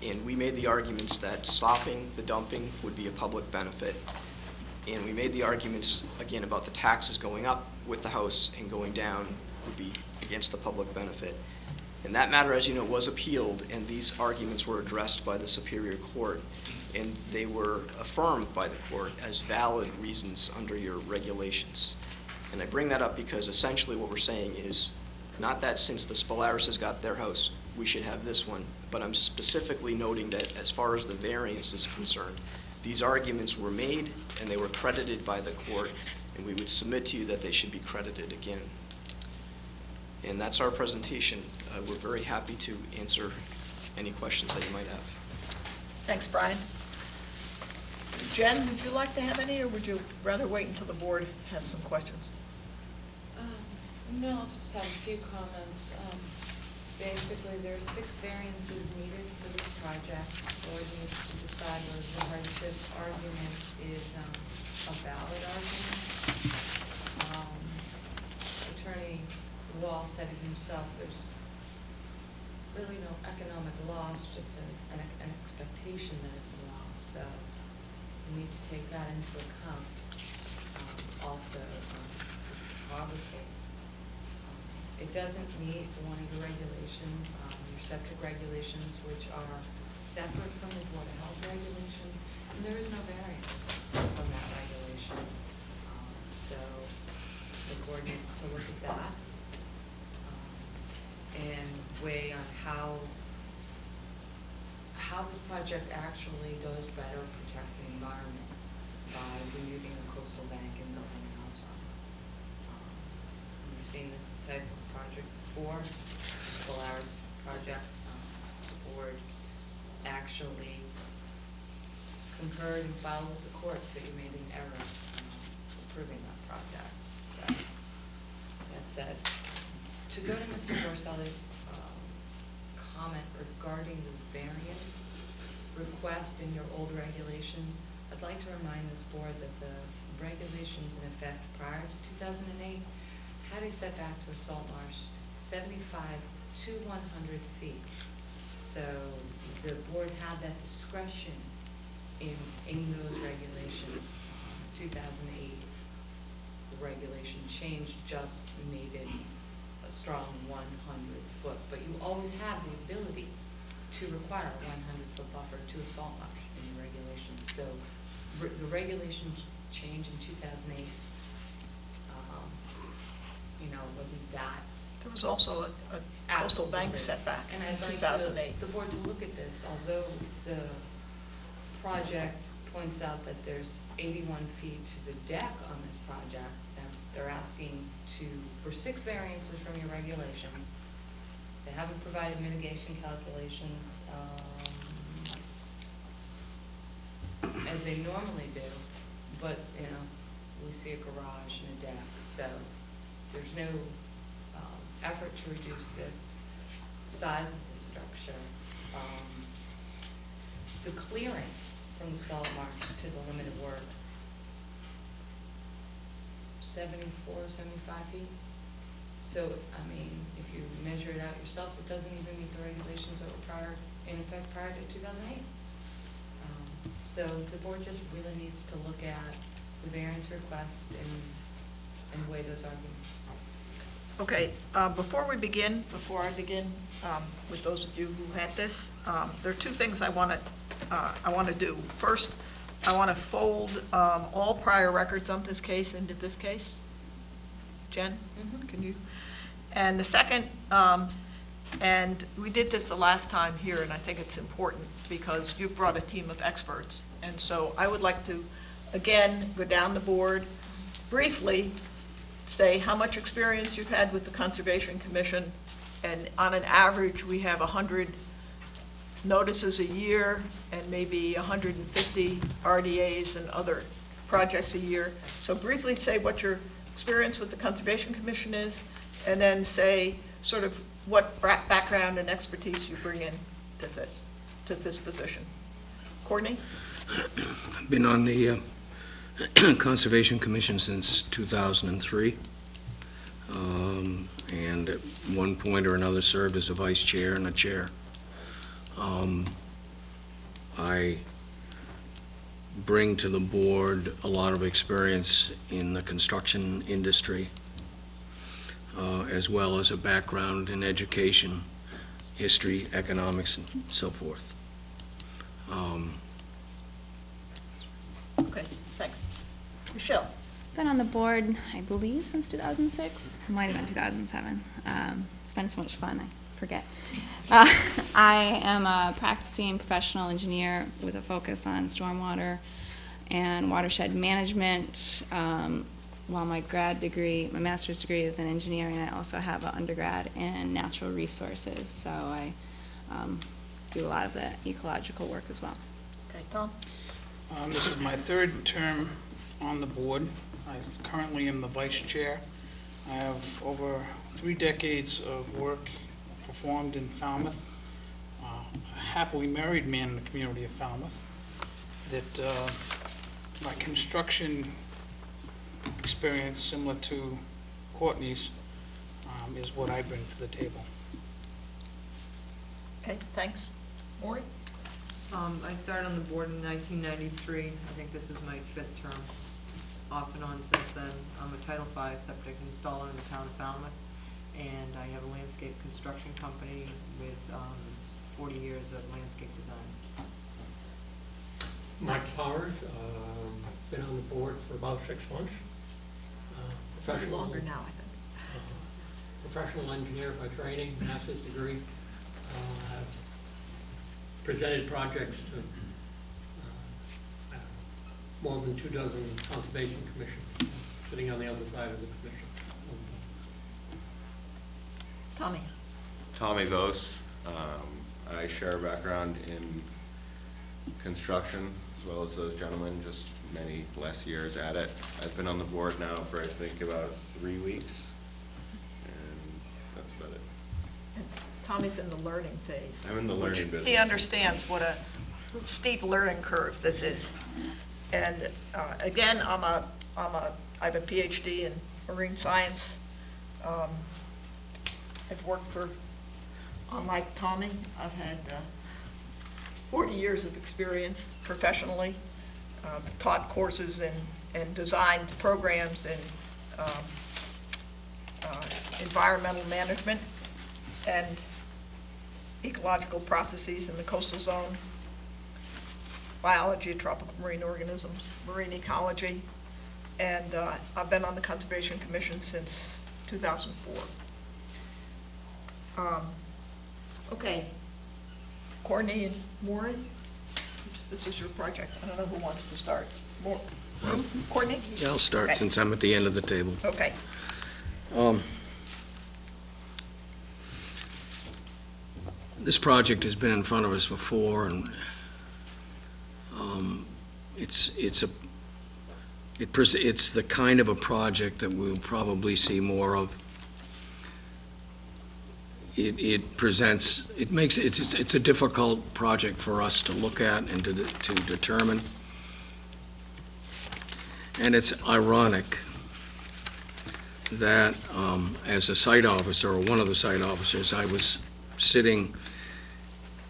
And we made the arguments that stopping the dumping would be a public benefit. And we made the arguments, again, about the taxes going up with the house and going down would be against the public benefit. And that matter, as you know, was appealed, and these arguments were addressed by the Superior Court, and they were affirmed by the court as valid reasons under your regulations. And I bring that up because essentially what we're saying is not that since the Spolaris has got their house, we should have this one, but I'm specifically noting that as far as the variance is concerned, these arguments were made and they were credited by the court, and we would submit to you that they should be credited again. And that's our presentation. We're very happy to answer any questions that you might have. Thanks, Brian. Jen, would you like to have any, or would you rather wait until the board has some questions? No, I'll just have a few comments. Basically, there are 6 variances needed for this project. The board needs to decide whether the hardship argument is a valid argument. Attorney Wall said it himself, there's really no economic loss, just an expectation that it's a loss. So we need to take that into account. Also, topography. It doesn't meet one of the regulations, your septic regulations, which are separate from the Board of Health regulations, and there is no variance from that regulation. So the board needs to look at that and weigh on how this project actually does better protect the environment by removing a coastal bank and building a house on it. We've seen this type of project before, the Polaris project. The board actually concurred and followed the courts that you made an error approving that project. So that said, to go to Mr. Borselli's comment regarding the variance, request in your old regulations, I'd like to remind this board that the regulations in effect prior to 2008 had a setback to a salt marsh 75 to 100 feet. So the board had that discretion in those regulations. 2008, the regulation change just made it a strong 100-foot, but you always have the ability to require a 100-foot buffer to a salt marsh in the regulations. So the regulations change in 2008, wasn't that. There was also a coastal bank setback And in I'd like 2008. the board to look at this, although the project points out that there's 81 feet to the deck on this project, and they're asking for 6 variances from your regulations. They haven't provided mitigation calculations, as they normally do, but, we see a garage and a deck, so there's no effort to reduce this size of the structure. The clearing from the salt marsh to the limit of work, 74, 75 feet. So, if you measure it out yourself, it doesn't even meet the regulations that were in effect prior to 2008. So the board just really needs to look at the variance request and weigh those arguments. Okay, before I begin with those of you who had this, there are 2 things I want to do. First, I want to fold all prior records on this case into this case. Jen, can you? And the second, and we did this the last time here, and I think it's important because you've brought a team of experts. And so I would like to, again, go down the board, briefly say how much experience you've had with the Conservation Commission. And on an average, we have 100 notices a year and maybe 150 RDAs and other projects a year. So briefly say what your experience with the Conservation Commission is, and then say sort of what background and expertise you bring in to this position. Courtney? I've been on the Conservation Commission since 2003, and at one point or another served as a vice chair and a chair. I bring to the board a lot of experience in the construction industry, as well as a background in education, history, economics, and so forth. Okay, thanks. Michelle? Been on the board, I believe, since 2006. Might have been 2007. It's been so much fun, I forget. I am a practicing professional engineer with a focus on stormwater and watershed management. While my master's degree is in engineering, I also have an undergrad in natural resources. So I do a lot of the ecological work as well. Okay, Tom? This is my 3rd term on the board. I currently am the vice chair. I have over 3 decades of work performed in Falmouth. A happily married man in the community of Falmouth. That my construction experience, similar to Courtney's, is what I bring to the table. Okay, thanks. Maureen? I started on the board in 1993. I think this is my 5th term, off and on since then. I'm a Title V septic installer in the town of Falmouth, and I have a landscape construction company with 40 years of landscape design. Mike Powers, been on the board for about 6 months. Longer now, I think. Professional engineer by training, master's degree. Have presented projects to more than 24 conservation commissions, sitting on the other side of the commission. Tommy? Tommy Vos. I share a background in construction as well as those gentlemen, just many less years at it. I've been on the board now for I think about 3 weeks, and that's about it. And Tommy's in the learning phase. I'm in the learning business. He understands what steep learning curve this is. And again, I have a PhD in marine science. I've worked for, unlike Tommy, I've had 40 years of experience professionally, taught courses and designed programs in environmental management and ecological processes in the coastal zone, biology of tropical marine organisms, marine ecology, and I've been on the Conservation Commission since 2004. Okay, Courtney and Maureen, this was your project. I don't know who wants to start. Courtney? Yeah, I'll start Okay. since I'm at the end of the table. Okay. This project has been in front of us before, and it's the kind of a project that we'll probably see more of. It's a difficult project for us to look at and to determine. And it's ironic that as a site officer, or one of the site officers, I was sitting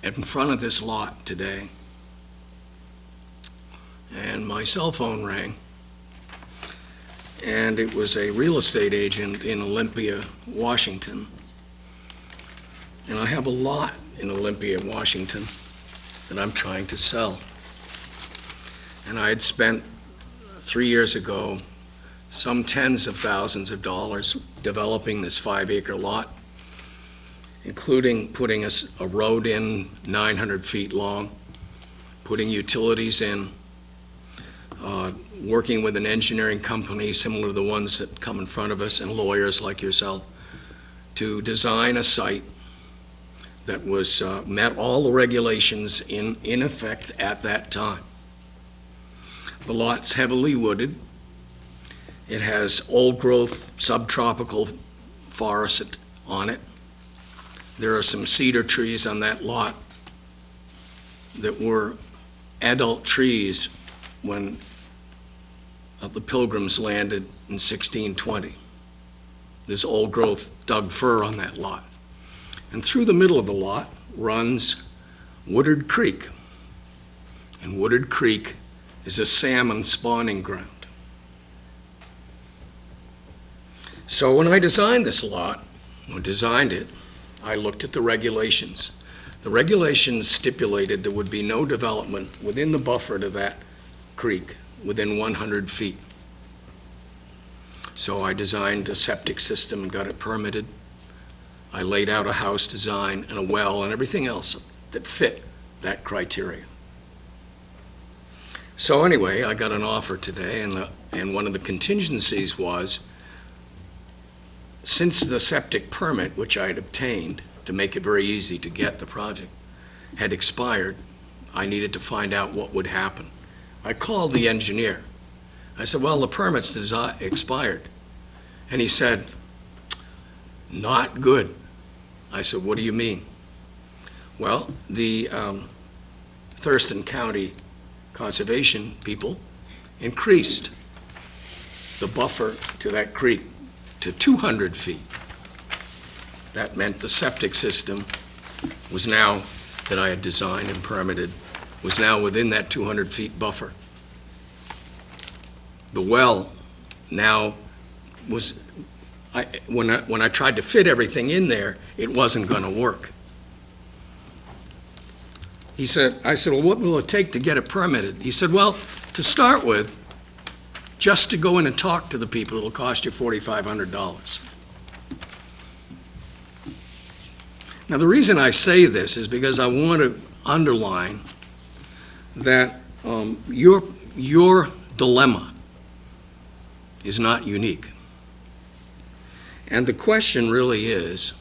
in front of this lot today, and my cell phone rang, and it was a real estate agent in Olympia, Washington. And I have a lot in Olympia, Washington, that I'm trying to sell. And I had spent 3 years ago some tens of thousands of dollars developing this 5-acre lot, including putting a road in 900 feet long, putting utilities in, working with an engineering company similar to the ones that come in front of us, and lawyers like yourself, to design a site that was met all the regulations in effect at that time. The lot's heavily wooded. It has old-growth subtropical forest on it. There are some cedar trees on that lot that were adult trees when the Pilgrims landed in 1620. There's old-growth Doug fir on that lot. And through the middle of the lot runs Woodard Creek. And Woodard Creek is a salmon spawning ground. So when I designed this lot, or designed it, I looked at the regulations. The regulations stipulated there would be no development within the buffer to that creek within 100 feet. So I designed a septic system and got it permitted. I laid out a house design and a well and everything else that fit that criteria. So anyway, I got an offer today, and one of the contingencies was, since the septic permit, which I had obtained to make it very easy to get the project, had expired, I needed to find out what would happen. I called the engineer. I said, well, the permit's expired. And he said, not good. I said, what do you mean? Well, the Thurston County Conservation people increased the buffer to that creek to 200 feet. That meant the septic system was now, that I had designed and permitted, was now within that 200 feet buffer. The well now was, when I tried to fit everything in there, it wasn't going to work. I said, well, what will it take to get it permitted? He said, well, to start with, just to go in and talk to the people, it'll cost you $4,500. Now, the reason I say this is because I want to underline that your dilemma is not unique. And the question really is,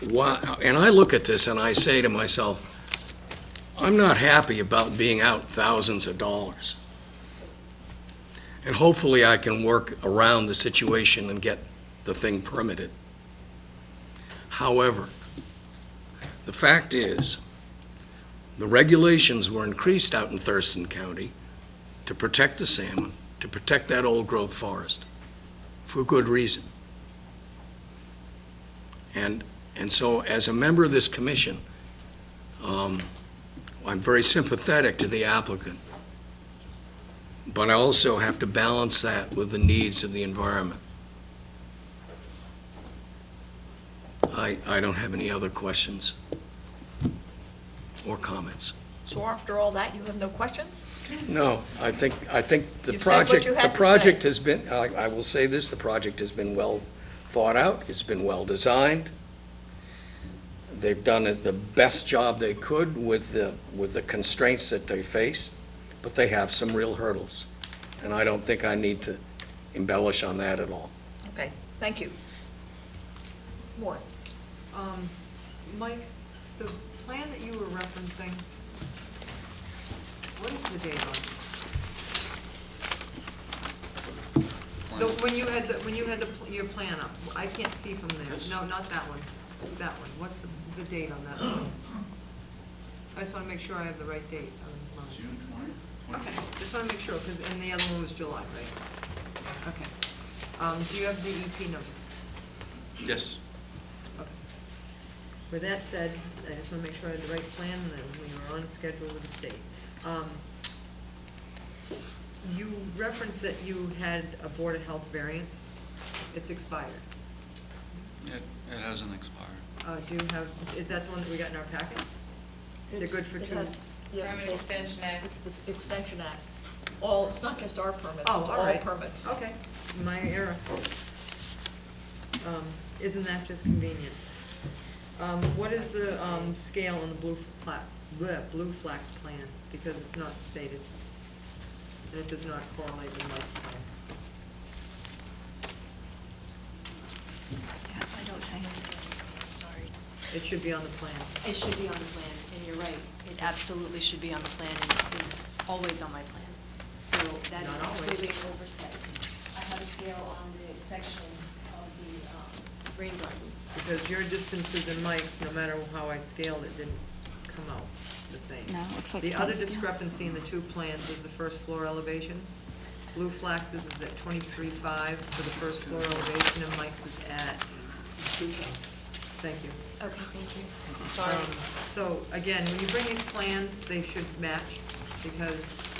why, and I look at this and I say to myself, I'm not happy about being out thousands of dollars. And hopefully I can work around the situation and get the thing permitted. However, The fact is, the regulations were increased out in Thurston County to protect the salmon, to protect that old-growth forest, for good reason. And so, as a member of this commission, I'm very sympathetic to the applicant, but I also have to balance that with the needs of the environment. I don't have any other questions or comments. So after all that, you have no questions? No, I think the You've said what project, you had the to project say. has been, I will say this, the project has been well thought out, it's been well designed. They've done the best job they could with the constraints that they face, but they have some real hurdles. And I don't think I need to embellish on that at all. Okay, thank you. More. Mike, the plan that you were referencing, what is the date on it? When you had your plan up, I can't see from there. No, not that one. That one. What's the date on that one? I just want to make sure I have the right date. June 20th? Okay, just want to make sure, and the other one was July, right? Okay. Do you have the EP number? Yes. Okay. With that said, I just want to make sure I had the right plan, and that we were on schedule with the state. You referenced that you had a Board of Health variance. It's expired. It hasn't expired. Do you have, is that the one that we got in our packet? They're good for It two. has- yeah, Permit Extension Act. It's the Extension Act. It's not just our permits, Oh, it's all all right. permits. Okay, my error. Isn't that just convenient? What is the scale on the blue flax plan? Because it's not stated. And it does not correlate with Mike's plan. Yes, I don't say it's, I'm sorry. It should be on the plan. It should be on the plan, and you're right. It absolutely should be on the plan, and is always on my plan. So that is Not always. completely an oversight. I have a scale on the section of the rain garden. Because your distances and Mike's, no matter how I scaled it, didn't come out the same. No, it looks like The it other does. discrepancy in the two plans is the first floor elevations. Blue Flax's is at 23.5 for the first floor elevation, and Mike's is at 2,000. Thank you. Okay, thank you. Sorry. So, again, when you bring these plans, they should match, because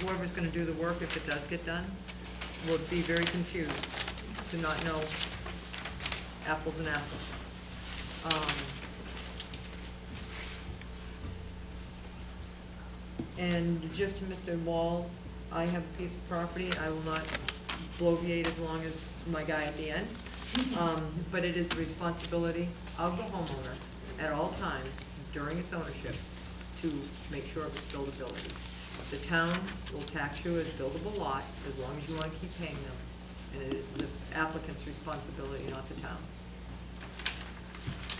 whoever's gonna do the work, if it does get done, will be very confused to not know apples and apples. And just to Mr. Wall, I have a piece of property, I will not bloviate as long as my guy at the end. But it is a responsibility of the homeowner at all times during its ownership to make sure of its buildability. The town will tax you as buildable lot as long as you want to keep paying them, and it is the applicant's responsibility, not the town's.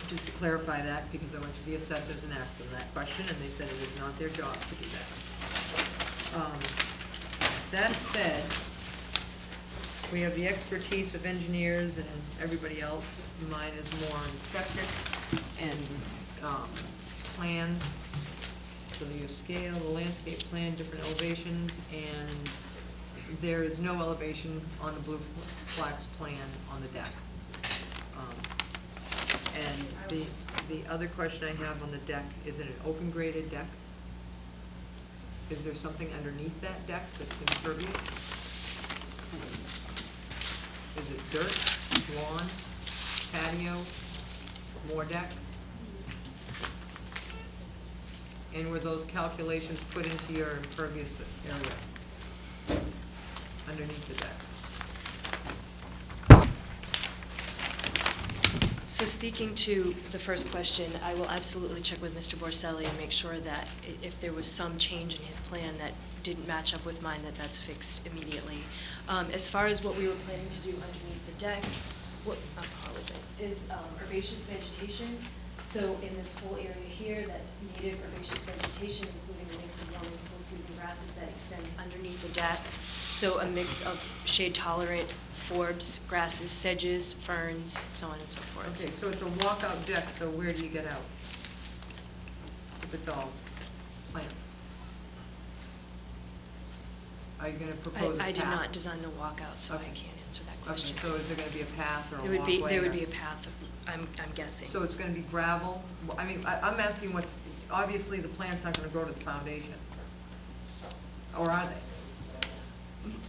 Just to clarify that, because I went to the assessors and asked them that question, and they said it is not their job to do that. That said, we have the expertise of engineers and everybody else. Mine is more on septic and plans. So you scale, the landscape plan, different elevations, and there is no elevation on the blue flax plan on the deck. And the other question I have on the deck, is it an open graded deck? Is there something underneath that deck that's impervious? Is it dirt, lawn, patio, more deck? And were those calculations put into your impervious area underneath the deck? So speaking to the first question, I will absolutely check with Mr. Borselli and make sure that if there was some change in his plan that didn't match up with mine, that's fixed immediately. As far as what we were planning to do underneath the deck, I apologize, is herbaceous vegetation. So in this whole area here, that's native herbaceous vegetation, including a mix of warm and cool season grasses that extends underneath the deck. So a mix of shade-tolerant forbs, grasses, sedges, ferns, so on and so forth. Okay, so it's a walkout deck, so where do you get out? If it's all plants? Are you gonna propose a path? I did not design the walkout, so I Okay. can't answer that Okay, question. so is there gonna be a path or a There would walkway? be, there would or- be a path, I'm guessing. So it's gonna be gravel? Well, I mean, I'm asking what's, obviously the plants aren't gonna grow to the foundation. Or are they?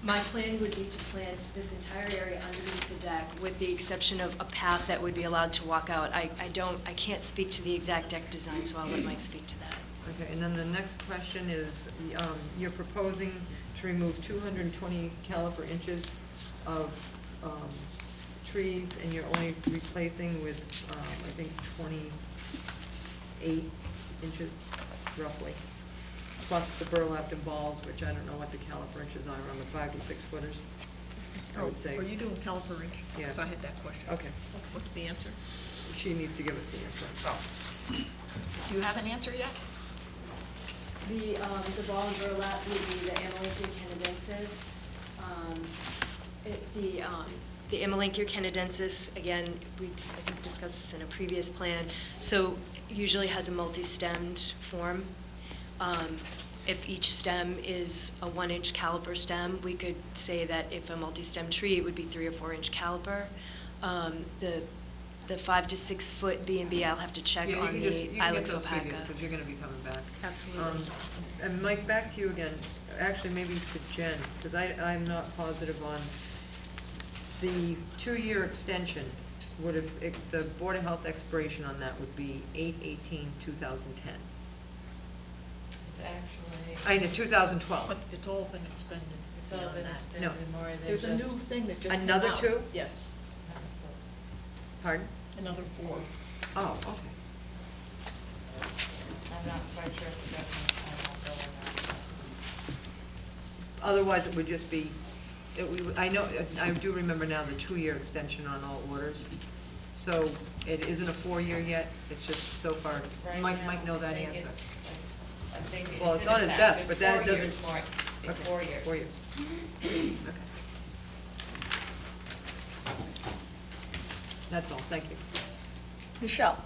My plan would be to plant this entire area underneath the deck, with the exception of a path that would be allowed to walk out. I can't speak to the exact deck design, so I'll let Mike speak to that. Okay, and then the next question is, you're proposing to remove 220 caliper inches of trees, and you're only replacing with, I think, 28 inches roughly, plus the burlapped balls, which I don't know what the caliper inches are on the 5 to 6 footers, I would say. Are you doing caliper inch? Yeah. Because I had that question. Okay, What's the answer? she needs to give us the answer. Do you have an answer yet? The ball and burlap would be the Amelanchier canadensis. The Amelanchier canadensis, again, I think discussed this in a previous plan, so usually has a multi-stemmed form. If each stem is a 1-inch caliper stem, we could say that if a multi-stem tree, it would be 3 or 4-inch caliper. The 5 to 6 foot B&B, I'll have to check Yeah, you on can the just, you can get Ilex those figures, opaca. because you're gonna be coming back. Absolutely. And Mike, back to you again, actually maybe to Jen, because I'm not positive on the 2-year extension would have, the Board of Health expiration on that would be 8/18/2010. It's actually, I mean, 2012. But it's all been expended. it's all beyond been that. extended more than There's a new just. thing that just came Another out. 2? Yes, Pardon? another 4. Oh, okay. I'm not quite sure if the governor's signed off on that. Otherwise, it would just be, I know, I do remember now the 2-year extension on all orders. So it isn't a 4-year yet, it's just so far, Right Mike now, might know that I think answer. I think Well, it's in on his effect. desk, It's but that 4 doesn't- years more. It's Okay, 4 years. 4 years. Okay. That's all, thank you. Michelle?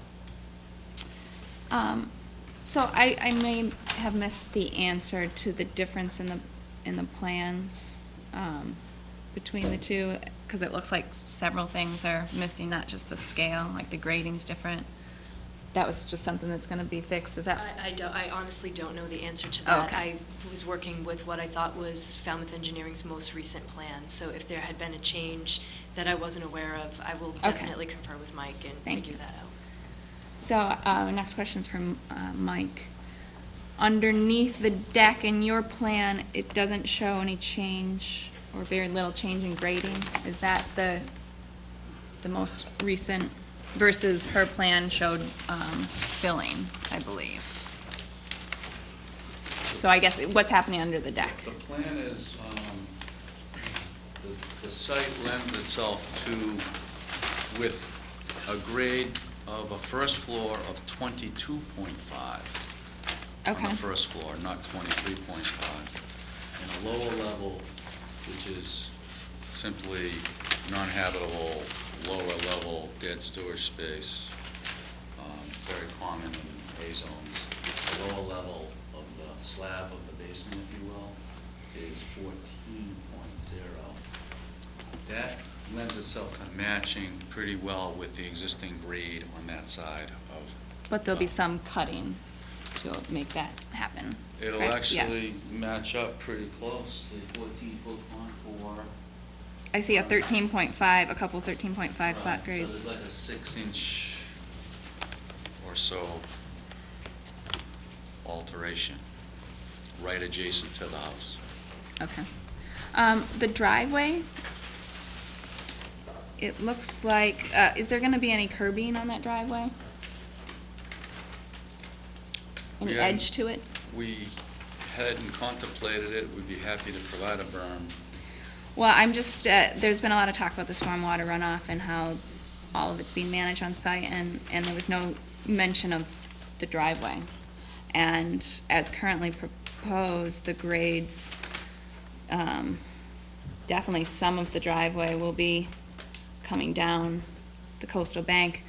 So I may have missed the answer to the difference in the plans, between the two, because it looks like several things are missing, not just the scale, like the grading's different. That was just something that's gonna be fixed, is that? I honestly don't know the answer to Oh, that. okay. I was working with what I thought was Falmouth Engineering's most recent plan, so if there had been a change that I wasn't aware of, I will Okay. definitely confer with Mike and Thank figure you. that out. So, next question's from Mike. Underneath the deck in your plan, it doesn't show any change or very little change in grading. Is that the most recent versus her plan showed filling, I believe? So I guess what's happening under the deck? The plan is, the site lends itself to, with a grade of a first floor of 22.5. Okay. On the first floor, not 23.5. And a lower level, which is simply non-habitable, lower level dead storage space, very common in A zones. The lower level of the slab of the basement, if you will, is 14.0. That lends itself to matching pretty well with the existing grade on that side of. But there'll be some cutting to make that happen. It'll correct? actually Yes. match up pretty close, the 14-foot contour. I see a 13.5, a couple 13.5 spot Right, grades. So there's like a 6-inch or so alteration, right adjacent to the house. Okay. The driveway, it looks like, is there gonna be any curbing on that driveway? Any Yeah. edge to it? We hadn't contemplated it, we'd be happy to provide a berm. Well, I'm just, there's been a lot of talk about the stormwater runoff and how all of it's being managed on site, and there was no mention of the driveway. And as currently proposed, the grades, definitely some of the driveway will be coming down the coastal bank,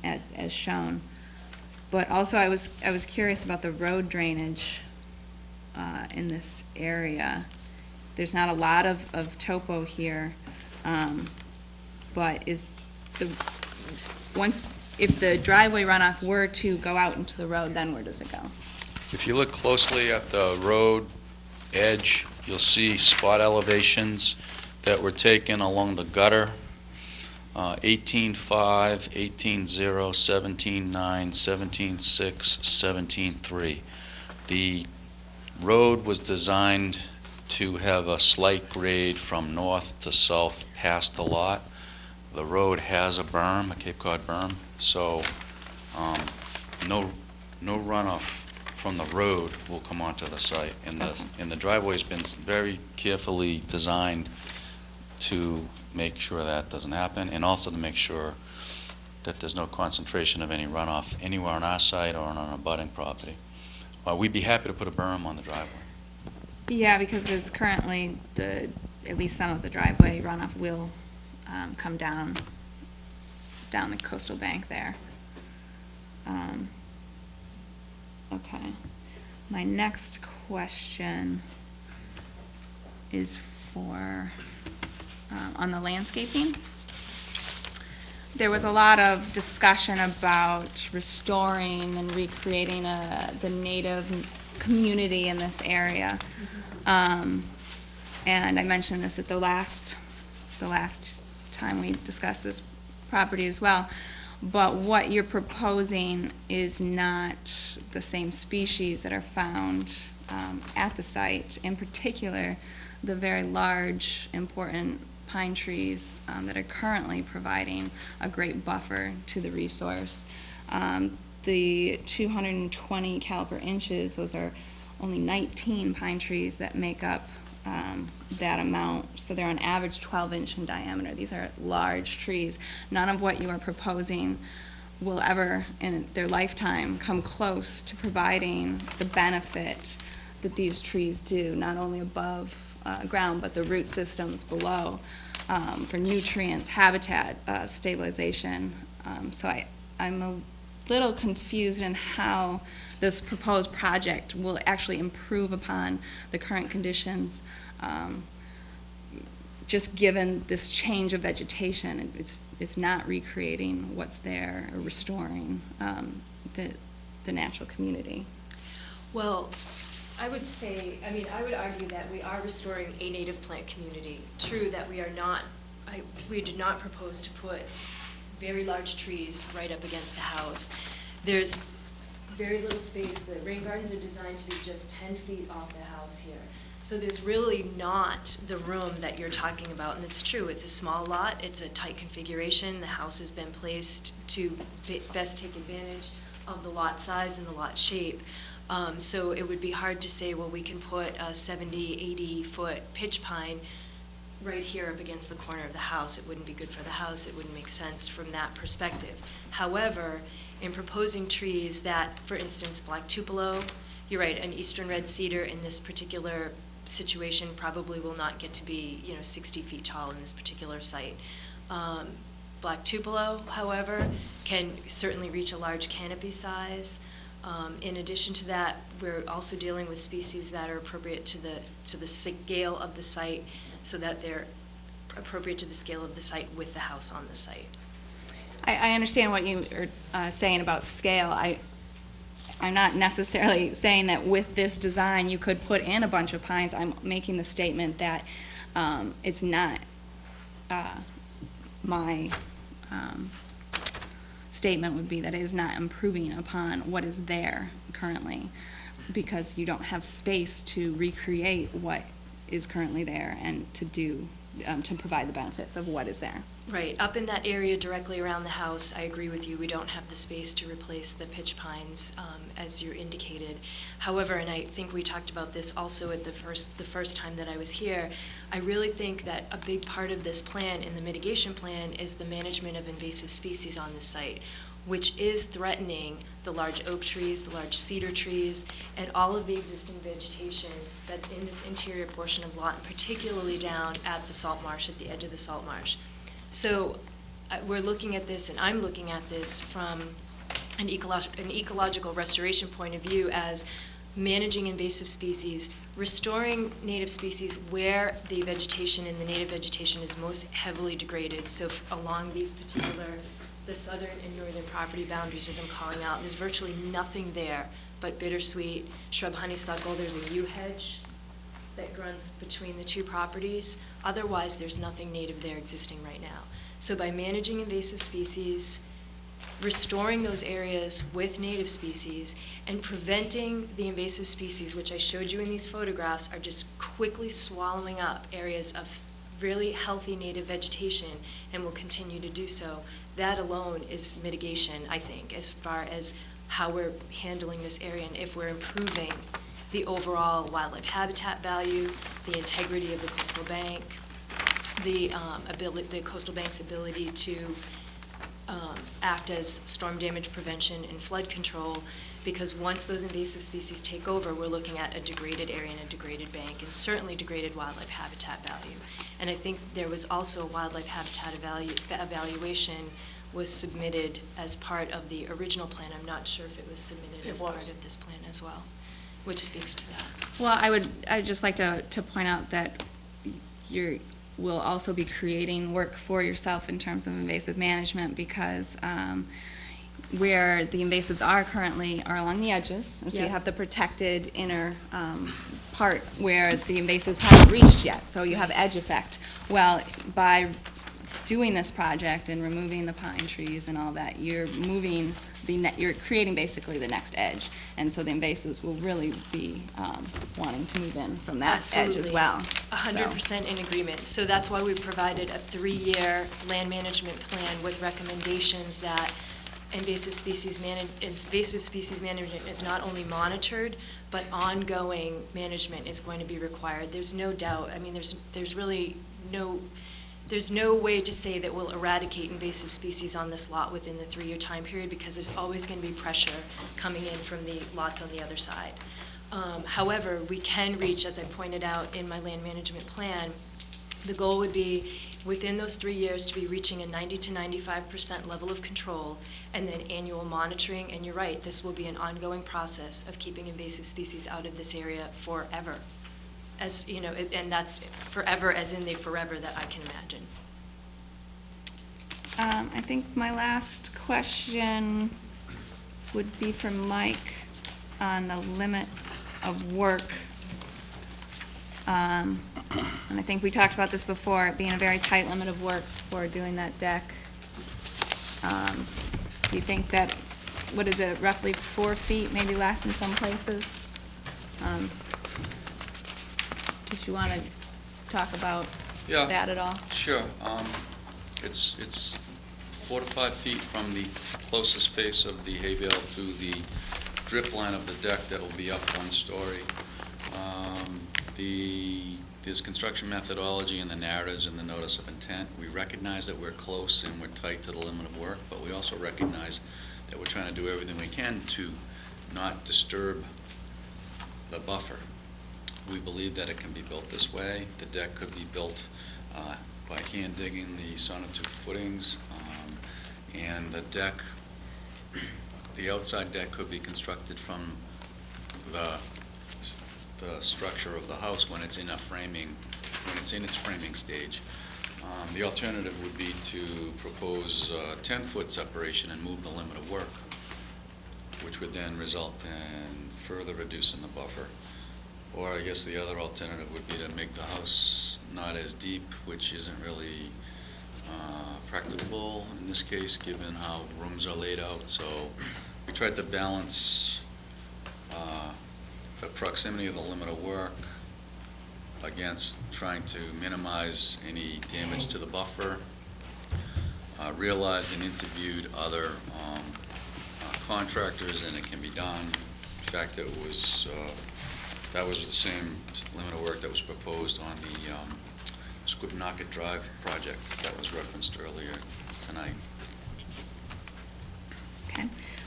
as shown. But also, I was curious about the road drainage in this area. There's not a lot of topo here, but if the driveway runoff were to go out into the road, then where does it go? If you look closely at the road edge, you'll see spot elevations that were taken along the gutter, 18.5, 18.0, 17.9, 17.6, 17.3. The road was designed to have a slight grade from north to south past the lot. The road has a berm, a Cape Cod berm, so no runoff from the road will come onto the site. And the driveway's been very carefully designed to make sure that doesn't happen, and also to make sure that there's no concentration of any runoff anywhere on our site or on an abutting property. We'd be happy to put a berm on the driveway. Yeah, because there's currently at least some of the driveway runoff will come down the coastal bank there. Okay. My next question is for, on the landscaping. There was a lot of discussion about restoring and recreating the native community in this area. And I mentioned this at the last time we discussed this property as well. But what you're proposing is not the same species that are found at the site. In particular, the very large, important pine trees that are currently providing a great buffer to the resource. The 220 caliper inches, those are only 19 pine trees that make up that amount. So they're on average 12-inch in diameter. These are large trees. None of what you are proposing will ever, in their lifetime, come close to providing the benefit that these trees do, not only above ground, but the root systems below, for nutrients, habitat stabilization. So I'm a little confused in how this proposed project will actually improve upon the current conditions, just given this change of vegetation. It's not recreating what's there or restoring the natural community. Well, I would argue that we are restoring a native plant community. True that we did not propose to put very large trees right up against the house. There's very little space. The rain gardens are designed to be just 10 feet off the house here. So there's really not the room that you're talking about. And it's true, it's a small lot, it's a tight configuration. The house has been placed to best take advantage of the lot size and the lot shape. So it would be hard to say, well, we can put a 70, 80-foot pitch pine right here up against the corner of the house. It wouldn't be good for the house. It wouldn't make sense from that perspective. However, in proposing trees that, for instance, black tupelo, you're right, an eastern red cedar in this particular situation probably will not get to be, 60 feet tall in this particular site. Black tupelo, however, can certainly reach a large canopy size. In addition to that, we're also dealing with species that are appropriate to the scale of the site, so that they're appropriate to the scale of the site with the house on the site. I understand what you are saying about scale. I'm not necessarily saying that with this design you could put in a bunch of pines. I'm making the statement that it's not my statement would be that it is not improving upon what is there currently, because you don't have space to recreate what is currently there and to provide the benefits of what is there. Right. Up in that area directly around the house, I agree with you. We don't have the space to replace the pitch pines, as you indicated. However, and I think we talked about this also at the first time that I was here, I really think that a big part of this plan, in the mitigation plan, is the management of invasive species on the site. which is threatening the large oak trees, the large cedar trees, and all of the existing vegetation that's in this interior portion of the lot, and particularly down at the salt marsh, at the edge of the salt marsh. So we're looking at this, and I'm looking at this from an ecological restoration point of view as managing invasive species, restoring native species where the vegetation in the native vegetation is most heavily degraded. So along these particular, the southern and northern property boundaries, as I'm calling out, there's virtually nothing there but bittersweet, shrub honeysuckle. There's a yew hedge that runs between the two properties. Otherwise, there's nothing native there existing right now. So by managing invasive species, restoring those areas with native species, and preventing the invasive species, which I showed you in these photographs, are just quickly swallowing up areas of really healthy native vegetation and will continue to do so. That alone is mitigation, I think, as far as how we're handling this area and if we're improving the overall wildlife habitat value, the integrity of the coastal bank, the coastal bank's ability to act as storm damage prevention and flood control, because once those invasive species take over, we're looking at a degraded area and a degraded bank, and certainly degraded wildlife habitat value. And I think there was also a wildlife habitat evaluation was submitted as part of the original plan. I'm not sure if it was submitted as part of this plan as well, which speaks to that. Well, I'd just like to point out that will also be creating work for yourself in terms of invasive management, because where the invasives are currently are along the edges, and so you have the protected inner part where the invasives haven't reached yet, so you have edge effect. Well, by doing this project and removing the pine trees and all that, you're moving you're creating basically the next edge, and so the invasives will really be wanting to move in from that edge as well. 100% in agreement. So that's why we provided a 3-year land management plan with recommendations that invasive species management is not only monitored, but ongoing management is going to be required. There's no doubt. I mean, there's really there's no way to say that we'll eradicate invasive species on this lot within the 3-year time period, because there's always going to be pressure coming in from the lots on the other side. However, we can reach, as I pointed out in my land management plan, the goal would be within those 3 years to be reaching a 90 to 95% level of control, and then annual monitoring. And you're right, this will be an ongoing process of keeping invasive species out of this area forever. As you know, and that's forever as in the forever that I can imagine. I think my last question would be for Mike on the limit of work. And I think we talked about this before, it being a very tight limit of work for doing that deck. Do you think that, what is it, roughly 4 feet, maybe less in some places? Did you want to talk about that at all? Sure. It's 4 to 5 feet from the closest face of the hay bale to the drip line of the deck that will be up 1 story. There's construction methodology in the narratives and the notice of intent. We recognize that we're close and we're tight to the limit of work, but we also recognize that we're trying to do everything we can to not disturb the buffer. We believe that it can be built this way. The deck could be built by hand digging the sonotube footings, and the deck, the outside deck could be constructed from the structure of the house when it's in its framing stage. The alternative would be to propose a 10-foot separation and move the limit of work, which would then result in further reducing the buffer. Or I guess the other alternative would be to make the house not as deep, which isn't really practicable in this case, given how rooms are laid out. So we tried to balance the proximity of the limit of work against trying to minimize any damage to the buffer. Realized and interviewed other contractors, and it can be done. In fact, that was the same limit of work that was proposed on the Squibnocket Drive project that was referenced earlier tonight.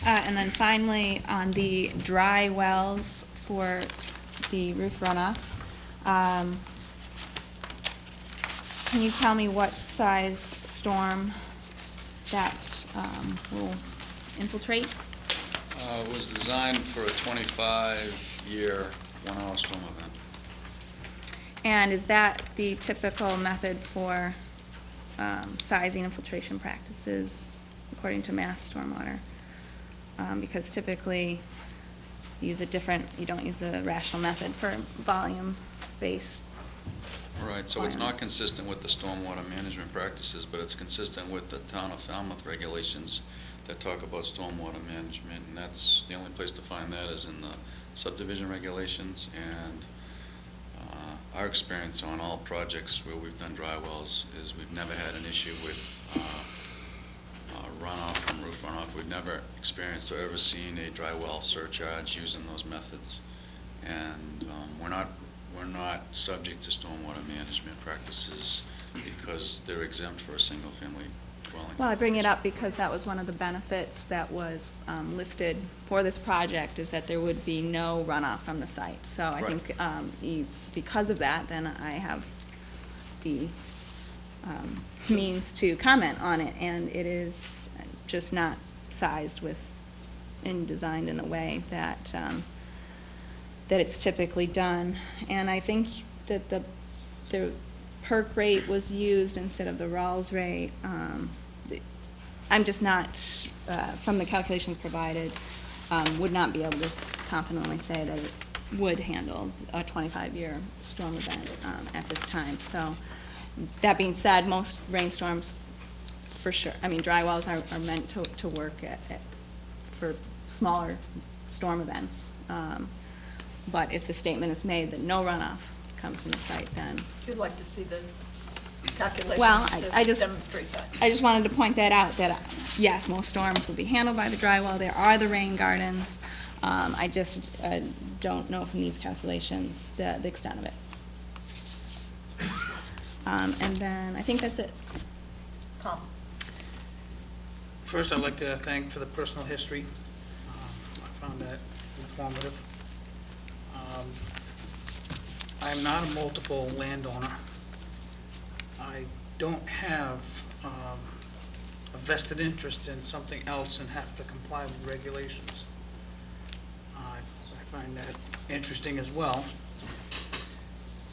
And then finally, on the dry wells for the roof runoff, can you tell me what size storm that will infiltrate? It was designed for a 25-year, 1-hour storm event. And is that the typical method for sizing infiltration practices according to Mass Stormwater? Because typically you don't use a rational method for volume-based. Right, so it's not requirements. consistent with the stormwater management practices, but it's consistent with the town of Falmouth regulations that talk about stormwater management, and that's, the only place to find that is in the subdivision regulations, and our experience on all projects where we've done dry wells is we've never had an issue with runoff from roof runoff. We've never experienced or ever seen a dry well surcharge using those methods, and we're not subject to stormwater management practices because they're exempt for a single-family dwelling. Well, I bring it up because that was one of the benefits that was listed for this project, is that there would be no runoff from the site. So I Right. think because of that, then I have the means to comment on it, and it is just not sized and designed in the way that that it's typically done. And I think that the perk rate was used instead of the Rawls rate. I'm just not, from the calculations provided, would not be able to confidently say that it would handle a 25-year storm event at this time. So that being said, most rainstorms, for sure, dry wells are meant to work for smaller storm events. But if the statement is made that no runoff comes from the site, then. You'd like to see the calculations Well, I to just. demonstrate that. I just wanted to point that out, that, yes, most storms will be handled by the dry well. There are the rain gardens. I just don't know from these calculations the extent of it. And then, I think that's it. Tom? First, I'd like to thank for the personal history. I found that informative. I'm not a multiple landowner. I don't have a vested interest in something else and have to comply with regulations. I find that interesting as well.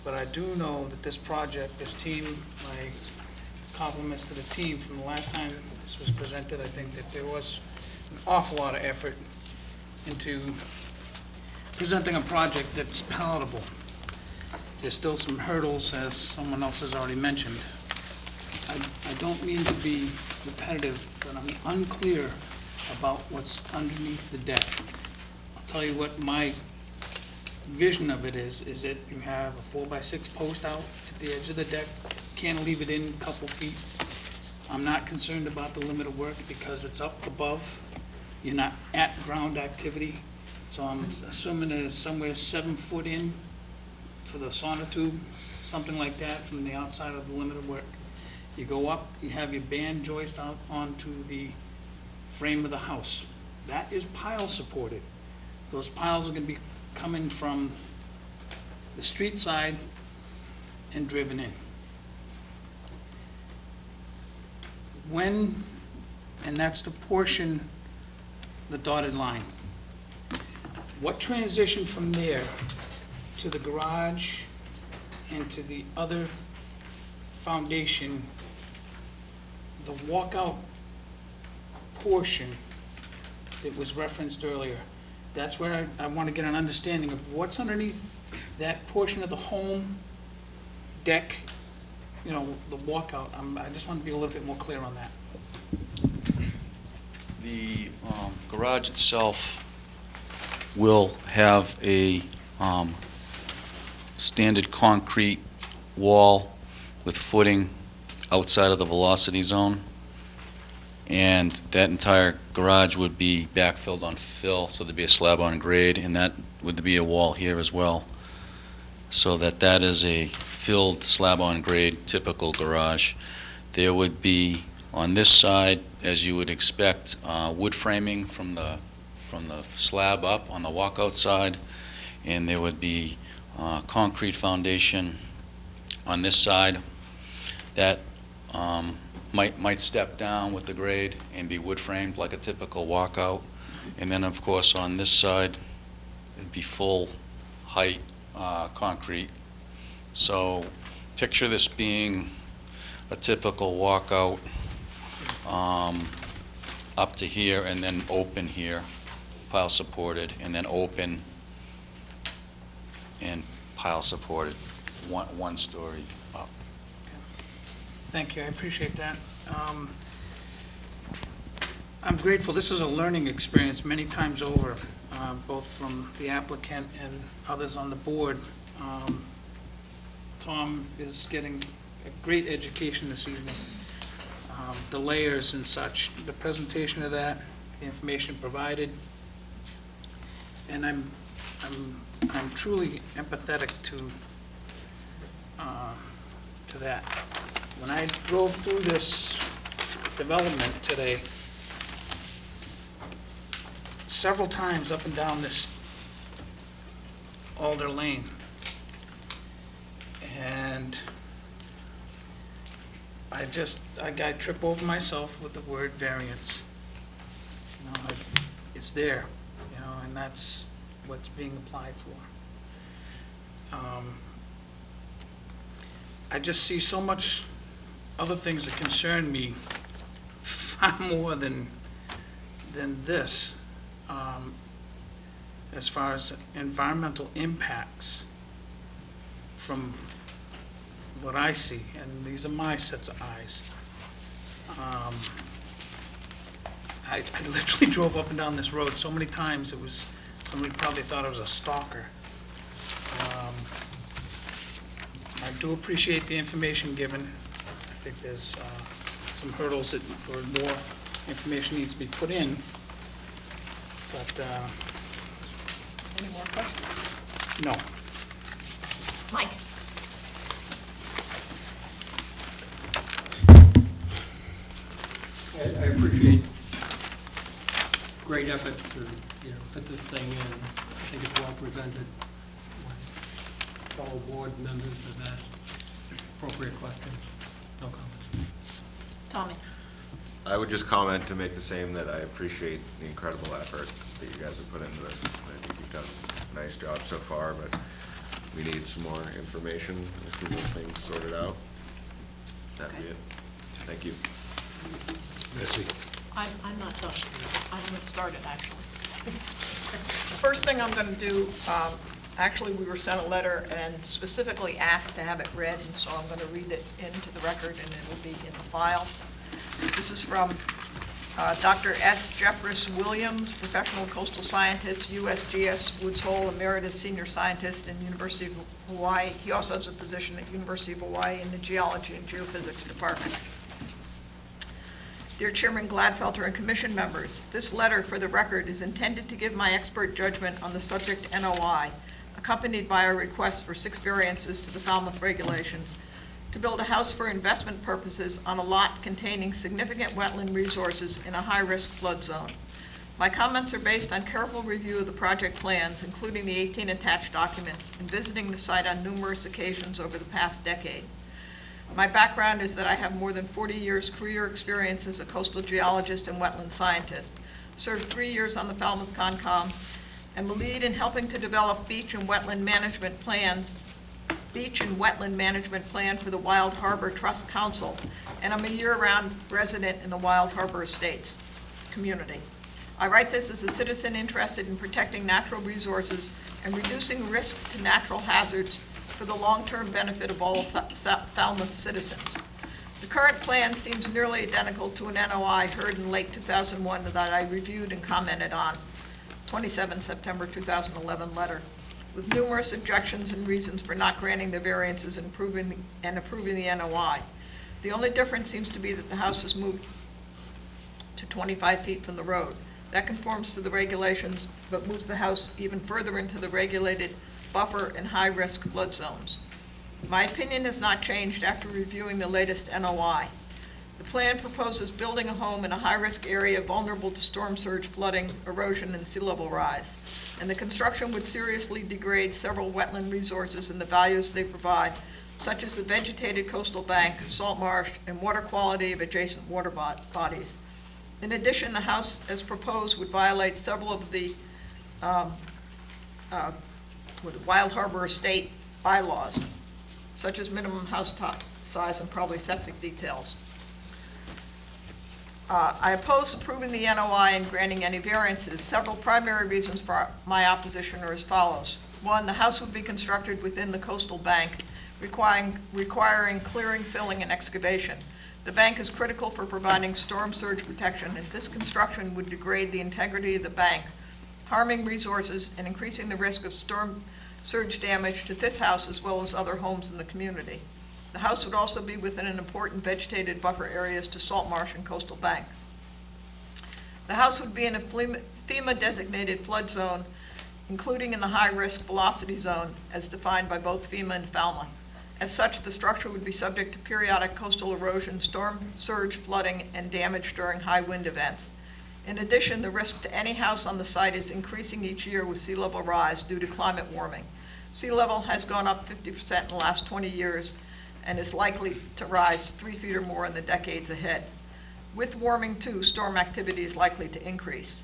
But I do know that this project, this team, my compliments to the team from the last time this was presented. I think that there was an awful lot of effort into presenting a project that's palatable. There's still some hurdles, as someone else has already mentioned. I don't mean to be repetitive, but I'm unclear about what's underneath the deck. I'll tell you what my vision of it is that you have a 4x6 post out at the edge of the deck, can't leave it in a couple feet. I'm not concerned about the limit of work because it's up above. You're not at ground activity. So I'm assuming that it's somewhere 7 foot in for the sonotube, something like that from the outside of the limit of work. You go up, you have your band joist out onto the frame of the house. That is pile supported. Those piles are going to be coming from the street side and driven in. And that's the portion, the dotted line. What transition from there to the garage and to the other foundation, the walkout portion that was referenced earlier, that's where I want to get an understanding of what's underneath that portion of the home deck, the walkout. I just want to be a little bit more clear on that. The garage itself will have a standard concrete wall with footing outside of the velocity zone, and that entire garage would be backfilled on fill, so there'd be a slab on grade, and that would be a wall here as well, so that is a filled slab on grade typical garage. There would be On this side, as you would expect, wood framing from the slab up on the walkout side, and there would be concrete foundation on this side that might step down with the grade and be wood framed like a typical walkout. And then, of course, on this side, it'd be full height concrete. So picture this being a typical walkout up to here and then open here, pile supported, and then open and pile supported, one story up. Thank you, I appreciate that. I'm grateful, this is a learning experience many times over, both from the applicant and others on the board. Tom is getting a great education this evening. The layers and such, the presentation of that, the information provided, and I'm truly empathetic to that. When I drove through this development today, several times up and down this Alder Lane, and I trip over myself with the word variance. You know, it's there, you know, and that's what's being applied for. I just see so much other things that concern me far more than this, as far as environmental impacts from what I see, and these are my sets of eyes. I literally drove up and down this road so many times, it was, somebody probably thought I was a stalker. I do appreciate the information given. I think there's some hurdles that, or more information needs to be put in, but, Any more questions? no. Mike? I appreciate great effort to, put this thing in. I think it's well presented. My fellow board members have asked appropriate questions. No comments. Tommy? I would just comment to make the same, that I appreciate the incredible effort that you guys have put into this. I think you've done a nice job so far, but we need some more information, a few more things sorted out. That'd be it. Thank you. Betsy? I'm not done. I haven't started, actually. The first thing I'm going to do, actually, we were sent a letter and specifically asked to have it read, and so I'm going to read it into the record, and it will be in the file. This is from Dr. S. Jeffress Williams, professional coastal scientist, USGS Woods Hole Emeritus Senior Scientist in University of Hawaii. He also has a position at University of Hawaii in the Geology and Geophysics Department. Dear Chairman Gladfelter and Commission members, this letter, for the record, is intended to give my expert judgment on the subject NOI, accompanied by a request for 6 variances to the Falmouth regulations to build a house for investment purposes on a lot containing significant wetland resources in a high-risk flood zone. My comments are based on careful review of the project plans, including the 18 attached documents, and visiting the site on numerous occasions over the past decade. My background is that I have more than 40 years career experience as a coastal geologist and wetland scientist, served 3 years on the Falmouth Concom, and will lead in helping to develop beach and wetland management plan for the Wild Harbor Trust Council, and I'm a year-round resident in the Wild Harbor Estates community. I write this as a citizen interested in protecting natural resources and reducing risk to natural hazards for the long-term benefit of all Falmouth citizens. The current plan seems nearly identical to an NOI heard in late 2001 that I reviewed and commented on, 27 September 2011 letter, with numerous objections and reasons for not granting the variances and approving the NOI. The only difference seems to be that the house is moved to 25 feet from the road. That conforms to the regulations, but moves the house even further into the regulated buffer and high-risk flood zones. My opinion has not changed after reviewing the latest NOI. The plan proposes building a home in a high-risk area vulnerable to storm surge, flooding, erosion, and sea level rise. And the construction would seriously degrade several wetland resources and the values they provide, such as the vegetated coastal bank, salt marsh, and water quality of adjacent water bodies. In addition, the house, as proposed, would violate several of the Wild Harbor Estate bylaws, such as minimum house size and probably septic details. I oppose approving the NOI and granting any variances. Several primary reasons for my opposition are as follows. One, the house would be constructed within the coastal bank, requiring clearing, filling, and excavation. The bank is critical for providing storm surge protection, and this construction would degrade the integrity of the bank, harming resources and increasing the risk of storm surge damage to this house as well as other homes in the community. The house would also be within an important vegetated buffer areas to salt marsh and coastal bank. The house would be in a FEMA-designated flood zone, including in the high-risk velocity zone as defined by both FEMA and Falmouth. As such, the structure would be subject to periodic coastal erosion, storm surge, flooding, and damage during high wind events. In addition, the risk to any house on the site is increasing each year with sea level rise due to climate warming. Sea level has gone up 50% in the last 20 years and is likely to rise 3 feet or more in the decades ahead. With warming, too, storm activity is likely to increase.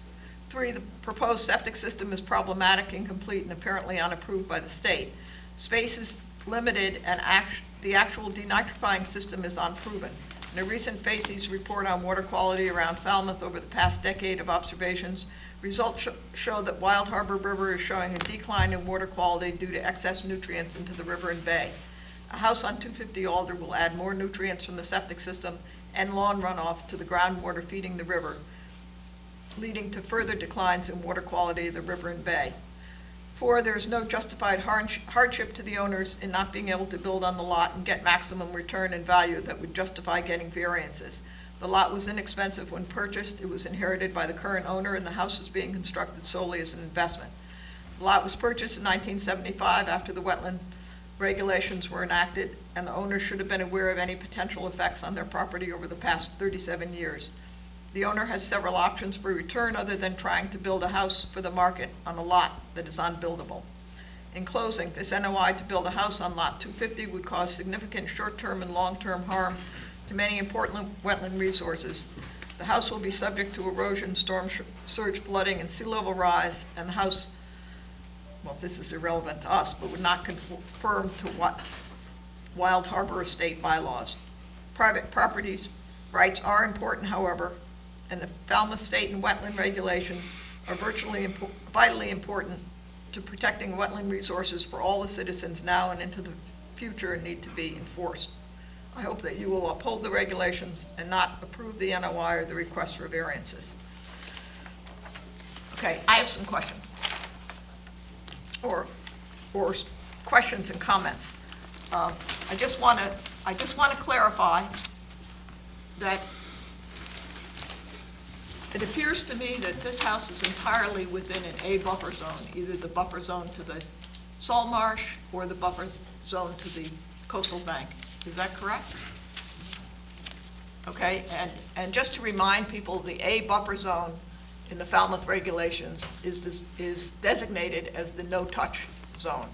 3, the proposed septic system is problematic, incomplete, and apparently unapproved by the state. Space is limited, and the actual denitrifying system is unproven. In a recent FACES report on water quality around Falmouth over the past decade of observations, results show that Wild Harbor River is showing a decline in water quality due to excess nutrients into the river and bay. A house on 250 Alder will add more nutrients from the septic system and lawn runoff to the groundwater feeding the river, leading to further declines in water quality of the river and bay. 4, there is no justified hardship to the owners in not being able to build on the lot and get maximum return and value that would justify getting variances. The lot was inexpensive when purchased. It was inherited by the current owner, and the house is being constructed solely as an investment. The lot was purchased in 1975 after the wetland regulations were enacted, and the owner should have been aware of any potential effects on their property over the past 37 years. The owner has several options for return other than trying to build a house for the market on a lot that is unbuildable. In closing, this NOI to build a house on lot 250 would cause significant short-term and long-term harm to many important wetland resources. The house will be subject to erosion, storm surge, flooding, and sea level rise, and the house, well, this is irrelevant to us, but would not conform to what Wild Harbor Estate bylaws. Private properties rights are important, however, and the Falmouth state and wetland regulations are vitally important to protecting wetland resources for all the citizens now and into the future and need to be enforced. I hope that you will uphold the regulations and not approve the NOI or the request for variances. Okay, I have some questions. Or questions and comments. I just want to clarify that it appears to me that this house is entirely within an A buffer zone, either the buffer zone to the salt marsh or the buffer zone to the coastal bank. Is that correct? Okay, and just to remind people, the A buffer zone in the Falmouth regulations is designated as the no-touch zone.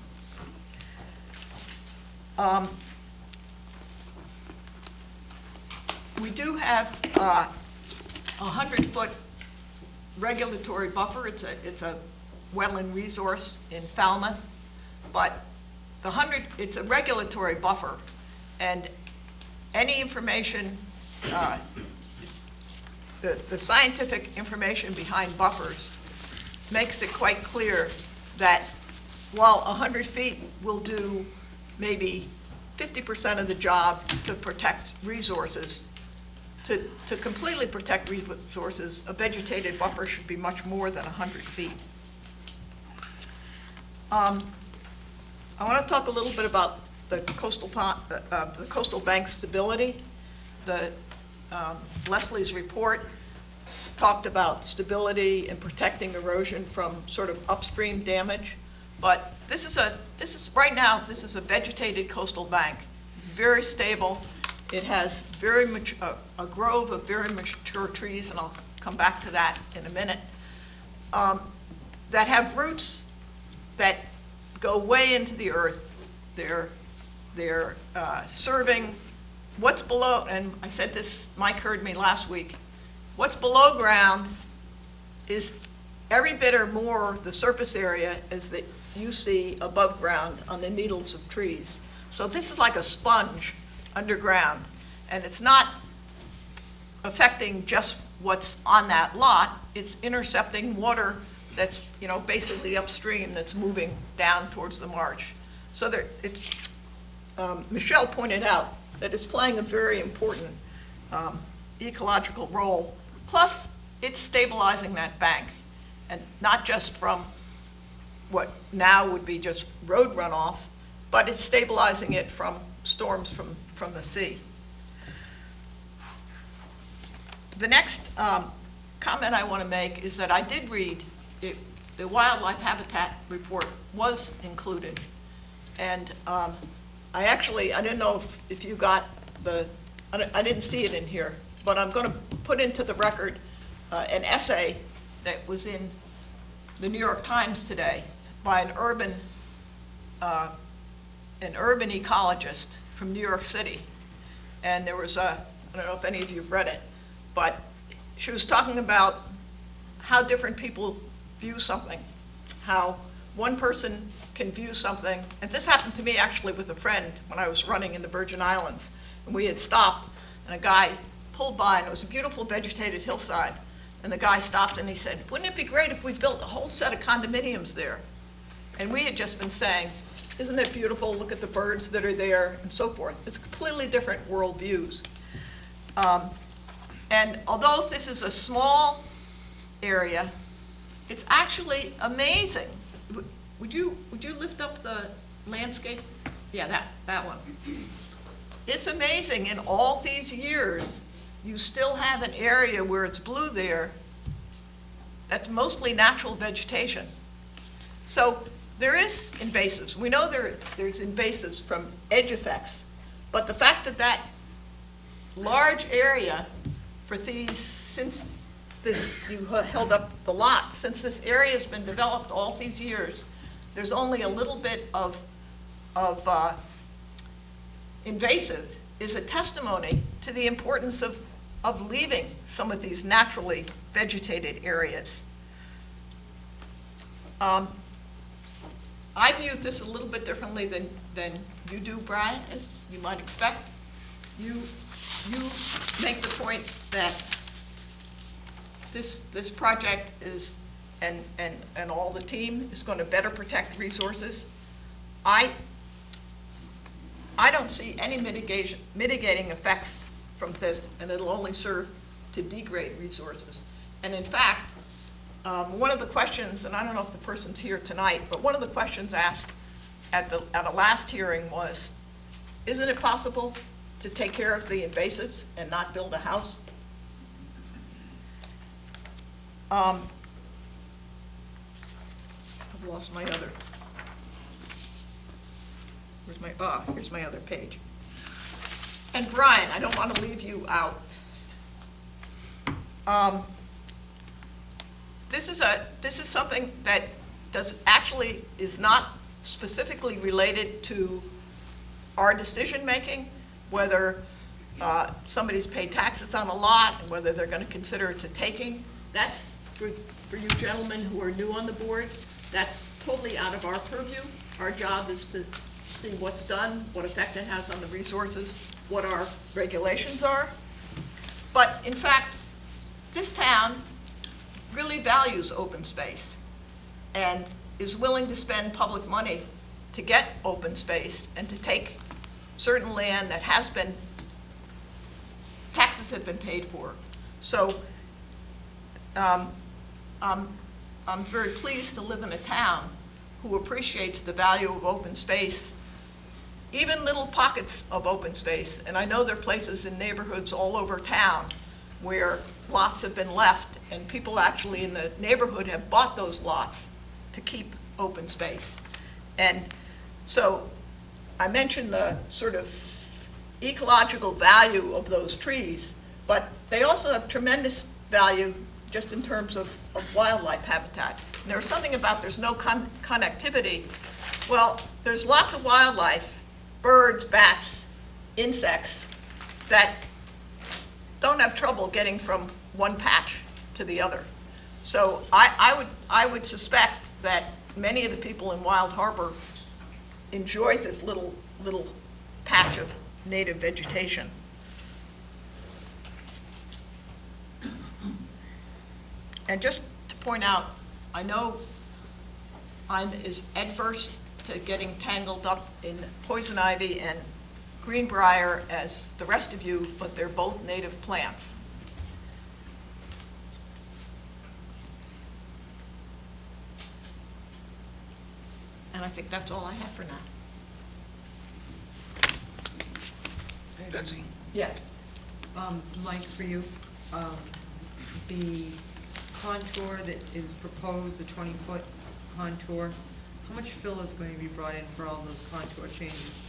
We do have a 100-foot regulatory buffer. It's a wetland resource in Falmouth, but it's a regulatory buffer, and any information, the scientific information behind buffers makes it quite clear that while 100 feet will do maybe 50% of the job to protect resources, to completely protect resources, a vegetated buffer should be much more than 100 feet. I want to talk a little bit about the coastal bank stability. Leslie's report talked about stability and protecting erosion from sort of upstream damage, but right now this is a vegetated coastal bank, very stable, It has very a grove of very mature trees, and I'll come back to that in a minute, that have roots that go way into the earth. They're serving what's below, and I said this, Mike heard me last week, what's below ground is every bit or more the surface area as that you see above ground on the needles of trees. So this is like a sponge underground, and it's not affecting just what's on that lot, it's intercepting water that's, basically upstream that's moving down towards the marsh. So Michelle pointed out that it's playing a very important ecological role. Plus, it's stabilizing that bank, and not just from what now would be just road runoff, but it's stabilizing it from storms from the sea. The next comment I want to make is that I did read it, the wildlife habitat report was included, and I didn't know if you got I didn't see it in here, but I'm going to put into the record an essay that was in the New York Times today by an urban ecologist from New York City. And there was I don't know if any of you have read it, but she was talking about how different people view something, how one person can view something, and this happened to me actually with a friend when I was running in the Virgin Islands, and we had stopped, and a guy pulled by, and it was a beautiful vegetated hillside, and the guy stopped and he said, wouldn't it be great if we built a whole set of condominiums there? And we had just been saying, isn't it beautiful, look at the birds that are there, and so forth. It's completely different world views. And although this is a small area, it's actually amazing. Would you lift up the landscape? Yeah, that one. It's amazing, in all these years, you still have an area where it's blue there that's mostly natural vegetation. So there is invasives. We know there's invasives from edge effects, but the fact that that large area for these, since this, you held up the lot, since this area has been developed all these years, there's only a little bit of invasive is a testimony to the importance of leaving some of these naturally vegetated areas. I view this a little bit differently than you do, Brian, as you might expect. You make the point that this project is, and all the team is going to better protect resources. I don't see any mitigating effects from this, and it'll only serve to degrade resources. And in fact, one of the questions, and I don't know if the person's here tonight, but one of the questions asked at a last hearing was, isn't it possible to take care of the invasives and not build a house? I've lost my other, here's my other page. And Brian, I don't want to leave you out. This is something that is not specifically related to our decision-making, whether somebody's paid taxes on a lot and whether they're going to consider it a taking. That's for you gentlemen who are new on the board. That's totally out of our purview. Our job is to see what's done, what effect it has on the resources, what our regulations are. But in fact, this town really values open space and is willing to spend public money to get open space and to take certain land that has been, taxes have been paid for. So I'm very pleased to live in a town who appreciates the value of open space, even little pockets of open space. And I know there are places in neighborhoods all over town where lots have been left, and people actually in the neighborhood have bought those lots to keep open space. And so I mentioned the sort of ecological value of those trees, but they also have tremendous value just in terms of wildlife habitat. And there was something about there's no connectivity. Well, there's lots of wildlife, birds, bats, insects, that don't have trouble getting from one patch to the other. So I would suspect that many of the people in Wild Harbor enjoy this little patch of native vegetation. And just to point out, I know I'm as adverse to getting tangled up in poison ivy and greenbrier as the rest of you, but they're both native plants. And I think that's all I have for now. Betsy? Yeah. Mike, for you, the contour that is proposed, the 20-foot contour, how much fill is going to be brought in for all those contour changes?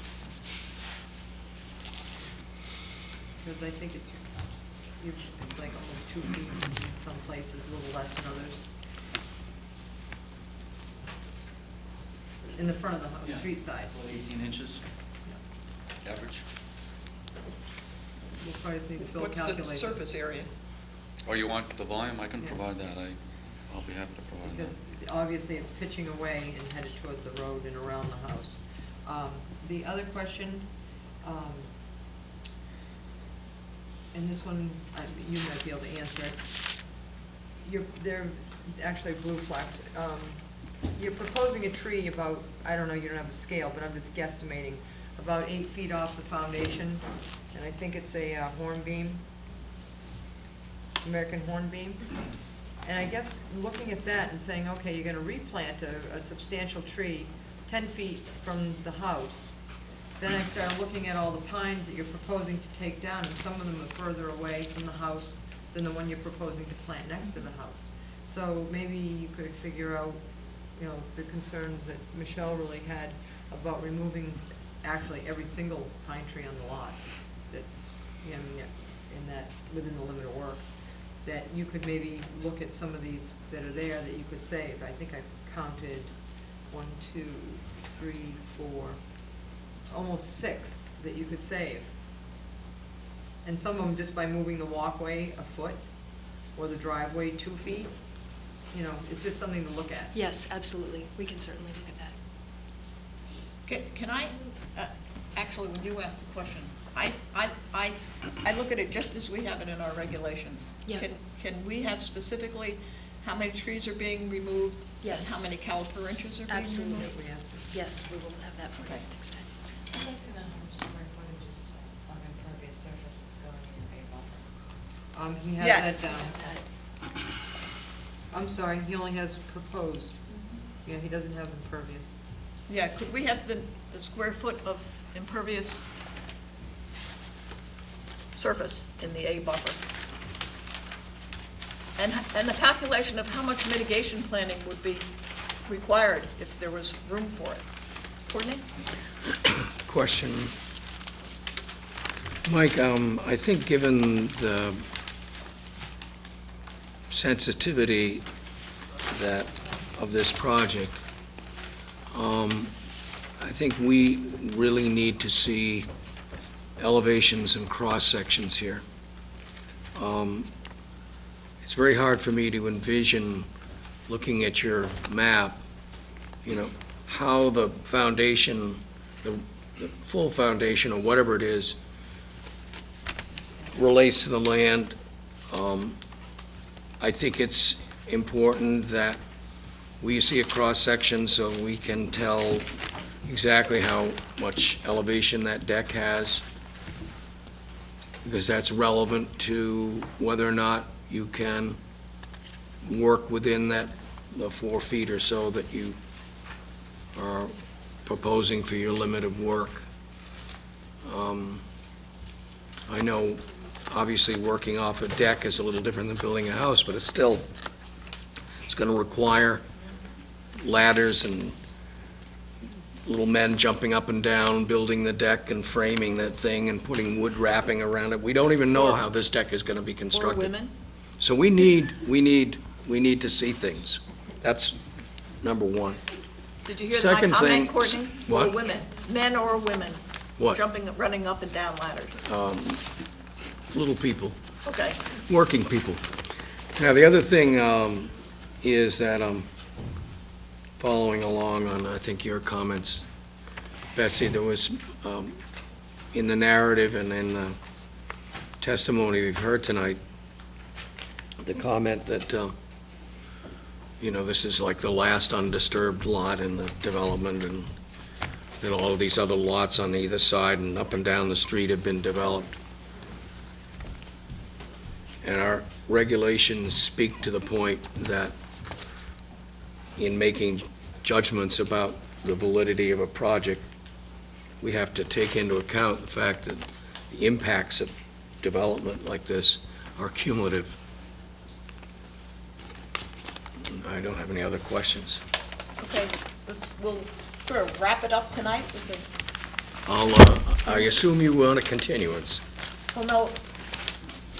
Because I think it's like almost 2 feet in some places, a little less than others. In the front of the house, street side. 18 inches, average. We'll probably just need a fill What's calculation. the surface area? Oh, you want the volume? I can Yeah. provide that. I'll be happy to provide that. Because obviously it's pitching away and headed toward the road and around the house. The other question, and this one, you might be able to answer it. There's actually blue flags. You're proposing a tree about, I don't know, you don't have a scale, but I'm just guesstimating, about 8 feet off the foundation, and I think it's a hornbeam, American hornbeam. And I guess looking at that and saying, okay, you're gonna replant a substantial tree 10 feet from the house, then I started looking at all the pines that you're proposing to take down, and some of them are further away from the house than the one you're proposing to plant next to the house. So maybe you could figure out, you know, the concerns that Michelle really had about removing actually every single pine tree on the lot that's, you know, in that, within the limit of work, that you could maybe look at some of these that are there that you could save. I think I counted 1, 2, 3, 4, almost 6 that you could save. And some of them just by moving the walkway a foot or the driveway 2 feet. You know, it's just something to look at. Yes, absolutely. We can certainly look at that. Can I, actually, when you ask the question, I look at it just as we have it in our regulations. Yeah. Can we have specifically how many trees are being removed? Yes. And how many caliper inches are being removed? Absolutely. Yes, we will have that for you Okay. next time. I'd like to know how much square footage of impervious surface is going in your bay buffer. He Yeah. has that down. I'm sorry, he only has proposed. Yeah, he doesn't have impervious. Yeah, could we have the square foot of impervious surface in the A buffer? And the calculation of how much mitigation planning would be required if there was room for it. Courtney? Question. Mike, I think given the sensitivity of this project, I think we really need to see elevations and cross-sections here. It's very hard for me to envision, looking at your map, you know, how the foundation, the full foundation or whatever it is, relates to the land. I think it's important that we see a cross-section so we can tell exactly how much elevation that deck has, because that's relevant to whether or not you can work within the 4 feet or so that you are proposing for your limit of work. I know, obviously, working off a deck is a little different than building a house, but it's going to require ladders and little men jumping up and down, building the deck and framing that thing and putting wood wrapping around it. We don't even know how this deck is gonna be Or constructed. women? So we need to see things. That's number one. Did you hear my Second thing- comment, Courtney? What? Or women, men or women? What? Jumping, running up and down ladders. Little people. Okay. Working people. Now, the other thing is that following along on, I think, your comments, Betsy, there was, in the narrative and in the testimony we've heard tonight, the comment that, this is like the last undisturbed lot in the development, and that all of these other lots on either side and up and down the street have been developed. And our regulations speak to the point that in making judgments about the validity of a project, we have to take into account the fact that the impacts of development like this are cumulative. I don't have any other questions. Okay, we'll sort of wrap it up tonight with I assume you want a continuance. well, no,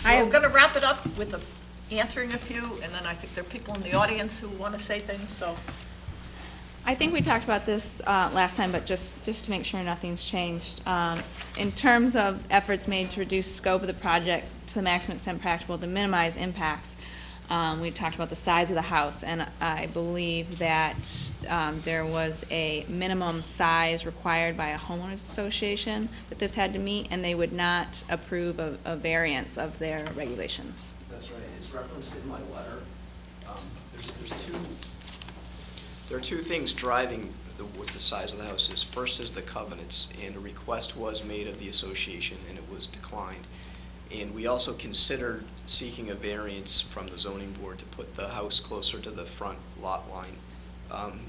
we're gonna wrap it up with answering a few, and then I think there are people in the audience who want to say things, so. I think we talked about this last time, but just to make sure nothing's changed. In terms of efforts made to reduce scope of the project to the maximum extent practicable to minimize impacts, we talked about the size of the house, and I believe that there was a minimum size required by a homeowners association that this had to meet, and they would not approve a variance of their regulations. That's right, it's referenced in my letter. There are two things driving what the size of the house is. First is the covenants, and a request was made of the association, and it was declined. And we also considered seeking a variance from the zoning board to put the house closer to the front lot line,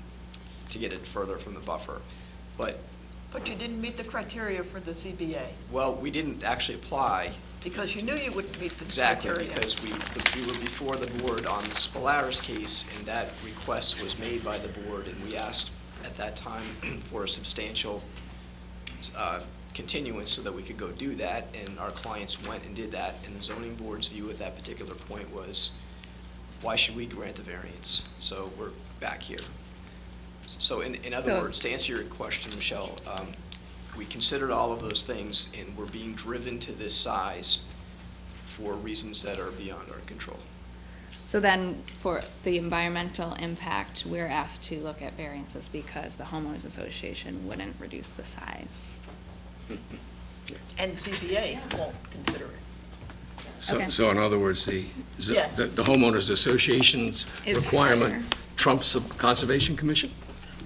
to get it further from the buffer. But But you didn't meet the criteria for the ZBA, well, we didn't actually apply. because you knew you wouldn't meet the Exactly, criteria. because we were before the board on the Spolaris case, and that request was made by the board, and we asked at that time for a substantial continuance so that we could go do that, and our clients went and did that, and the zoning board's view at that particular point was, why should we grant the variance? So we're back here. So in other So- words, to answer your question, Michelle, we considered all of those things, and we're being driven to this size for reasons that are beyond our control. So then, for the environmental impact, we're asked to look at variances because the homeowners association wouldn't reduce the size. And ZBA won't consider it. Okay. So in other words, the Yeah. homeowners association's Is requirement higher. trumps the Conservation Commission?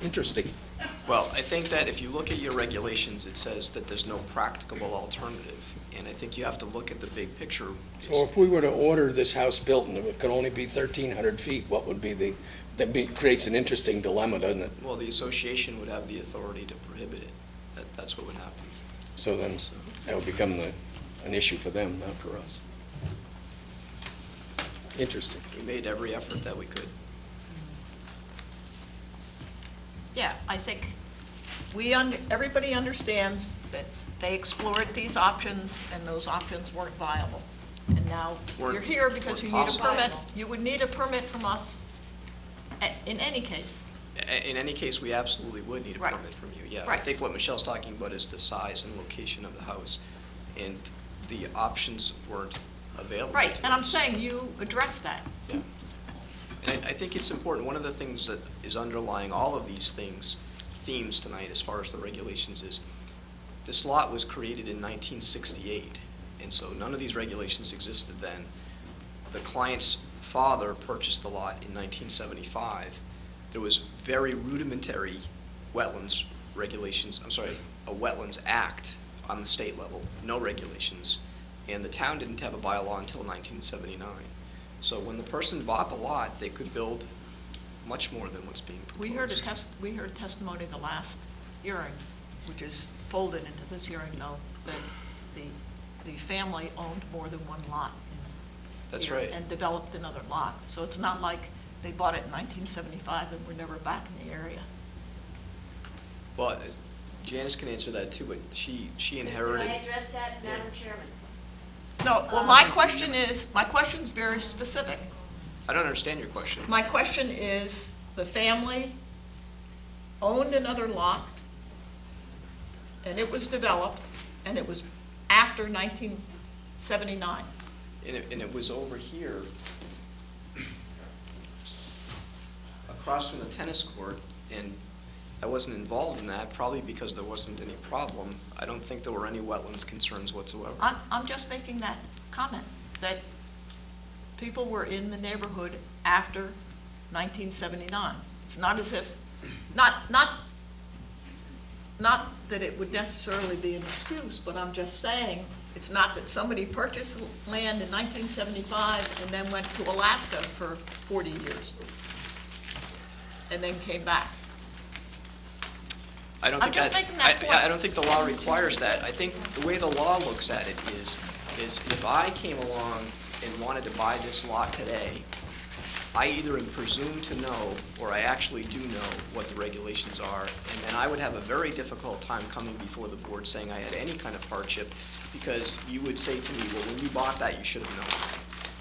Interesting. Well, I think that if you look at your regulations, it says that there's no practicable alternative, and I think you have to look at the big picture. So if we were to order this house built and it could only be 1,300 feet, what would be creates an interesting dilemma, doesn't it? Well, the association would have the authority to prohibit it. That's what would happen. So then that would become an issue for them, not for us. Interesting. We made every effort that we could. Yeah, I think everybody understands that they explored these options, and those options weren't viable. And now you're here because you need a Weren't permit. possible. You would need a permit from us in any case. In any case, we absolutely would need a Right. permit from you, yeah. I Right. think what Michelle's talking about is the size and location of the house, and the options weren't available Right, to and I'm us. saying you address that. Yeah. And I think it's important, one of the things that is underlying all of these themes tonight, as far as the regulations, is this lot was created in 1968, and so none of these regulations existed then. The client's father purchased the lot in 1975. There was very rudimentary wetlands regulations, a Wetlands Act on the state level, no regulations, and the town didn't have a bylaw until 1979. So when the person bought the lot, they could build much more than what's being proposed. We heard testimony the last hearing, which is folded into this hearing though, that the family owned more than one lot. That's here right. And developed another lot. So it's not like they bought it in 1975 and were never back in the area. Well, Janice can answer that too, but she inherited. Can I address that, Madam Chairman? No, well, my question's very specific. I don't understand your question. My question is, the family owned another lot, and it was developed, and it was after 1979. And it was over here, across from the tennis court, and I wasn't involved in that, probably because there wasn't any problem. I don't think there were any wetlands concerns whatsoever. I'm just making that comment, that people were in the neighborhood after 1979. It's not as if, not that it would necessarily be an excuse, but I'm just saying, it's not that somebody purchased land in 1975 and then went to Alaska for 40 years and then came back. I don't I'm think just making that point. I don't think the law requires that. I think the way the law looks at it is if I came along and wanted to buy this lot today, I either am presumed to know, or I actually do know what the regulations are, and then I would have a very difficult time coming before the board saying I had any kind of hardship, because you would say to me, well, when you bought that, you should have known.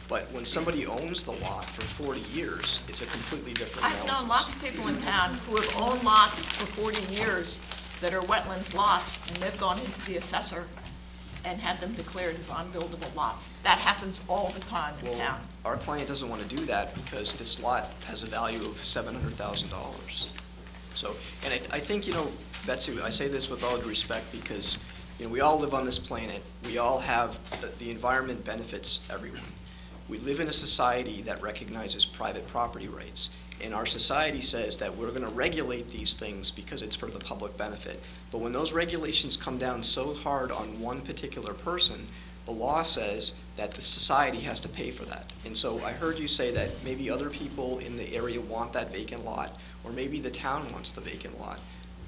But when somebody owns the lot for 40 years, it's a completely different I've analysis. known lots of people in town who have owned lots for 40 years that are wetlands lots, and they've gone into the assessor and had them declared as unbuildable lots. That happens all the time in Well, town. our client doesn't want to do that because this lot has a value of $700,000. So, and I think, Betsy, I say this with all due respect because, we all live on this planet. We all have, the environment benefits everyone. We live in a society that recognizes private property rights. And our society says that we're going to regulate these things because it's for the public benefit. But when those regulations come down so hard on one particular person, the law says that the society has to pay for that. And so I heard you say that maybe other people in the area want that vacant lot, or maybe the town wants the vacant lot.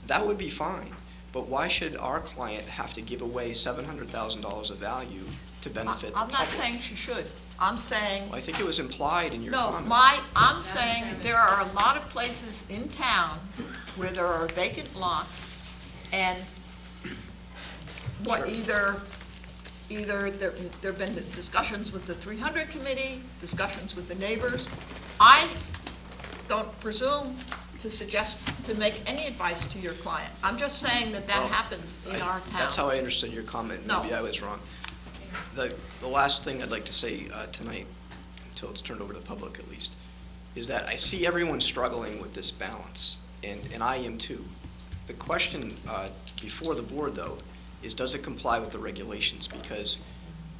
That would be fine. But why should our client have to give away $700,000 of value to benefit the I'm public? not saying she should. I'm saying, Well, I think it was implied in your no, comment. I'm saying there are a lot of places in town where there are vacant lots, and what either there've been discussions with the 300 committee, discussions with the neighbors. I don't presume to suggest, to make any advice to your client. I'm just saying that Well, happens in our town. That's how I understood your comment. No. Maybe I was wrong. The last thing I'd like to say tonight, until it's turned over to the public at least, is that I see everyone struggling with this balance, and I am too. The question before the board, though, is does it comply with the regulations? Because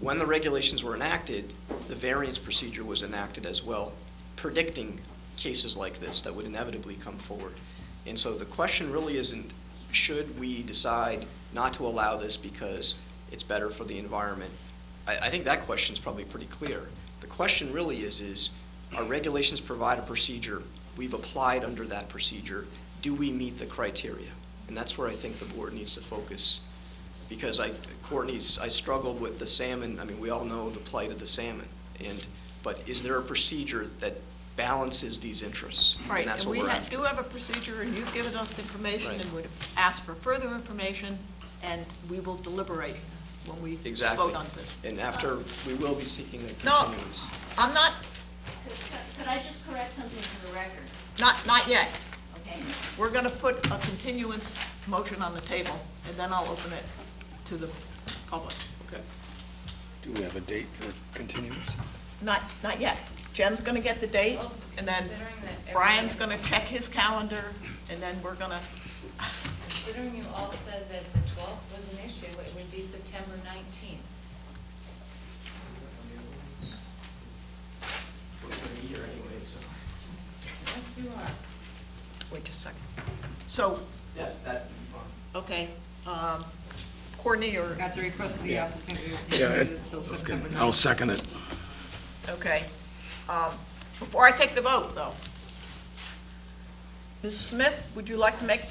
when the regulations were enacted, the variance procedure was enacted as well, predicting cases like this that would inevitably come forward. And so the question really isn't, should we decide not to allow this because it's better for the environment? I think that question's probably pretty clear. The question really is our regulations provide a procedure, we've applied under that procedure, do we meet the criteria? And that's where I think the board needs to focus. Because I struggled with the salmon. I mean, we all know the plight of the salmon. But is there a procedure that balances these interests? Right, And that's and what we we're after. do have a procedure, and you've given us information, Right. and would ask for further information, and we will deliberate when we Exactly. vote on this. And after, we will be seeking a No. continuance. I'm not, Could I just correct something for the record? not yet. Okay. We're gonna put a continuance motion on the table, and then I'll open it to the public. Okay. Do we have a date for continuance? Not yet. Jen's gonna get the date, Well, and then considering that Brian's everyone- gonna check his calendar, and then we're gonna, Considering you all said that the 12th was an issue, it would be September 19th. We're going to be here anyway, so. Yes, you are. wait just a second. So, That'd be fine. okay, Courtney, or, At the request of the applicant, we Yeah, will continue this till September 9th. I'll second it. okay. Before I take the vote, though, Ms. Smith, would you like to make,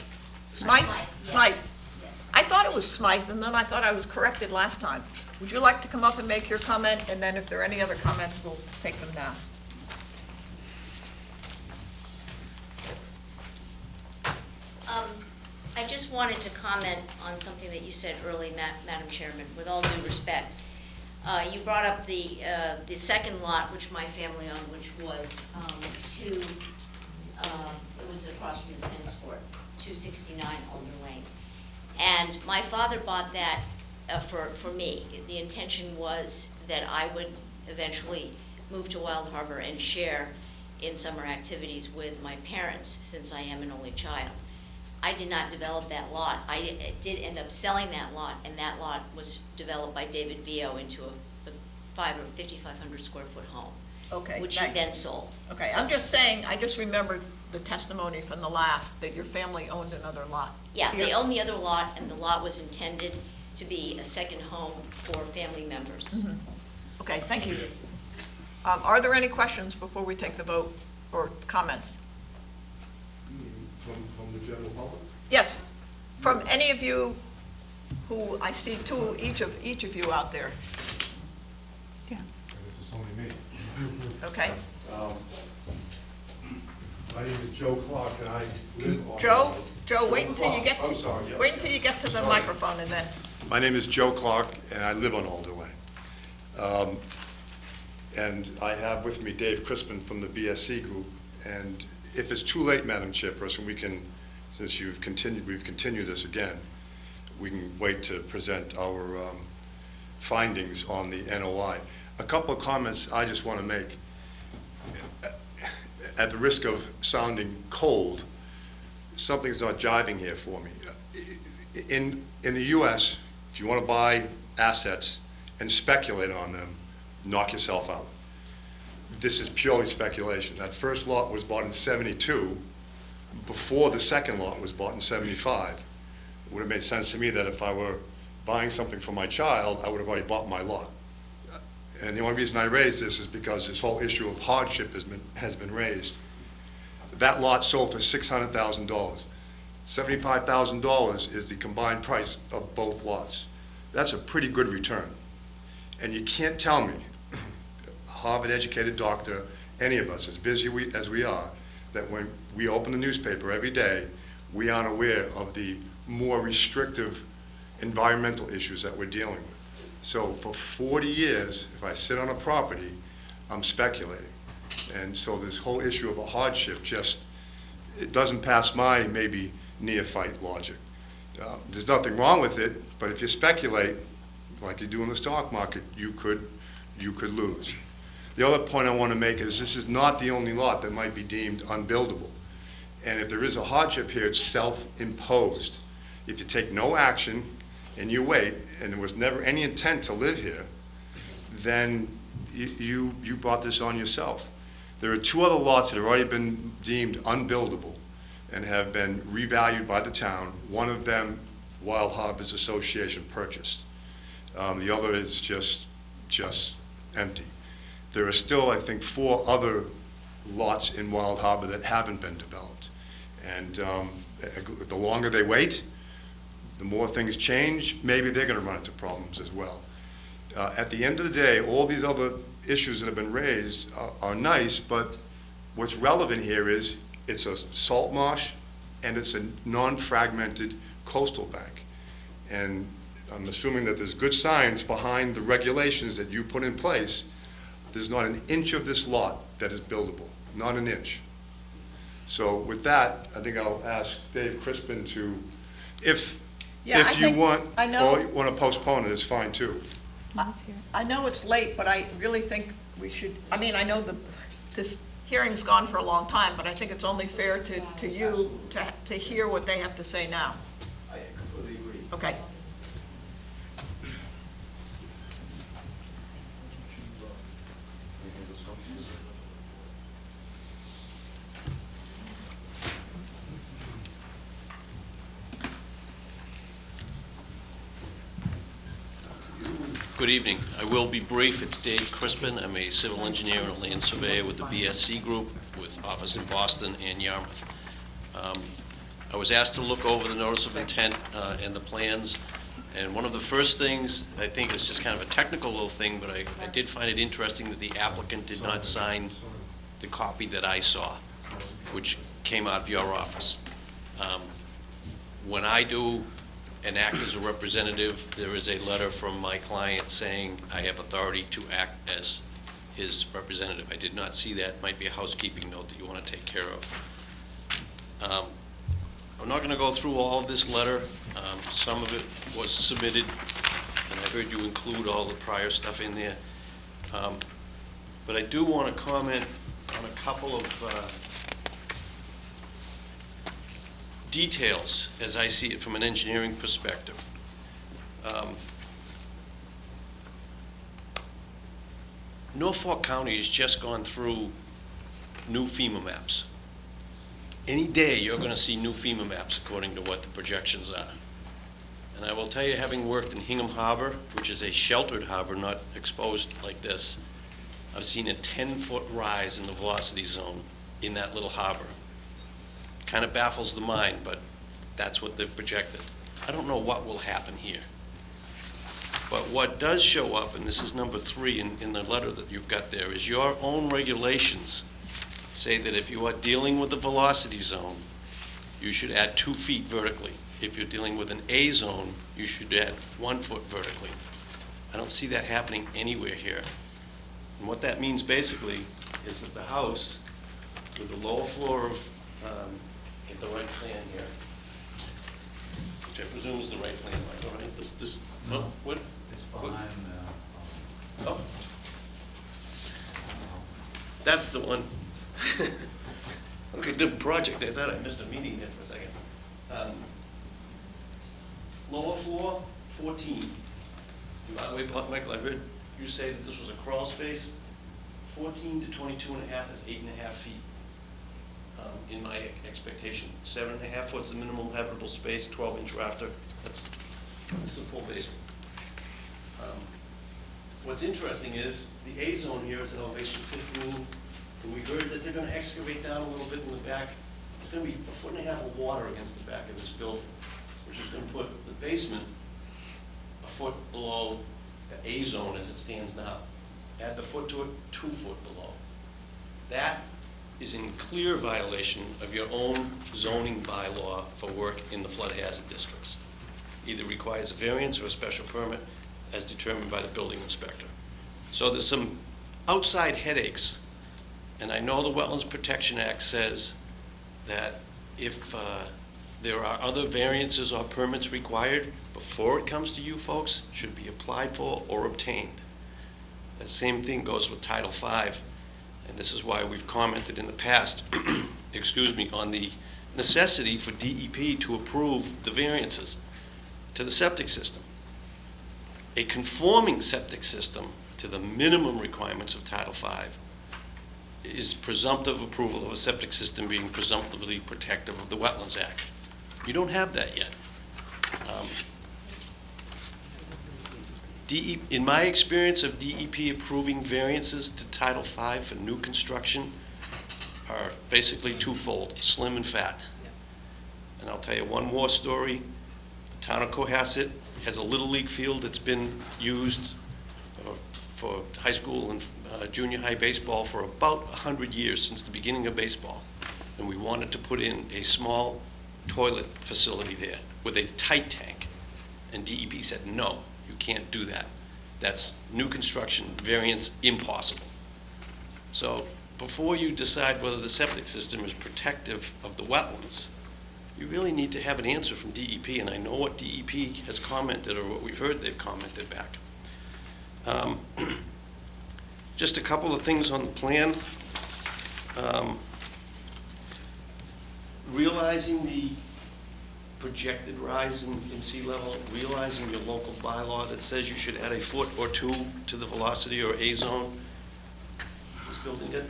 Smythe? Smythe, yes. Smythe. Yes. I thought it was Smythe, and then I thought I was corrected last time. Would you like to come up and make your comment, and then if there are any other comments, we'll take them now? I just just wanted to comment on something that you said earlier, Madam Chairman, with all due respect. You brought up the second lot, which my family owned, which was it was across from the tennis court, 269 Alder Lane. And my father bought that for me. The intention was that I would eventually move to Wild Harbor and share in summer activities with my parents, since I am an only child. I did not develop that lot. I did end up selling that lot, and that lot was developed by David Vio into a 5,500 square foot home. Okay, which he thanks. then sold. Okay, So- I'm just saying, I just remembered the testimony from the last, that your family owned another lot. Yeah, they own the other lot, and the lot was intended to be a second home for family members. Mhm. Okay, thank you. Are there any questions before we take the vote, or comments? From the general public? Yes, from any of you who, I see each of you out there. Yeah. This is only me. Okay. My name is Joe Clark, and I live on... Joe, wait until you get I'm sorry, yeah. wait until you get to the microphone, and then. My name is Joe Clark, and I live on Alder Lane. And I have with me Dave Crispin from the BSC Group. And if it's too late, Madam Chairperson, we can, since we've continued this again, we can wait to present our findings on the NOI. A couple of comments I just want to make. At the risk of sounding cold, something's not jiving here for me. In the U.S., if you want to buy assets and speculate on them, knock yourself out. This is purely speculation. That first lot was bought in '72, before the second lot was bought in '75. It would have made sense to me that if I were buying something for my child, I would have already bought my lot. And the only reason I raise this is because this whole issue of hardship has been raised. That lot sold for $600,000. $75,000 is the combined price of both lots. That's a pretty good return. And you can't tell me, Harvard-educated doctor, any of us, as busy as we are, that when we open the newspaper every day, we aren't aware of the more restrictive environmental issues that we're dealing with. So for 40 years, if I sit on a property, I'm speculating. And so this whole issue of a hardship just, it doesn't pass my maybe neophyte logic. There's nothing wrong with it, but if you speculate, like you do in the stock market, you could lose. The other point I want to make is this is not the only lot that might be deemed unbuildable. And if there is a hardship here, it's self-imposed. If you take no action and you wait, and there was never any intent to live here, then you brought this on yourself. There are two other lots that have already been deemed unbuildable and have been revalued by the town. One of them, Wild Harbors Association purchased. The other is just empty. There are still, I think, 4 other lots in Wild Harbor that haven't been developed. And the longer they wait, the more things change, maybe they're going to run into problems as well. At the end of the day, all these other issues that have been raised are nice, but what's relevant here is it's a salt marsh and it's a non-fragmented coastal bank. And I'm assuming that there's good science behind the regulations that you put in place. There's not an inch of this lot that is buildable, not an inch. So with that, I think I'll ask Dave Crispin to, if you want to postpone it, it's fine too. I know it's late, but I really think we should, I mean, I know this hearing's gone for a long time, but I think it's only fair to you to hear what they have to say now. I completely agree. Okay. Good evening. I will be brief. It's Dave Crispin. I'm a civil engineer and a land surveyor with the BSC Group, with office in Boston and Yarmouth. I was asked to look over the notice of intent and the plans, and one of the first things, I think is just kind of a technical little thing, but I did find it interesting that the applicant did not sign the copy that I saw, which came out of your office. When I do and act as a representative, there is a letter from my client saying I have authority to act as his representative. I did not see that. Might be a housekeeping note that you want to take care of. I'm not going to go through all of this letter. Some of it was submitted, and I heard you include all the prior stuff in there. But I do want to comment on a couple of details as I see it from an engineering perspective. Norfolk County has just gone through new FEMA maps. Any day you're going to see new FEMA maps according to what the projections are. And I will tell you, having worked in Hingham Harbor, which is a sheltered harbor, not exposed like this, I've seen a 10-foot rise in the velocity zone in that little harbor. Kind of baffles the mind, but that's what they've projected. I don't know what will happen here. But what does show up, and this is number 3 in the letter that you've got there, is your own regulations say that if you are dealing with the velocity zone, you should add 2 feet vertically. If you're dealing with an A zone, you should add 1 foot vertically. I don't see that happening anywhere here. And what that means basically is that the house with the lower floor of, get the right plan here, which I presume is the right plan, Michael, right? This, oh, what? It's behind Oh. That's the one. Okay, different project. I thought I missed a meeting there for a second. Lower floor, 14. By the way, Michael, I heard you say that this was a crawl space. 14 to 22 and a half is 8.5 feet. In my expectation, 7.5 foot's the minimum habitable space, 12-inch rafter. That's a full basement. What's interesting is the A zone here is at elevation 15, and we heard that they're going to excavate down a little bit in the back. There's going to be 1.5 feet of water against the back of this building, which is going to put the basement a foot below the A zone as it stands now. Add the foot to it, 2 foot below. That is in clear violation of your own zoning bylaw for work in the flood hazard districts. Either requires a variance or a special permit as determined by the building inspector. So there's some outside headaches, and I know the Wetlands Protection Act says that if there are other variances or permits required before it comes to you folks, should be applied for or obtained. That same thing goes with Title V, and this is why we've commented in the past, excuse me, on the necessity for DEP to approve the variances to the septic system. A conforming septic system to the minimum requirements of Title V is presumptive approval of a septic system being presumptively protective of the Wetlands Act. You don't have that yet. In my experience of DEP approving variances to Title V for new construction are basically twofold, slim and fat. And I'll tell you one more story. The town of Cohasset has a Little League field that's been used for high school and junior high baseball for about 100 years, since the beginning of baseball. And we wanted to put in a small toilet facility there with a tight tank. And DEP said, no, you can't do that. That's new construction, variance, impossible. So before you decide whether the septic system is protective of the wetlands, you really need to have an answer from DEP, and I know what DEP has commented, or what we've heard they've commented back. Just a couple of things on the plan. Realizing the projected rise in sea level, realizing your local bylaw that says you should add a foot or 2 to the velocity or A zone. This building did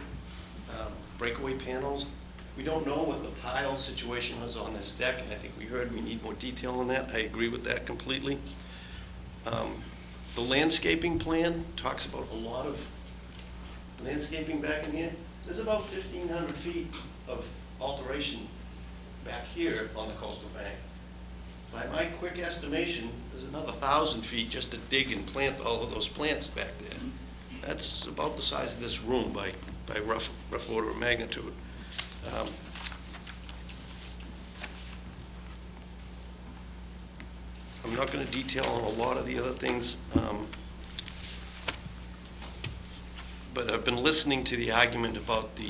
breakaway panels. We don't know what the pile situation was on this deck, and I think we heard we need more detail on that. I agree with that completely. The landscaping plan talks about a lot of landscaping back in here. There's about 1,500 feet of alteration back here on the coastal bank. By my quick estimation, there's another 1,000 feet just to dig and plant all of those plants back there. That's about the size of this room by rough order of magnitude. I'm not going to detail on a lot of the other things, but I've been listening to the argument about the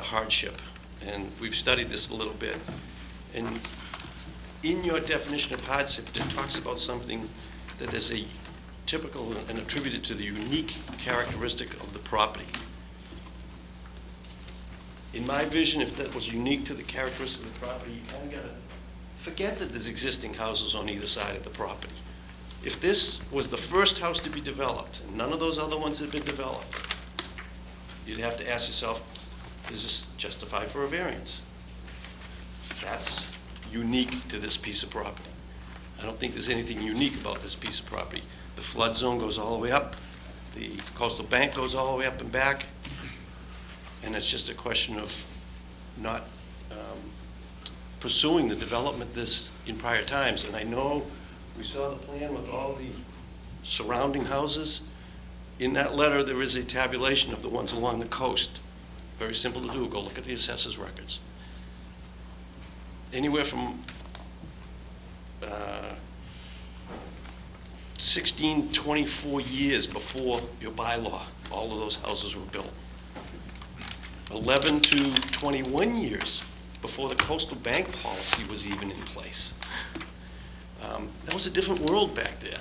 hardship, and we've studied this a little bit. And in your definition of hardship, it talks about something that is a typical and attributed to the unique characteristic of the property. In my vision, if that was unique to the characteristics of the property, you kind of got to forget that there's existing houses on either side of the property. If this was the first house to be developed, and none of those other ones had been developed, you'd have to ask yourself, is this justified for a variance? That's unique to this piece of property. I don't think there's anything unique about this piece of property. The flood zone goes all the way up, the coastal bank goes all the way up and back, and it's just a question of not pursuing the development this in prior times. And I know we saw the plan with all the surrounding houses. In that letter, there is a tabulation of the ones along the coast. Very simple to do. Go look at the assessor's records. Anywhere from 16, 24 years before your bylaw, all of those houses were built. 11 to 21 years before the coastal bank policy was even in place. That was a different world back there.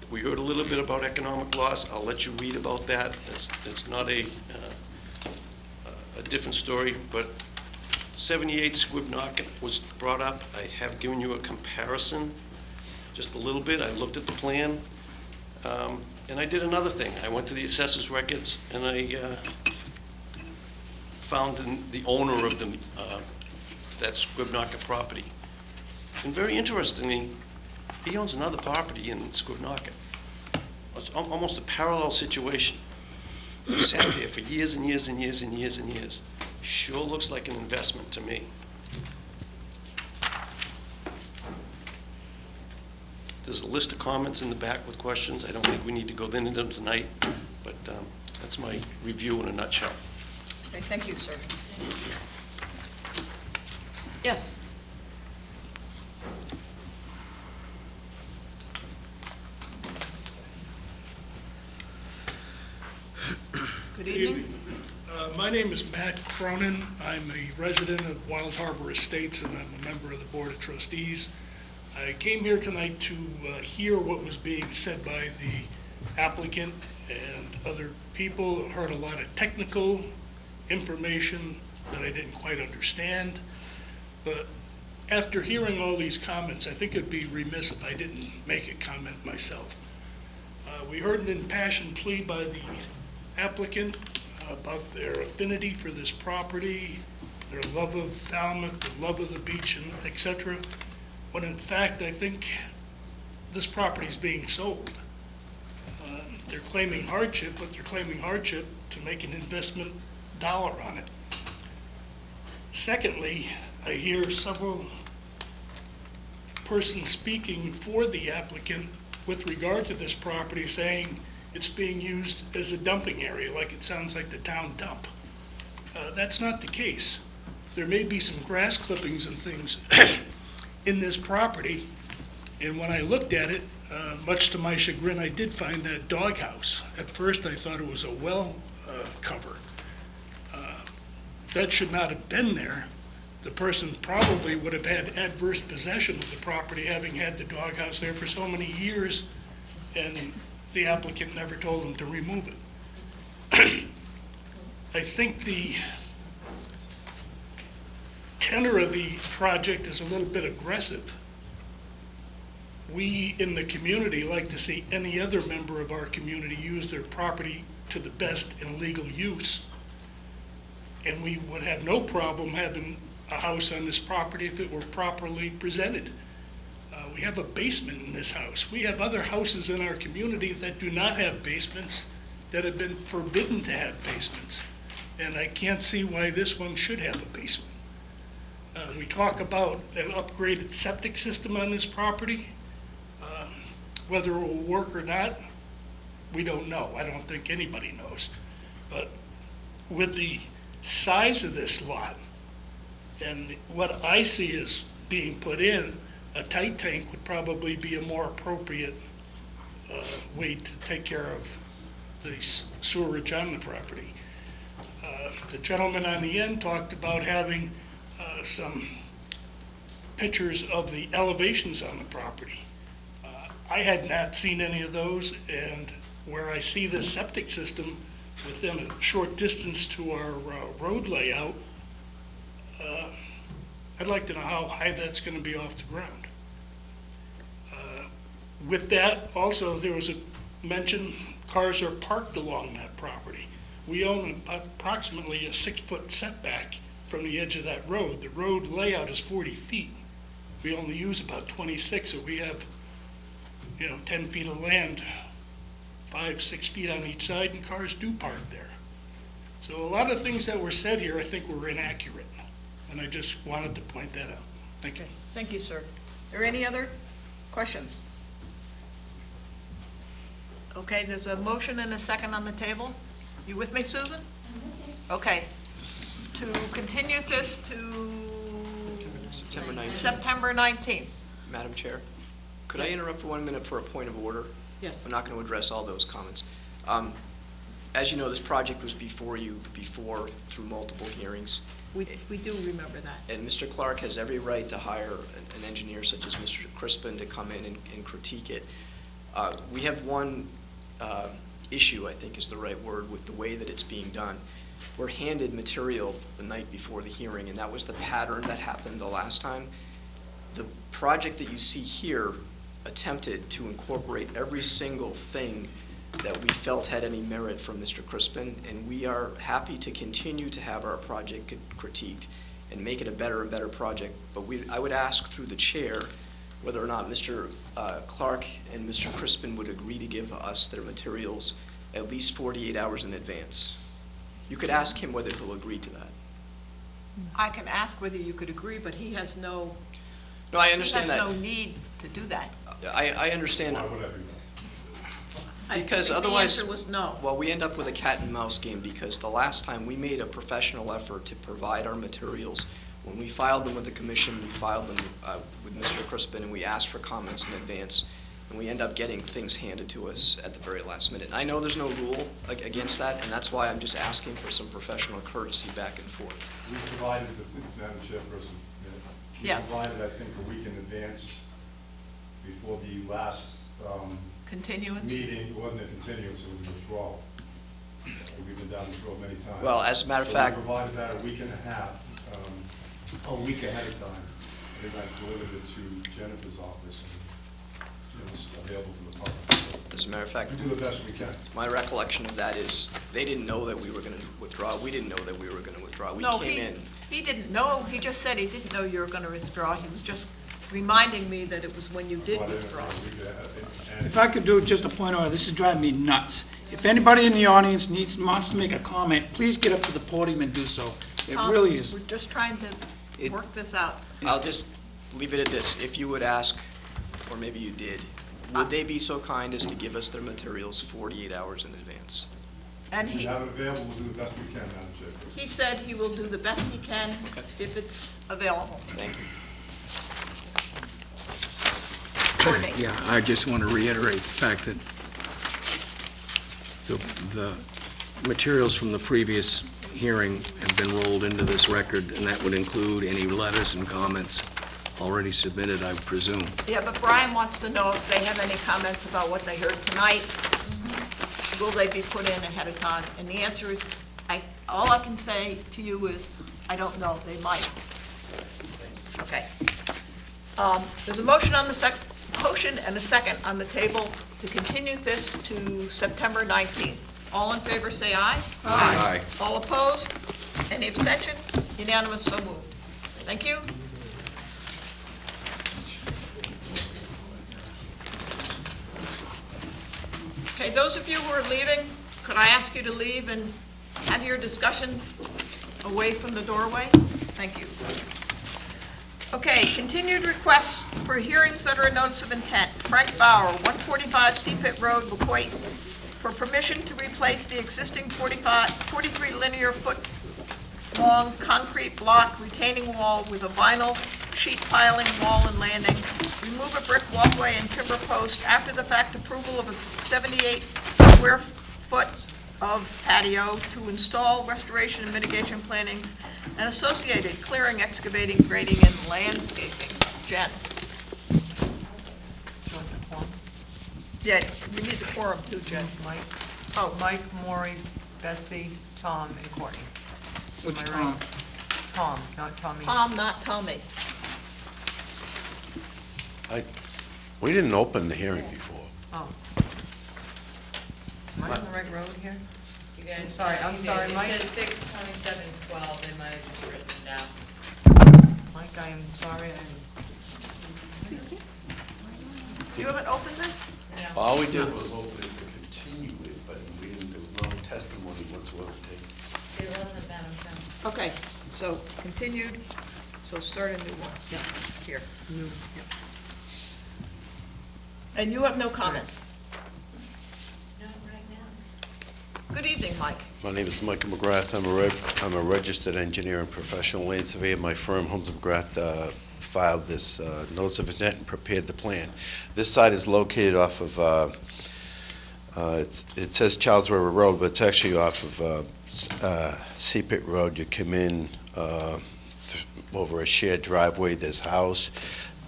We heard a little bit about economic loss. I'll let you read about that. It's not a different story, but 78 Squibnocket was brought up. I have given you a comparison, just a little bit. I looked at the plan, and I did another thing. I went to the assessor's records, and I found the owner of that Squibnocket property. And very interestingly, he owns another property in Squibnocket. It's almost a parallel situation. He sat there for years and years and years and years and years. Sure looks like an investment to me. There's a list of comments in the back with questions. I don't think we need to go into them tonight, but that's my review in a nutshell. Okay, thank you, sir. Yes? Good evening. My name is Matt Cronin. I'm a resident of Wild Harbor Estates, and I'm a member of the Board of Trustees. I came here tonight to hear what was being said by the applicant and other people. Heard a lot of technical information that I didn't quite understand. But after hearing all these comments, I think it'd be remiss if I didn't make a comment myself. We heard an impassioned plea by the applicant about their affinity for this property, their love of Falmouth, their love of the beach, and et cetera, when in fact I think this property is being sold. They're claiming hardship, but they're claiming hardship to make an investment dollar on it. Secondly, I hear several persons speaking for the applicant with regard to this property saying it's being used as a dumping area, like it sounds like the town dump. That's not the case. There may be some grass clippings and things in this property, and when I looked at it, much to my chagrin, I did find that doghouse. At first, I thought it was a well cover. That should not have been there. The person probably would have had adverse possession of the property, having had the doghouse there for so many years, and the applicant never told them to remove it. I think the tenor of the project is a little bit aggressive. We in the community like to see any other member of our community use their property to the best and legal use. And we would have no problem having a house on this property if it were properly presented. We have a basement in this house. We have other houses in our community that do not have basements, that have been forbidden to have basements. And I can't see why this one should have a basement. We talk about an upgraded septic system on this property. Whether it will work or not, we don't know. I don't think anybody knows. But with the size of this lot, And what I see is being put in, a tight tank would probably be a more appropriate way to take care of the sewerage on the property. The gentleman on the end talked about having some pictures of the elevations on the property. I had not seen any of those, and where I see the septic system within a short distance to our road layout, I'd like to know how high that's going to be off the ground. With that, also, there was a mention, cars are parked along that property. We own approximately a 6-foot setback from the edge of that road. The road layout is 40 feet. We only use about 26, so we have, 10 feet of land, 5-6 feet on each side, and cars do park there. So a lot of things that were said here, I think, were inaccurate, and I just wanted to point that out. Thank you. Thank you, sir. Are there any other questions? Okay, there's a motion and a second on the table. You with me, Susan? Okay. To continue this to September 19th. September 19th. Madam Chair, could I Yes. interrupt for 1 minute for a point of order? Yes. I'm not going to address all those comments. As you know, this project was before you before through multiple hearings. We do remember that. And Mr. Clark has every right to hire an engineer such as Mr. Crispin to come in and critique it. We have one issue, I think is the right word, with the way that it's being done. We're handed material the night before the hearing, and that was the pattern that happened the last time. The project that you see here attempted to incorporate every single thing that we felt had any merit from Mr. Crispin, and we are happy to continue to have our project critiqued and make it a better and better project. But I would ask through the chair whether or not Mr. Clark and Mr. Crispin would agree to give us their materials at least 48 hours in advance. You could ask him whether he'll agree to that. I can ask whether you could agree, but he has no. No, I understand He that. has no need to do that. I understand. Because I think otherwise, the answer was no. well, we end up with a cat and mouse game, because the last time we made a professional effort to provide our materials. When we filed them with the commission, we filed them with Mr. Crispin, and we asked for comments in advance, and we end up getting things handed to us at the very last minute. And I know there's no rule against that, and that's why I'm just asking for some professional courtesy back and forth. We provided, Madam Chairperson, we Yeah. provided, I think, a week in advance before the last Continuance? meeting. It wasn't a continuance, it was a withdrawal. We've been down this road many times. Well, as a matter of So fact- we provided that a week and a half, a week ahead of time. I think I delivered it to Jennifer's office, and it was available to the public. As a matter of fact, We do the best we can. my recollection of that is, they didn't know that we were going to withdraw. We didn't know that we were going to withdraw. We No, came in. he didn't know. He just said he didn't know you were going to withdraw. He was just reminding me that it was when you did withdraw. If I could do just a point of order, this is driving me nuts. If anybody in the audience wants to make a comment, please get up to the podium and do so. It Tom, really is. We're just trying to work this out. I'll just leave it at this. If you would ask, or maybe you did, would they be so kind as to give us their materials 48 hours in advance? And We have it available, we'll do the best we can, Madam Chairperson. he said he will do the best he can if it's available. Thank you. Courtney? Yeah, I just want to reiterate the fact that the materials from the previous hearing have been rolled into this record, and that would include any letters and comments already submitted, I presume. Yeah, but Brian wants to know if they have any comments about what they heard tonight. Will they be put in ahead of time? And the answer is, all I can say to you is, I don't know, they might. Okay. There's a motion on the motion and a second on the table to continue this to September 19th. All in favor, say aye. Aye. All opposed? Any abstention? Unanimous, so moved. Thank you. Okay, those of you who are leaving, could I ask you to leave and have your discussion away from the doorway? Thank you. Okay, continued requests for hearings under a notice of intent. Frank Bauer, 145 Seapit Road, Wacoit, for permission to replace the existing 43 linear foot long concrete block retaining wall with a vinyl sheet piling wall and landing. Remove a brick walkway and timber post. After the fact approval of a 78 square foot of patio to install restoration and mitigation planning and associated clearing, excavating, grading, and landscaping. Jen? Yeah, we need the quorum too, Jen. Mike, Oh, Mike, Maury, Betsy, Tom, and Courtney. Which Am I Tom? right? Tom, not Tommy. Tom, not Tommy. We didn't open the hearing before. Oh. Am I on the right road here? You guys- I'm sorry, Mike. It says 6/27/12, they might have just written it down. Mike, I am sorry, You haven't opened this? No. All we did was open it to continue it, but we didn't, there was no testimony whatsoever taken. It wasn't, Madam Chairman. Okay, so continued, so start a new one. Yeah. Here. New. And you have no comments? No, right now. Good evening, Mike. My name is Michael McGrath. I'm a registered engineer and professional land surveyor. My firm, Holmes McGrath, filed this notice of intent and prepared the plan. This site is located off of, it says Charles River Road, but it's actually off of Sea Pit Road. You come in over a shared driveway. There's a house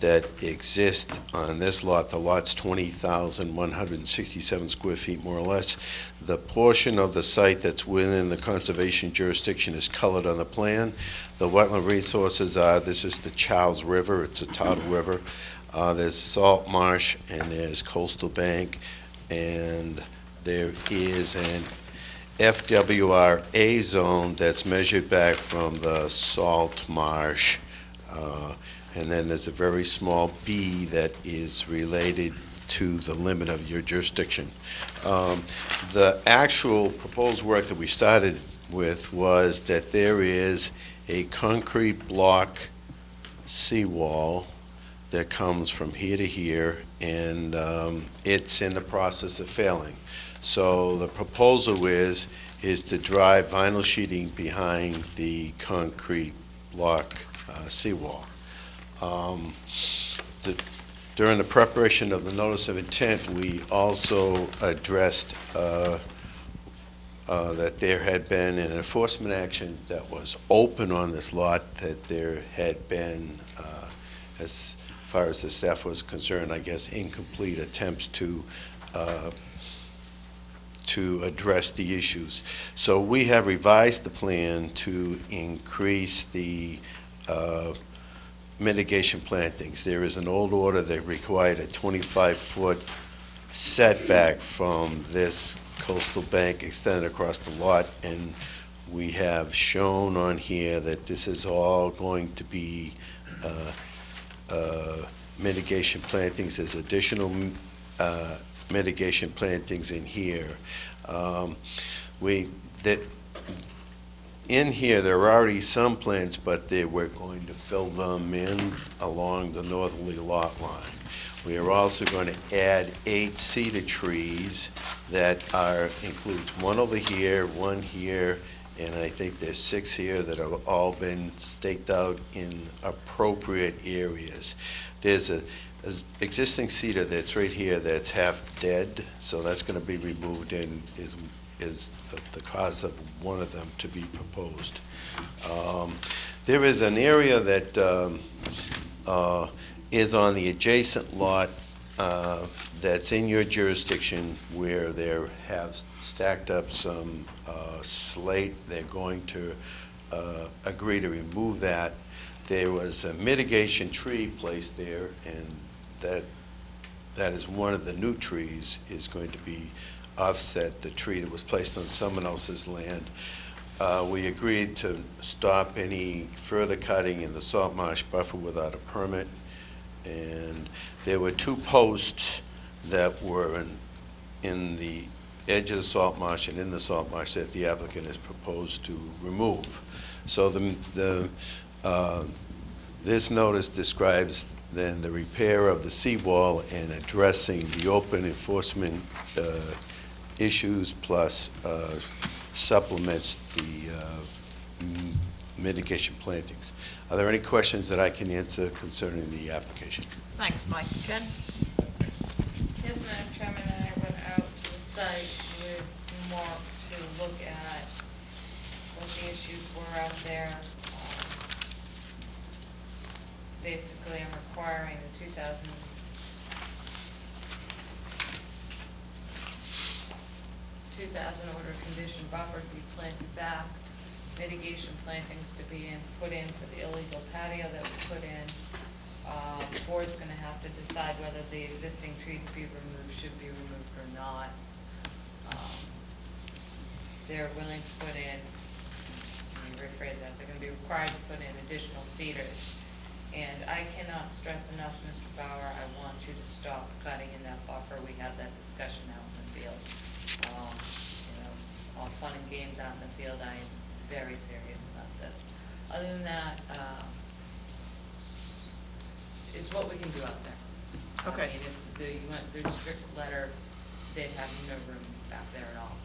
that exists on this lot. The lot's 20,167 square feet, more or less. The portion of the site that's within the conservation jurisdiction is colored on the plan. The wetland resources are, this is the Charles River, it's a tidal river. There's salt marsh, and there's coastal bank, and there is an FWRA zone that's measured back from the salt marsh. And then there's a very small B that is related to the limit of your jurisdiction. The actual proposed work that we started with was that there is a concrete block seawall that comes from here to here, and it's in the process of failing. So the proposal is to drive vinyl sheeting behind the concrete block seawall. During the preparation of the notice of intent, we also addressed that there had been an enforcement action that was open on this lot, that there had been, as far as the staff was concerned, I guess, incomplete attempts to address the issues. So we have revised the plan to increase the mitigation plantings. There is an old order that required a 25-foot setback from this coastal bank extended across the lot, and we have shown on here that this is all going to be mitigation plantings. There's additional mitigation plantings in here. In here, there are already some plants, but we're going to fill them in along the northerly lot line. We are also going to add 8 cedar trees that includes one over here, one here, and I think there's 6 here that have all been staked out in appropriate areas. There's an existing cedar that's right here that's half dead, so that's going to be removed and is the cause of one of them to be proposed. There is an area that is on the adjacent lot that's in your jurisdiction where they have stacked up some slate. They're going to agree to remove that. There was a mitigation tree placed there, and that is one of the new trees is going to be offset the tree that was placed on someone else's land. We agreed to stop any further cutting in the salt marsh buffer without a permit. And there were 2 posts that were in the edge of the salt marsh and in the salt marsh that the applicant has proposed to remove. So this notice describes then the repair of the seawall and addressing the open enforcement issues, plus supplements the mitigation plantings. Are there any questions that I can answer concerning the application? Thanks, Mike. Jen? Yes, Madam Chairman, I went out to the site with Mark to look at what the issues were out there. Basically, I'm requiring the 2,000 order condition buffer to be planted back, mitigation plantings to be put in for the illegal patio that was put in. The board's gonna have to decide whether the existing trees be removed, should be removed or not. They're willing to put in, let me rephrase that, they're gonna be required to put in additional cedars. And I cannot stress enough, Mr. Bauer, I want you to stop cutting in that buffer. We had that discussion out in the field. All fun and games out in the field, I am very serious about this. Other than that, it's what we can do out there. Okay. I mean, if you went through the strict letter, they'd have no room back there at all.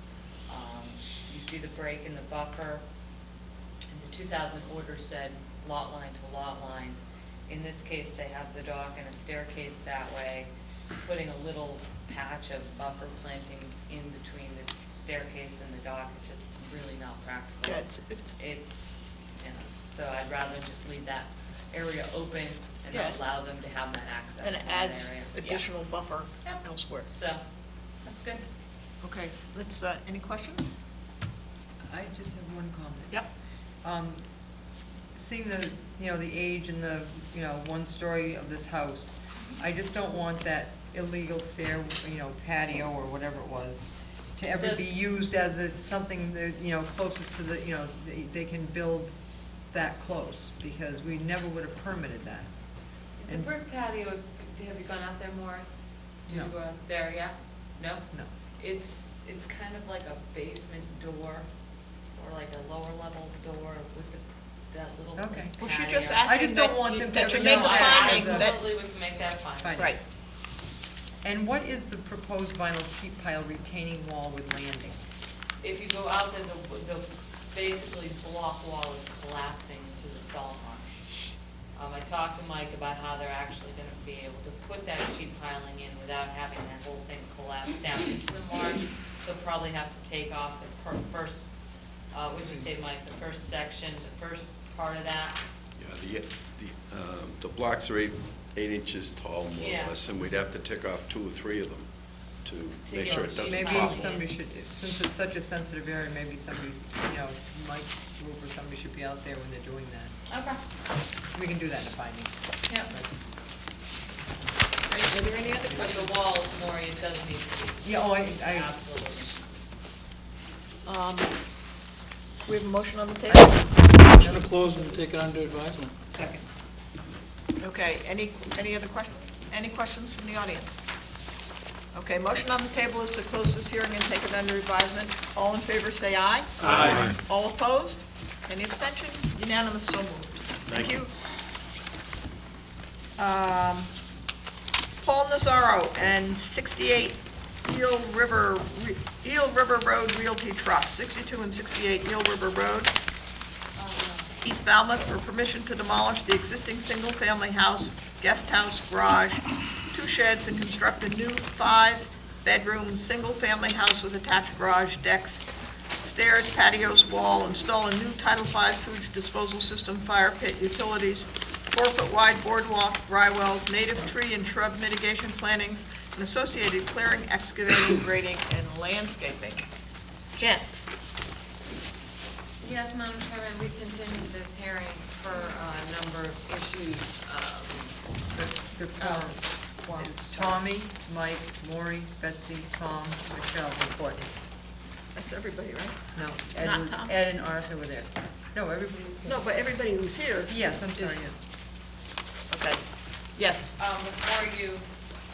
You see the break in the buffer, and the 2000 order said lot line to lot line. In this case, they have the dock and a staircase that way, putting a little patch of buffer plantings in between the staircase and the dock is just really not practical. Yeah, It's, so I'd rather just leave that area open and Yeah. allow them to have that access. And it in that adds area. additional buffer Yeah. elsewhere. So, that's good. Okay, let's, any questions? I just have one comment. Yep. Seeing the, the age and the, one story of this house, I just don't want that illegal stair, patio or whatever it was, to ever be used as something that, closest to the, they can build that close, because we never would have permitted that. The brick patio, have you gone out there more? Did No. you go out there, yeah? No? No. It's kind of like a basement door, or like a lower level door with that little Okay. Well, she patio. just asked I just don't want them to that you ever make a use that finding as a- that, Absolutely, we can make that fine. Fine. right. And what is the proposed vinyl sheet pile retaining wall with landing? If you go out there, the basically block wall is collapsing into the salt marsh. I talked to Mike about how they're actually gonna be able to put that sheet piling in without having that whole thing collapse down into the marsh. They'll probably have to take off the first, what'd you say, Mike, the first section, the first part of that? Yeah, the blocks are 8 inches tall, more Yeah. or less, and we'd have to take off 2 or 3 of them to make get sure the it doesn't sheet Maybe topple. somebody should, since it's such a sensitive area, maybe somebody, Mike's group or somebody should be out there when they're doing that. Okay. We can do that in a finding. Yeah. Are there any other But questions? the walls, Maureen, it does need to be. Yeah, I Absolutely. We have a motion on the table? Motion to close and take it under advisement. second. Okay, any other questions? Any questions from the audience? Okay, motion on the table is to close this hearing and take it under advisement. All in favor, say aye. Aye. All opposed? Any abstention? Unanimous, so moved. Thank you. Paul Nazaro and 68 Eel River Road Realty Trust, 62 and 68 Eel River Road, East Falmouth, for permission to demolish the existing single-family house, guest house, garage, 2 sheds, and construct a new 5-bedroom, single-family house with attached garage, decks, stairs, patios, wall, install a new Title V sewage disposal system, fire pit, utilities, 4-foot wide boardwalk, dry wells, native tree and shrub mitigation plantings, and associated clearing, excavating, grading, and landscaping. Jen? Yes, Madam Chairman, we continued this hearing for a number of issues. It's Tommy, Mike, Maury, Betsy, Tom, Michelle, and Courtney. That's everybody, right? No, Not Tom. Ed and Arthur were there. No, everybody was here. No, but everybody who's here. Yes, I'm sorry, is- yes. Okay. Yes. Before you,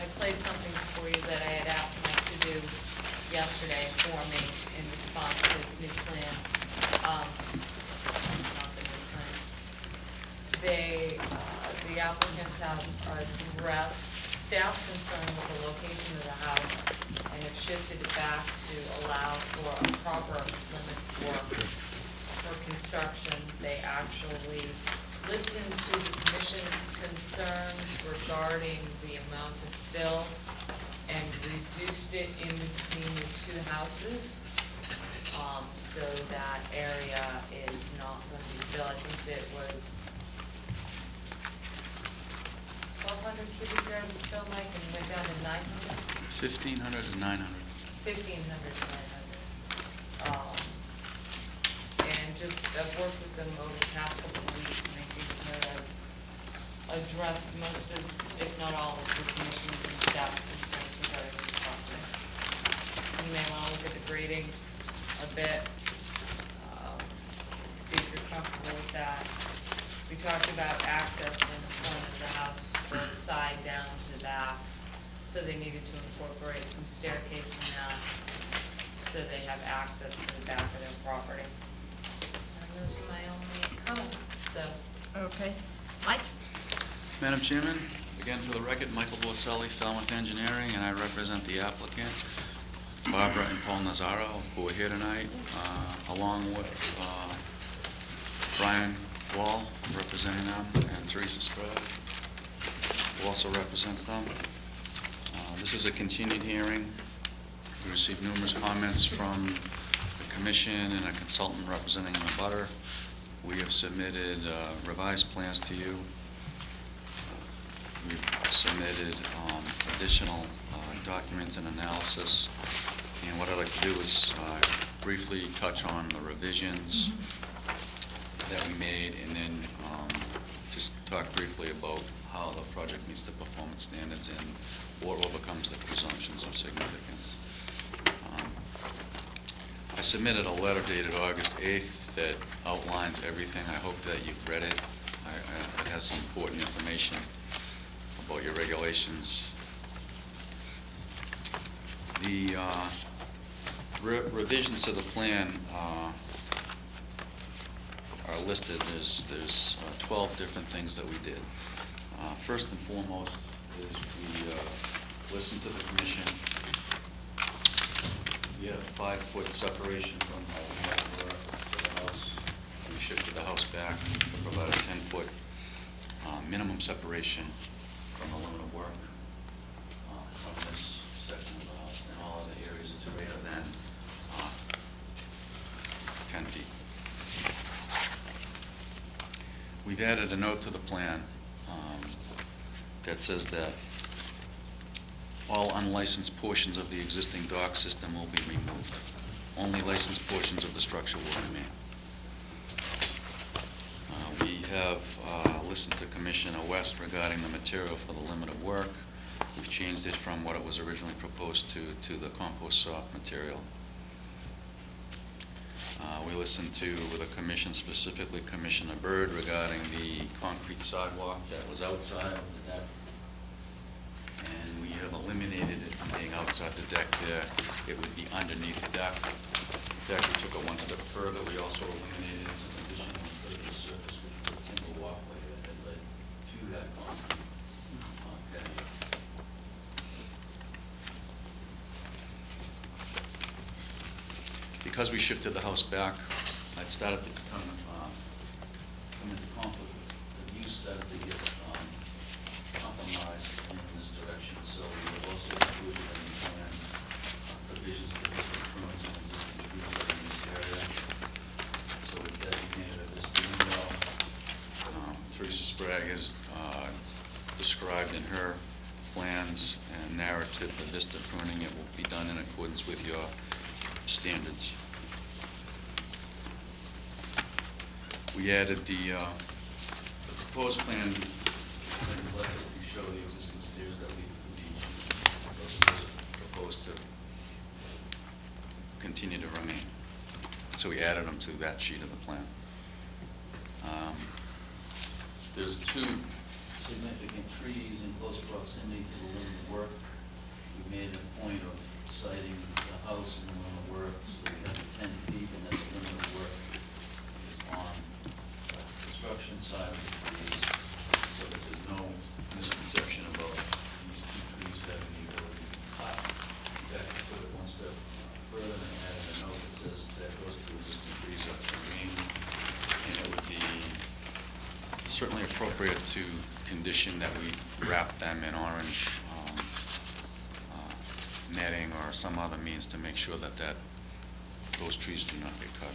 I placed something before you that I had asked Mike to do yesterday for me in response to his new plan. Not the new plan. The applicants have addressed staff's concern with the location of the house and have shifted it back to allow for a proper limit for construction they actually listened to the commission's concerns regarding the amount of fill and reduced it in between the two houses. So that area is not going to be filled. I think it was 1,200 cubic yards of fill, Mike, and went down to 900? 1,500 to 900. 1,500 to 900. And just, I've worked with them over the past couple of weeks, and I see that they've addressed most of, if not all of the commission's and staff's concerns regarding this project. You may want to look at the grading a bit, see if you're comfortable with that. We talked about access from the front of the house, from the side down to the back, so they needed to incorporate some staircase in that, so they have access to the back of their property. And those are my only comments, so. Okay. Mike? Madam Chairman, again for the record, Michael Borselli, Falmouth Engineering, and I represent the applicant, Barbara and Paul Nazaro, who are here tonight, along with Brian Wall, representing them, and Teresa Sprague, who also represents them. This is a continued hearing. We received numerous comments from the commission and a consultant representing the abutter. We have submitted revised plans to you. We've submitted additional documents and analysis. And what I'd like to do is briefly touch on the revisions that we made, and then just talk briefly about how the project meets the performance standards and what overcomes the presumptions of significance. I submitted a letter dated August 8th that outlines everything. I hope that you've read it. It has some important information about your regulations. The revisions to the plan are listed. There's 12 different things that we did. First and foremost is we listened to the commission. We had a 5-foot separation from the house. We shifted the house back to provide a 10-foot minimum separation from the limit of work from this section of the house. In all other areas, it's greater than 10 feet. We've added a note to the plan that says that all unlicensed portions of the existing dock system will be removed. Only licensed portions of the structure will remain. We have listened to Commissioner West regarding the material for the limit of work. We've changed it from what it was originally proposed to the compost soft material. We listened to the commission, specifically Commissioner Byrd, regarding the concrete sidewalk that was outside of the deck. And we have eliminated it from being outside the deck there. It would be underneath the deck. In fact, we took it one step further. We also eliminated some additional impervious surface, which was a timber walkway that had led to that concrete patio. Because we shifted the house back, it started to come into conflict with the use started to get compromised in this direction. So we have also included in the plan provisions for distant prunes and existing trees that are in this area. So we designated a vista window. Teresa Sprague has described in her plans and narrative the vista pruning. It will be done in accordance with your standards. We added the proposed plan to show the existing stairs that those stairs are proposed to continue to remain. So we added them to that sheet of the plan. There's 2 significant trees in close proximity to the limit of work. We made a point of citing the house and the limit of work, so we have 10 feet, and that's the limit of work is on the construction side of the trees, so that there's no misconception about these 2 trees having the ability to cut. In fact, we took it one step further and added a note that says that those 2 existing trees are to remain, and it would be certainly appropriate to condition that we wrap them in orange netting or some other means to make sure that those trees do not get cut.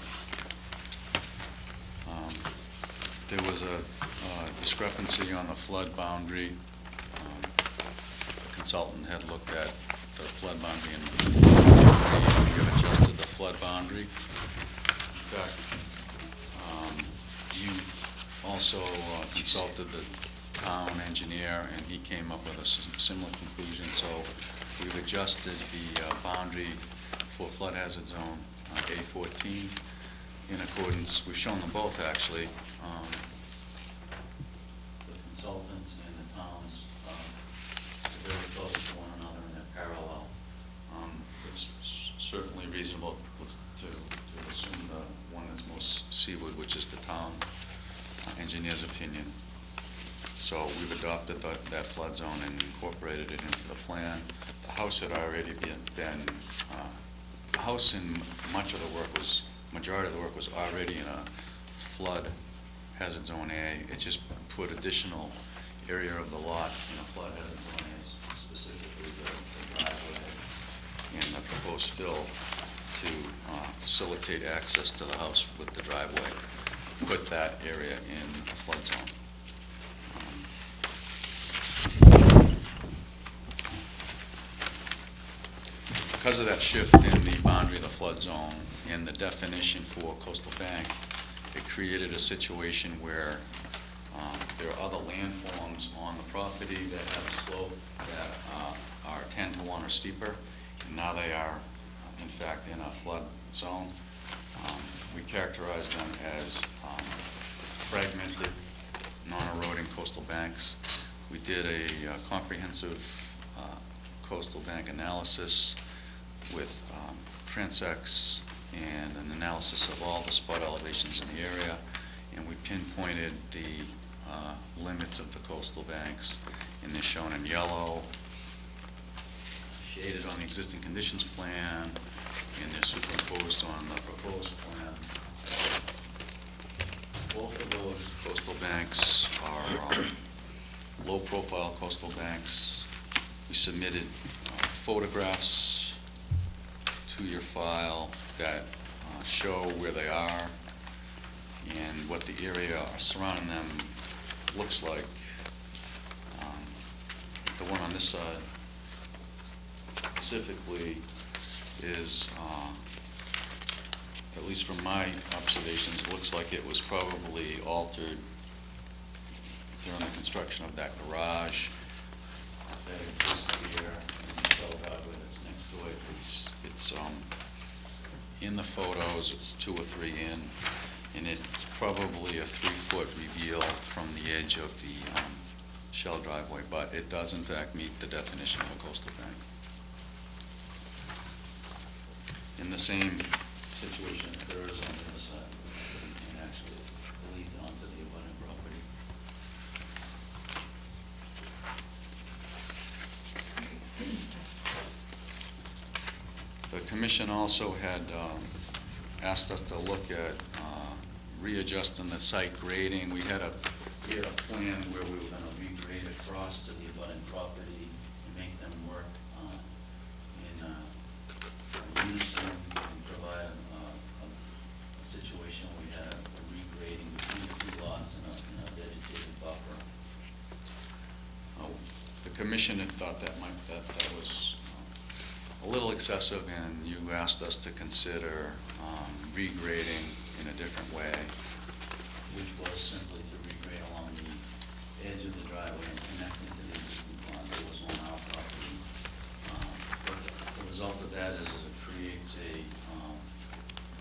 There was a discrepancy on the flood boundary. The consultant had looked at the flood boundary and we have adjusted the flood boundary. In fact, you also consulted the town engineer and he came up with a similar conclusion. So we've adjusted the boundary for flood hazard zone A14 in accordance, we've shown them both actually, the consultants and the towns are very close to one another and they're parallel. It's certainly reasonable to assume the one that's most seaward, which is the town engineer's opinion. So we've adopted that flood zone and incorporated it into the plan. The house had already been the house and majority of the work was already in a flood hazard zone A. It just put additional area of the lot in a flood hazard zone A, specifically the driveway and the proposed fill to facilitate access to the house with the driveway. Put that area in a flood zone. Because of that shift in the boundary of the flood zone and the definition for coastal bank, it created a situation where there are other landforms on the property that have a slope that are 10 to 1 or steeper, and now they are, in fact, in a flood zone. We characterize them as fragmented, non-eroding coastal banks. We did a comprehensive coastal bank analysis with transects and an analysis of all the spot elevations in the area, and we pinpointed the limits of the coastal banks, and they're shown in yellow, shaded on the existing conditions plan, and they're superimposed on the proposed plan. Both of those coastal banks are low-profile coastal banks. We submitted photographs to your file that show where they are and what the area surrounding them looks like. The one on this side specifically is, at least from my observations, looks like it was probably altered during the construction of that garage that exists here, and the shell driveway that's next to it. It's in the photos, it's 2 or 3 in, and it's probably a 3-foot reveal from the edge of the shell driveway, but it does in fact meet the definition of a coastal bank. In the same situation occurs on the other side, and actually leads onto the abutting property. The commission also had asked us to look at readjusting the site grading. We had a plan where we were going to regrade across to the abutting property and make them work in unison and provide a situation where we had a regrading between the 2 lots and a vegetated buffer. The commission had thought that was a little excessive, and you asked us to consider regrading in a different way, which was simply to regrade along the edge of the driveway and connecting to the existing pond that was on our property. But the result of that is it creates a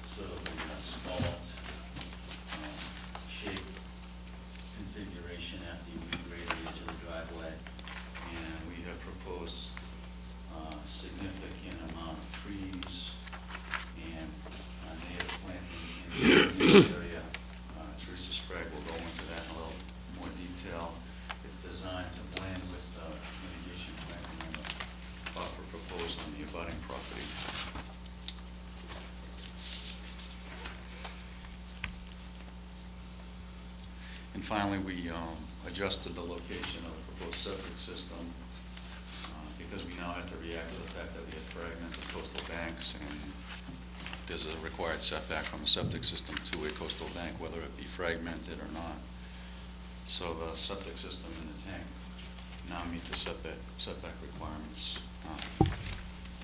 sort of a scalloped shape configuration after you regrade the edge of the driveway, and we have proposed significant amount of trees and native plantings in this area. Teresa Sprague will go into that in a little more detail. It's designed to blend with the mitigation planting and the buffer proposed on the abutting property. And finally, we adjusted the location of the proposed septic system because we now had to react to the fact that we had fragmented coastal banks, and there's a required setback from a septic system to a coastal bank, whether it be fragmented or not. So the septic system in the tank now meet the setback requirements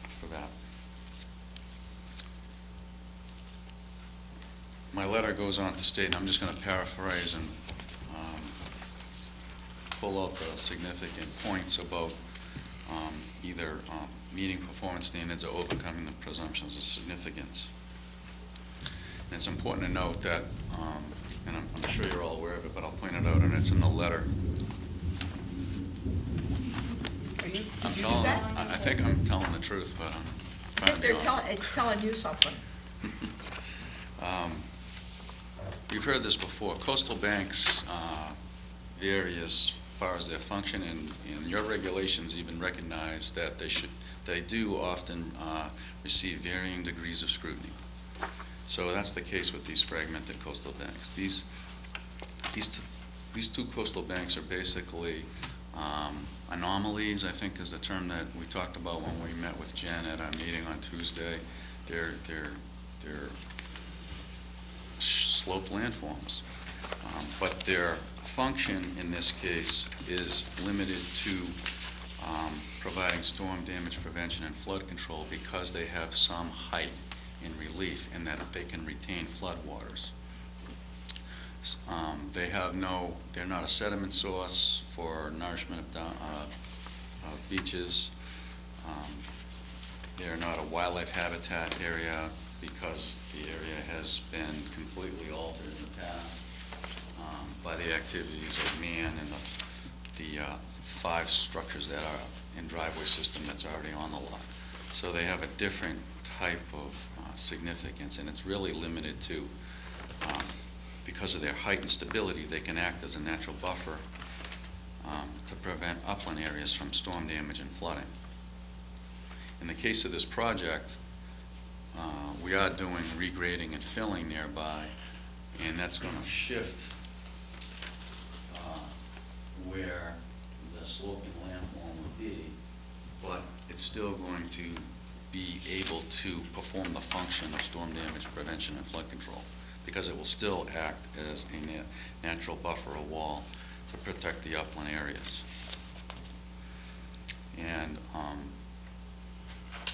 for that. My letter goes on to state, and I'm just going to paraphrase and pull out the significant points about either meeting performance standards or overcoming the presumptions of significance. And it's important to note that, and I'm sure you're all aware of it, but I'll point it out, and it's in the letter. I'm telling, I think I'm telling the truth, but I'm trying to be honest. It's telling you something. You've heard this before. Coastal banks vary as far as their function, and your regulations even recognize that they do often receive varying degrees of scrutiny. So that's the case with these fragmented coastal banks. These two coastal banks are basically anomalies, I think is the term that we talked about when we met with Jen at our meeting on Tuesday. They're sloped landforms, but their function in this case is limited to providing storm damage prevention and flood control because they have some height in relief and that they can retain floodwaters. They're not a sediment source for nourishment of beaches. They're not a wildlife habitat area because the area has been completely altered in the past by the activities of man and the 5 structures that are in driveway system that's already on the lot. So they have a different type of significance, and it's really limited to, because of their height and stability, they can act as a natural buffer to prevent upland areas from storm damage and flooding. In the case of this project, we are doing regrading and filling nearby, and that's going to shift where the sloping landform would be, but it's still going to be able to perform the function of storm damage prevention and flood control, because it will still act as a natural buffer, a wall, to protect the upland areas. And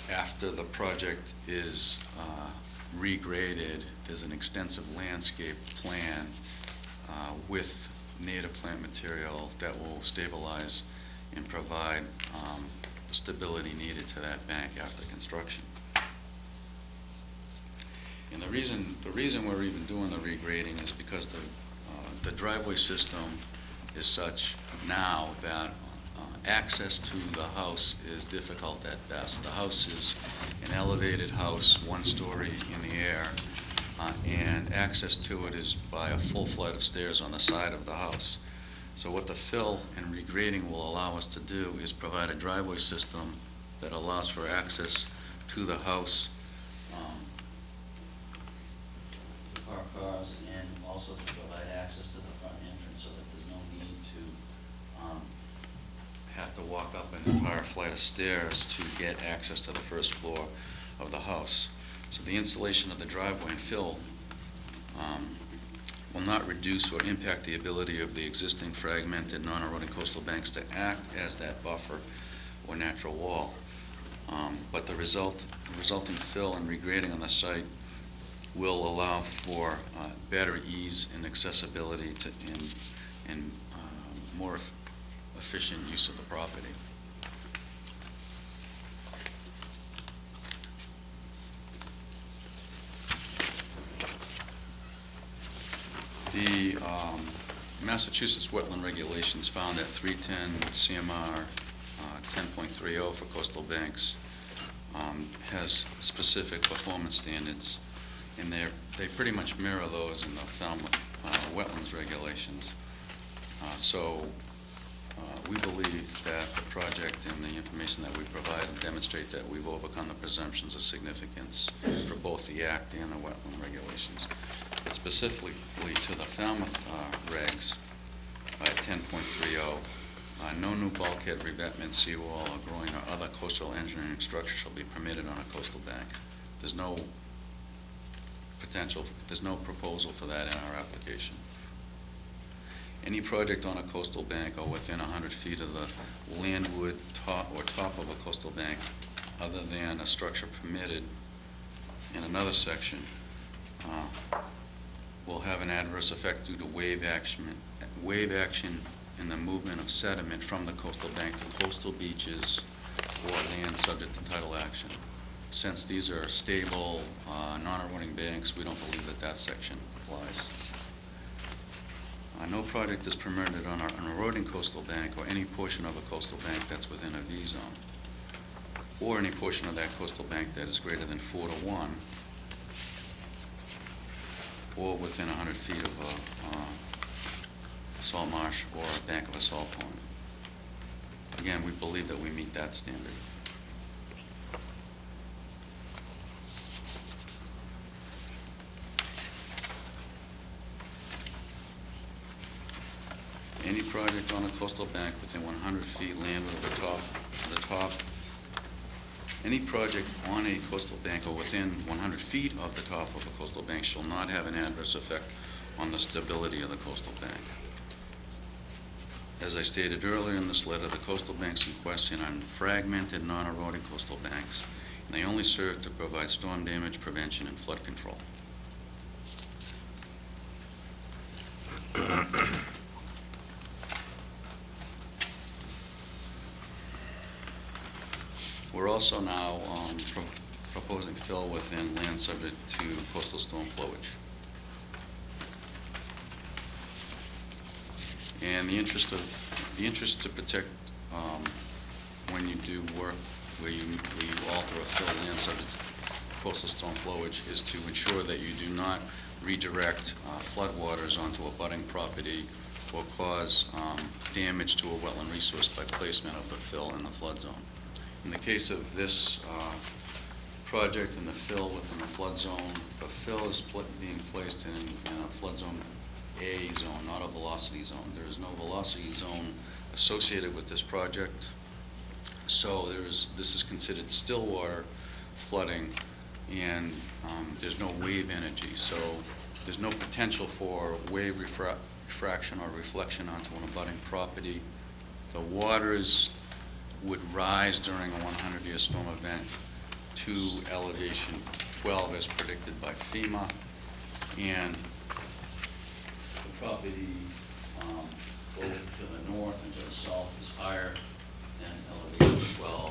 after the project is regraded, there's an extensive landscape plan with native plant material that will stabilize and provide the stability needed to that bank after construction. And the reason we're even doing the regrading is because the driveway system is such now that access to the house is difficult at best. The house is an elevated house, 1 story in the air, and access to it is by a full flight of stairs on the side of the house. So what the fill and regrading will allow us to do is provide a driveway system that allows for access to the house, to park cars, and also to provide access to the front entrance so that there's no need to have to walk up an entire flight of stairs to get access to the first floor of the house. So the installation of the driveway and fill will not reduce or impact the ability of the existing fragmented non-eroding coastal banks to act as that buffer or natural wall. But the resulting fill and regrading on the site will allow for better ease and accessibility and more efficient use of the property. The Massachusetts wetland regulations found that 310 CMR 10.30 for coastal banks has specific performance standards, and they pretty much mirror those in the Falmouth wetlands regulations. So we believe that the project and the information that we provide demonstrate that we've overcome the presumptions of significance for both the Act and the wetland regulations. But specifically to the Falmouth regs, 10.30, no new bulkhead, revetment, seawall, or groin or other coastal engineering structure shall be permitted on a coastal bank. There's no proposal for that in our application. Any project on a coastal bank or within 100 feet of the landward top or top of a coastal bank, other than a structure permitted in another section, will have an adverse effect due to wave action in the movement of sediment from the coastal bank to coastal beaches or land subject to tidal action. Since these are stable, non-eroding banks, we don't believe that that section applies. No project is permitted on an eroding coastal bank or any portion of a coastal bank that's within a V zone, or any portion of that coastal bank that is greater than 4 to 1, or within 100 feet of a salt marsh or a bank of a salt pond. Again, we believe that we meet that standard. Any project on a coastal bank within 100 feet landward of the top, any project on a coastal bank or within 100 feet of the top of a coastal bank shall not have an adverse effect on the stability of the coastal bank. As I stated earlier in this letter, the coastal banks in question are fragmented, non-eroding coastal banks, and they only serve to provide storm damage prevention and flood control. We're also now proposing fill within land subject to coastal storm flowage. And the interest to protect when you do work where you alter a fill land subject to coastal storm flowage is to ensure that you do not redirect floodwaters onto a abutting property or cause damage to a wetland resource by placement of the fill in the flood zone. In the case of this project and the fill within the flood zone, the fill is being placed in a flood zone A zone, not a velocity zone. There is no velocity zone associated with this project, so this is considered still water flooding, and there's no wave energy, so there's no potential for wave refraction or reflection onto an abutting property. The waters would rise during a 100-year storm event to elevation 12 as predicted by FEMA, and the property both to the north and to the south is higher than elevation 12,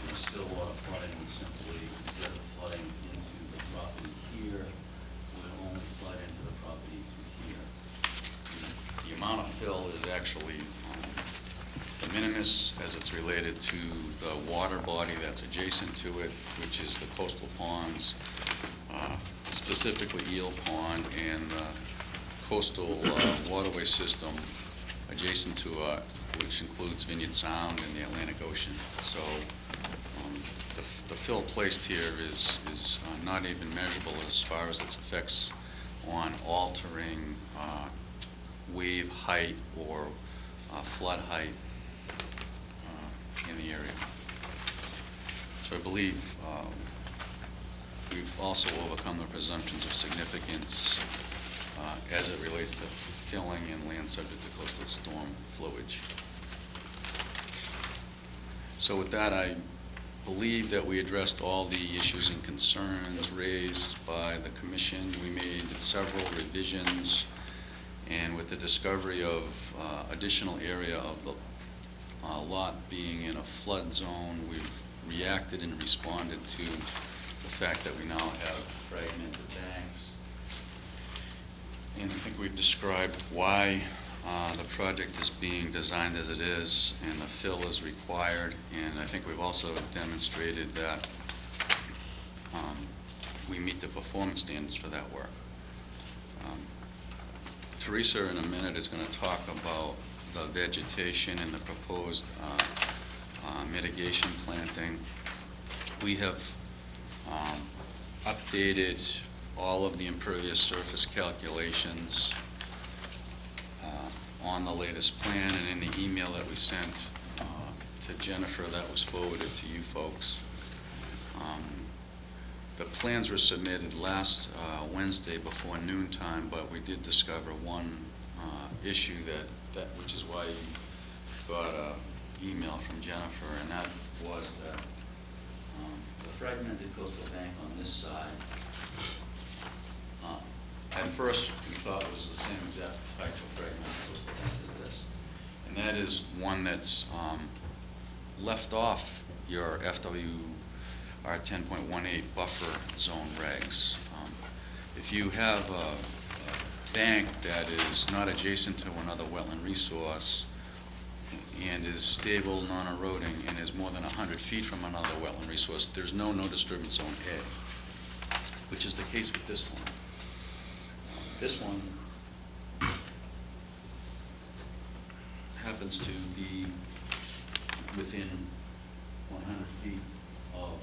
and the still water flooding would simply, instead of flooding into the property here, would only flood into the property to here. And the amount of fill is actually de minimis as it's related to the water body that's adjacent to it, which is the coastal ponds, specifically Eel Pond, and the coastal waterway system adjacent to it, which includes Vineyard Sound and the Atlantic Ocean. So the fill placed here is not even measurable as far as its effects on altering wave height or flood height in the area. So I believe we've also overcome the presumptions of significance as it relates to filling in land subject to coastal storm flowage. So with that, I believe that we addressed all the issues and concerns raised by the commission. We made several revisions, and with the discovery of additional area of the lot being in a flood zone, we've reacted and responded to the fact that we now have fragmented banks. And I think we've described why the project is being designed as it is and the fill is required. And I think we've also demonstrated that we meet the performance standards for that work. Teresa in a minute is going to talk about the vegetation and the proposed mitigation planting. We have updated all of the impervious surface calculations on the latest plan, and in the email that we sent to Jennifer that was forwarded to you folks. The plans were submitted last Wednesday before noon time, but we did discover one issue which is why you got an email from Jennifer, and that was that the fragmented coastal bank on this side, at first we thought it was the same exact type of fragmented coastal bank as this, and that is one that's left off your FWR 10.18 buffer zone regs. If you have a bank that is not adjacent to another wetland resource and is stable, non-eroding, and is more than 100 feet from another wetland resource, there's no disturbance zone A, which is the case with this one. This one happens to be within 100 feet of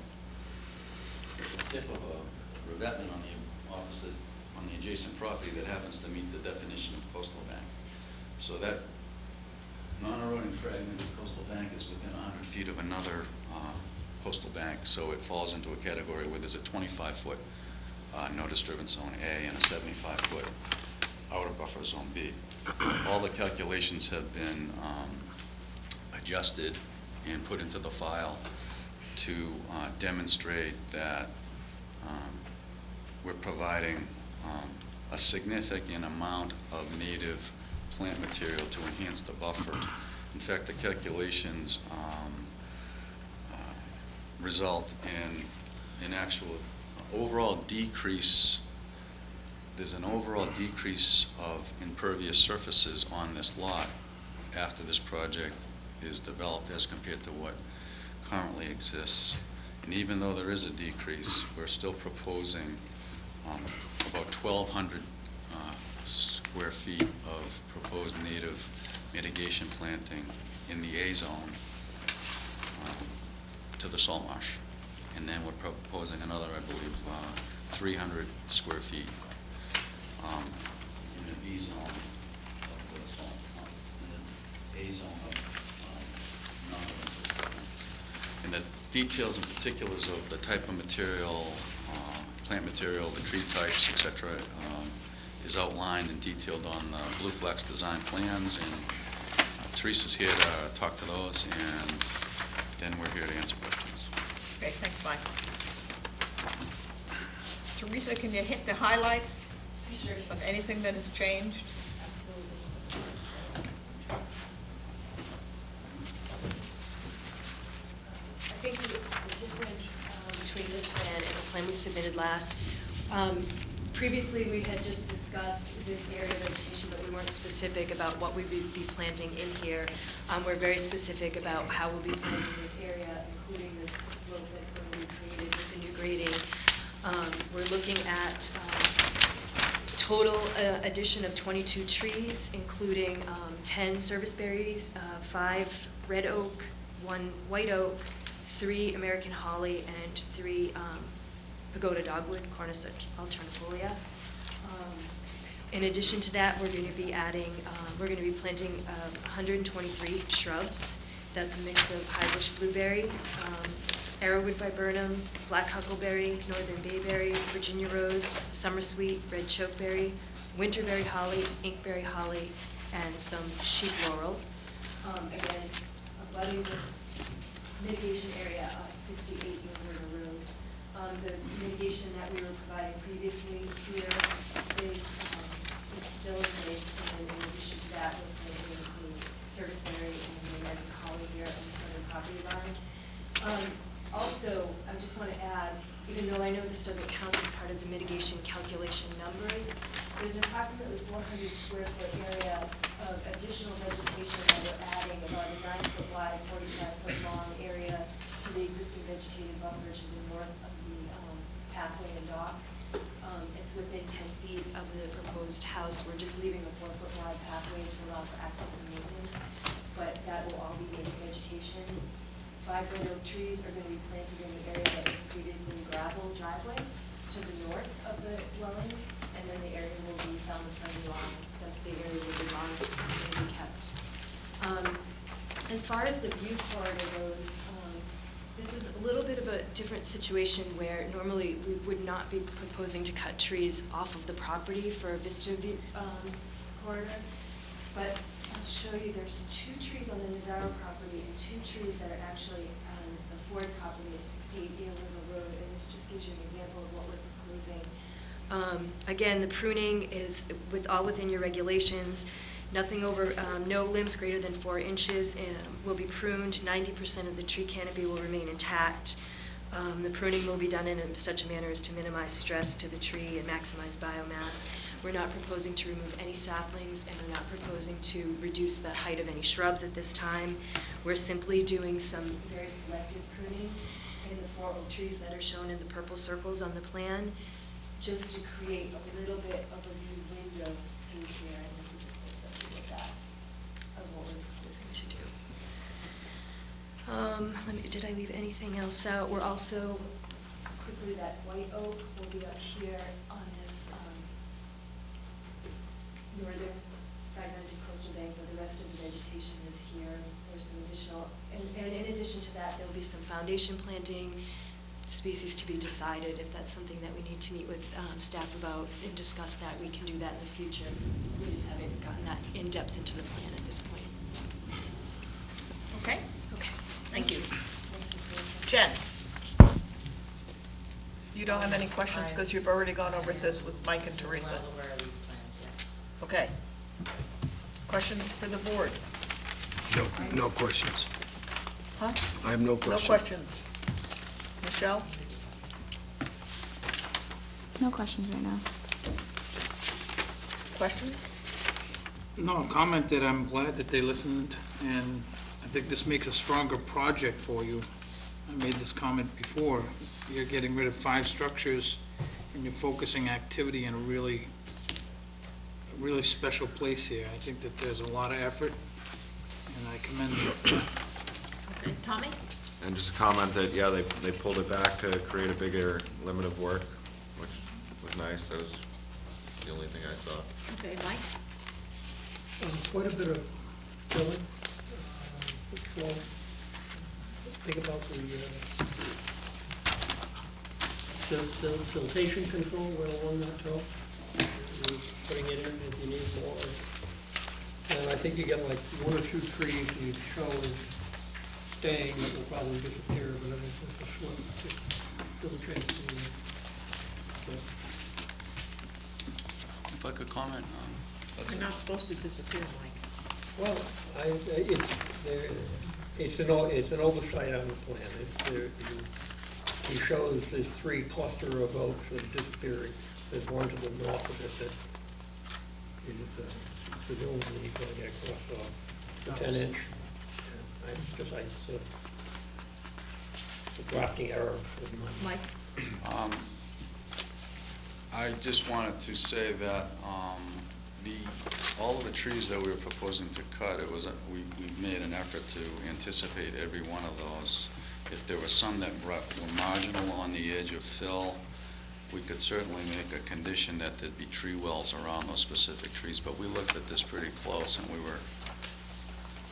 the tip of a revetment on the adjacent property that happens to meet the definition of coastal bank. So that non-eroding fragmented coastal bank is within 100 feet of another coastal bank, so it falls into a category where there's a 25-foot no disturbance zone A and a 75-foot outer buffer zone B. All the calculations have been adjusted and put into the file to demonstrate that we're providing a significant amount of native plant material to enhance the buffer. In fact, the calculations result in an actual overall decrease. There's an overall decrease of impervious surfaces on this lot after this project is developed as compared to what currently exists. And even though there is a decrease, we're still proposing about 1,200 square feet of proposed native mitigation planting in the A zone to the salt marsh. And then we're proposing another, I believe, 300 square feet in the B zone of the salt, in the A zone of non-residential. And the details and particulars of the type of material, plant material, the tree types, et cetera, is outlined and detailed on Blue Flax design plans, and Teresa's here to talk to those, and then we're here to answer questions. Okay, thanks, Mike. Teresa, can you hit the highlights of anything that has changed? Absolutely. I think the difference between this plan and the plan we submitted last, previously we had just discussed this area of vegetation, but we weren't specific about what we would be planting in here. We're very specific about how we'll be planting this area, including this slope that's going to be created with the new grading. We're looking at total addition of 22 trees, including 10 service berries, 5 red oak, 1 white oak, 3 American holly, and 3 pagoda dogwood, Cornus alternifolia. In addition to that, we're going to be adding, we're going to be planting 123 shrubs. That's a mix of high bush blueberry, arrowwood viburnum, black huckleberry, northern bayberry, Virginia rose, summer sweet, red chokeberry, winterberry holly, inkberry holly, and some sheep laurel. Again, abutting this mitigation area of 68 New River Road. The mitigation that we were providing previously here is still in place, and in addition to that, we're planting the service berry and the American holly here on the southern property line. Also, I just want to add, even though I know this doesn't count as part of the mitigation calculation numbers, there's approximately 400 square foot area of additional vegetation that we're adding, about a 9-foot wide, 45-foot long area to the existing vegetated buffer to the north of the pathway and dock. It's within 10 feet of the proposed house. We're just leaving a 4-foot wide pathway to allow for access and maintenance, but that will all be native vegetation. 5 red oak trees are going to be planted in the area that was previously gravel driveway to the north of the dwelling, and then the area will be Falmouth friendly lawn. That's the area where the lawn is going to be As far as the view corridor goes, this is a little bit of a different situation where normally we would not be proposing to cut trees off of the property for a vista view corridor. But I'll show you, there's 2 trees on the Nazaro property and 2 trees that are actually on the Ford property at 68 Eel River Road, and this just gives you an example of what we're proposing. Again, the pruning is all within your regulations. Nothing over, no limbs greater than 4 inches will be pruned. 90% of the tree canopy will remain intact. The pruning will be done in such a manner as to minimize stress to the tree and maximize biomass. We're not proposing to remove any saplings, and we're not proposing to reduce the height of any shrubs at this time. We're simply doing some very selective pruning in the 4 oak trees that are shown in the purple circles on the plan, just to create a little bit of a view window through here, and this is a close-up view of that, of what we're proposing to do. Did I leave anything else out? We're also, quickly, that white oak will be up here on this northern fragmented coastal bank, where the rest of the vegetation is here. There's some additional, and in addition to that, there'll be some foundation planting, species to be decided. If that's something that we need to meet with staff about and discuss that, we can do that in the future. We just haven't gotten that in depth into the plan at this point. Okay? Okay. Thank you. Jen? You don't have any questions because you've already gone over this with Mike and Teresa? Well aware of these plans, yes. Okay. Questions for the board? No questions. Huh? I have no No questions. questions. Michelle? No questions right now. Questions? No, comment that I'm glad that they listened, and I think this makes a stronger project for you. I made this comment before. You're getting rid of 5 structures, and you're focusing activity in a really special place here. I think that there's a lot of effort, and I commend you for that. Okay, Tommy? And just a comment that, yeah, they pulled it back to create a bigger limit of work, which was nice. That was the only thing I saw. Okay, Mike? Quite a bit of filling, slow. Think about the siltation control, well, along that top. You're putting it in if you need more. And I think you got like 1 or 2 trees you've shown staying that will probably disappear, but I mean, it's a slim, little chance to do that. If I could comment, that's They're not supposed to disappear, Mike. Well, it's an oversight on the plan. He shows there's 3 cluster of oaks that are disappearing. There's one to the north of it that is presumably going to get crossed off, 10-inch. It's a drafting error. Mike? I just wanted to say that all of the trees that we were proposing to cut, we made an effort to anticipate every one of those. If there were some that were marginal on the edge of fill, we could certainly make a condition that there'd be tree wells around those specific trees, but we looked at this pretty close, and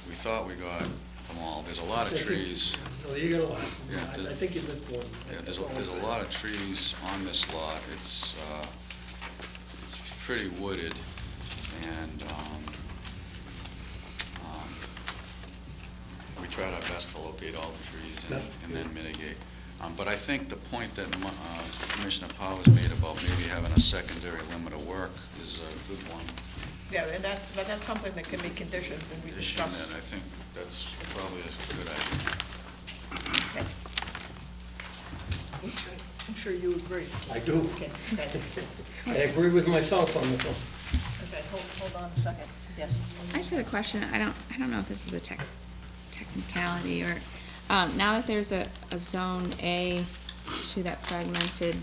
we thought we got them all. There's a lot of trees. No, you got a lot. Yeah, I think you missed one. Yeah, there's a lot of trees on this lot. It's pretty wooded, and we tried our best to locate all the trees and then mitigate. But I think the point that Commissioner Powers made about maybe having a secondary limit of work is a good one. Yeah, and that's something that can be conditioned when we discuss. And I think that's probably a good idea. Okay. I'm sure you agree. I do. Okay. I agree with myself on this one. Okay, hold on a second. Yes. I just had a question. I don't know if this is a technicality or, now that there's a zone A to that fragmented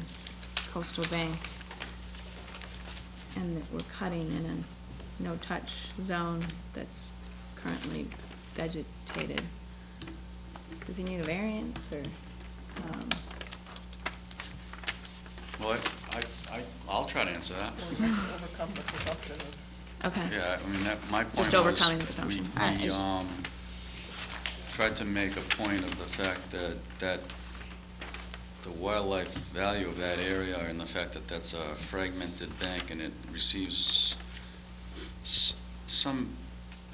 coastal bank, and that we're cutting in a no-touch zone that's currently vegetated, does he need a variance, or? Well, I'll try to answer that. Well, he has to overcome the presumption of. Okay. Yeah, I mean, my point was. Just overcoming the presumption. We, All right, tried to make a point of the fact that the wildlife value of that area and the fact that that's a fragmented bank and it receives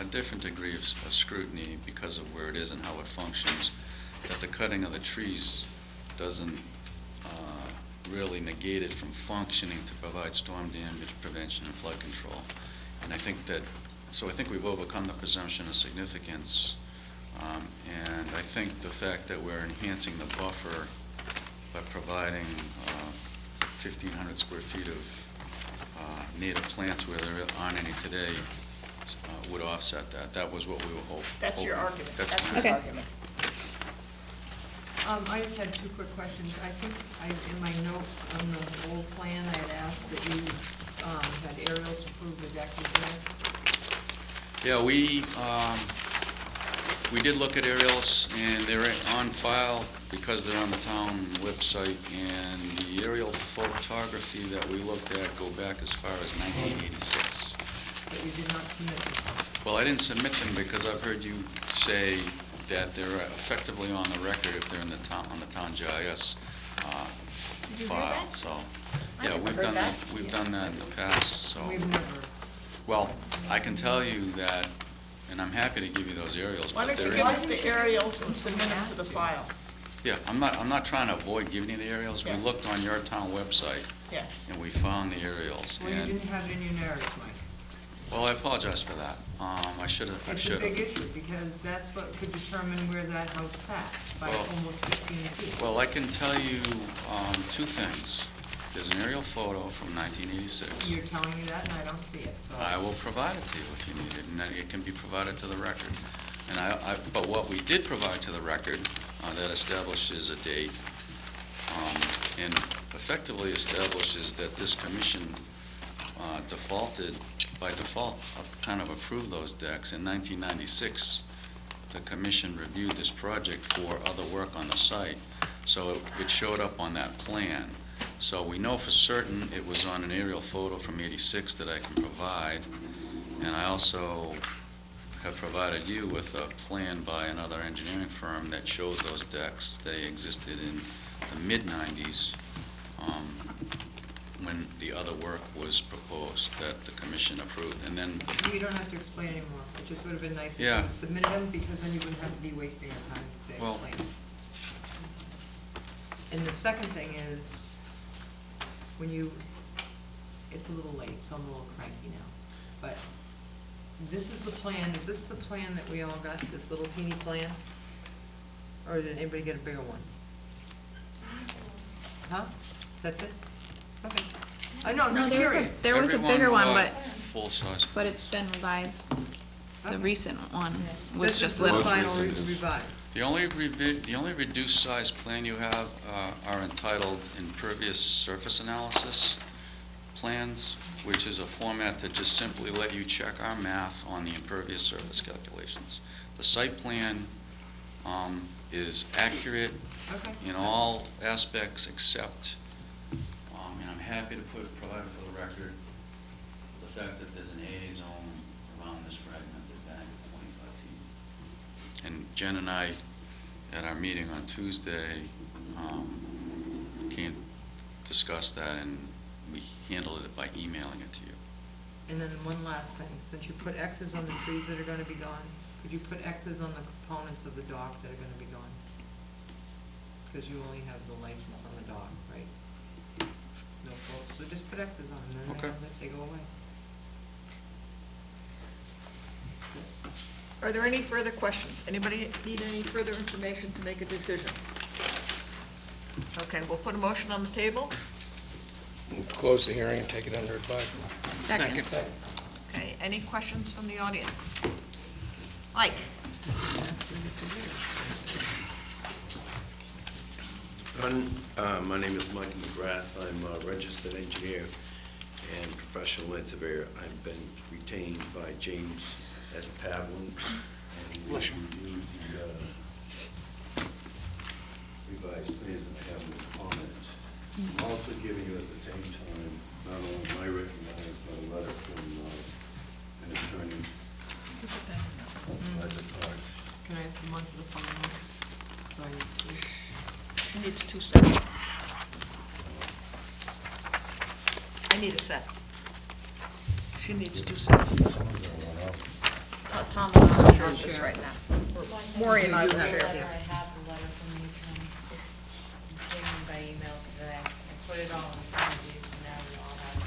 a different degree of scrutiny because of where it is and how it functions, that the cutting of the trees doesn't really negate it from functioning to provide storm damage prevention and flood control. And I think we've overcome the presumption of significance. And I think the fact that we're enhancing the buffer by providing 1,500 square feet of native plants where there aren't any today would offset that. That was what we were hoping. That's your argument. That's his my argument. I just had two quick questions. I think in my notes on the old plan, I had asked that you had aerials to prove the deck was there. Yeah, we did look at aerials, and they're on file because they're on the town website, and the aerial photography that we looked at go back as far as 1986. But you did not submit them. Well, I didn't submit them because I've heard you say that they're effectively on the record if they're in the town, on the town GIS Did you hear file, that? so. I Yeah, never we've heard done that. that, we've done that in the past, so. We've never. Well, I can tell you that, and I'm happy to give you those aerials, Why but don't you they're give in. us the aerials and submit them to the file? Yeah, I'm not trying to avoid giving you the aerials. We Yeah. looked on your town website, Yeah. and we found the aerials. Well, you And, didn't have it in your narrative, Mike. well, I apologize for that. I should have. It's a big issue, because that's what could determine where that house sat by Well- almost 15 feet. Well, I can tell you two things. There's an aerial photo from 1986. You're telling me that, and I don't see it, so. I will provide it to you if you need it, and then it can be provided to the record. And but what we did provide to the record, that establishes a date, and effectively establishes that this commission by default, kind of approved those decks. In 1996, the commission reviewed this project for other work on the site, so it showed up on that plan. So we know for certain it was on an aerial photo from '86 that I can provide, and I also have provided you with a plan by another engineering firm that shows those decks. They existed in the mid-'90s when the other work was proposed that the commission approved, and then. You don't have to explain anymore. It just would have been nice if you Yeah. had submitted them, because then you wouldn't have to be wasting our time to Well- explain. And the second thing is, it's a little late, so I'm a little cranky now, but this is the plan, is this the plan that we all got, this little teeny plan? Or did anybody get a bigger one? Huh? That's it? Okay. Oh, no, I'm No, just there was curious. there was a Everyone bigger one, got but full-size. but it's been revised. The Okay. recent one was This just is the little. final recent is- revised. The only reduced size plan you have are entitled impervious surface analysis plans, which is a format that just simply let you check our math on the impervious surface calculations. The site plan is accurate Okay. in all aspects except, and I'm happy to provide for the record, the fact that there's an AA zone around this fragmented bank of 25 feet. And Jen and I, at our meeting on Tuesday, can't discuss that, and we handled it by emailing it to you. And then one last thing, since you put X's on the trees that are gonna be gone, could you put X's on the components of the dock that are gonna be gone? Because you only have the license on the dock, right? No folks, so just put X's on them, then Okay. they go away. Are there any further questions? Anybody need any further information to make a decision? Okay, we'll put a motion on the table. Close the hearing and take it under advisement. Second. Okay, any questions from the audience? Mike? My name is Mike McGrath. I'm a registered engineer and professional land surveyor. I've been retained by James S. Pavlin, and he's reviewed the revised plans that I have in the comments. I'm also giving you at the same time, not only my recognized, but a letter from an attorney, Pleasant Park. Can I have one for the file? needs 2 sets. I need a set. She needs 2 sets. Tom and I will share this right now. Maury and I will share. I have the letter from the attorney. It came in by email today. I put it all in front of you, so now you all have,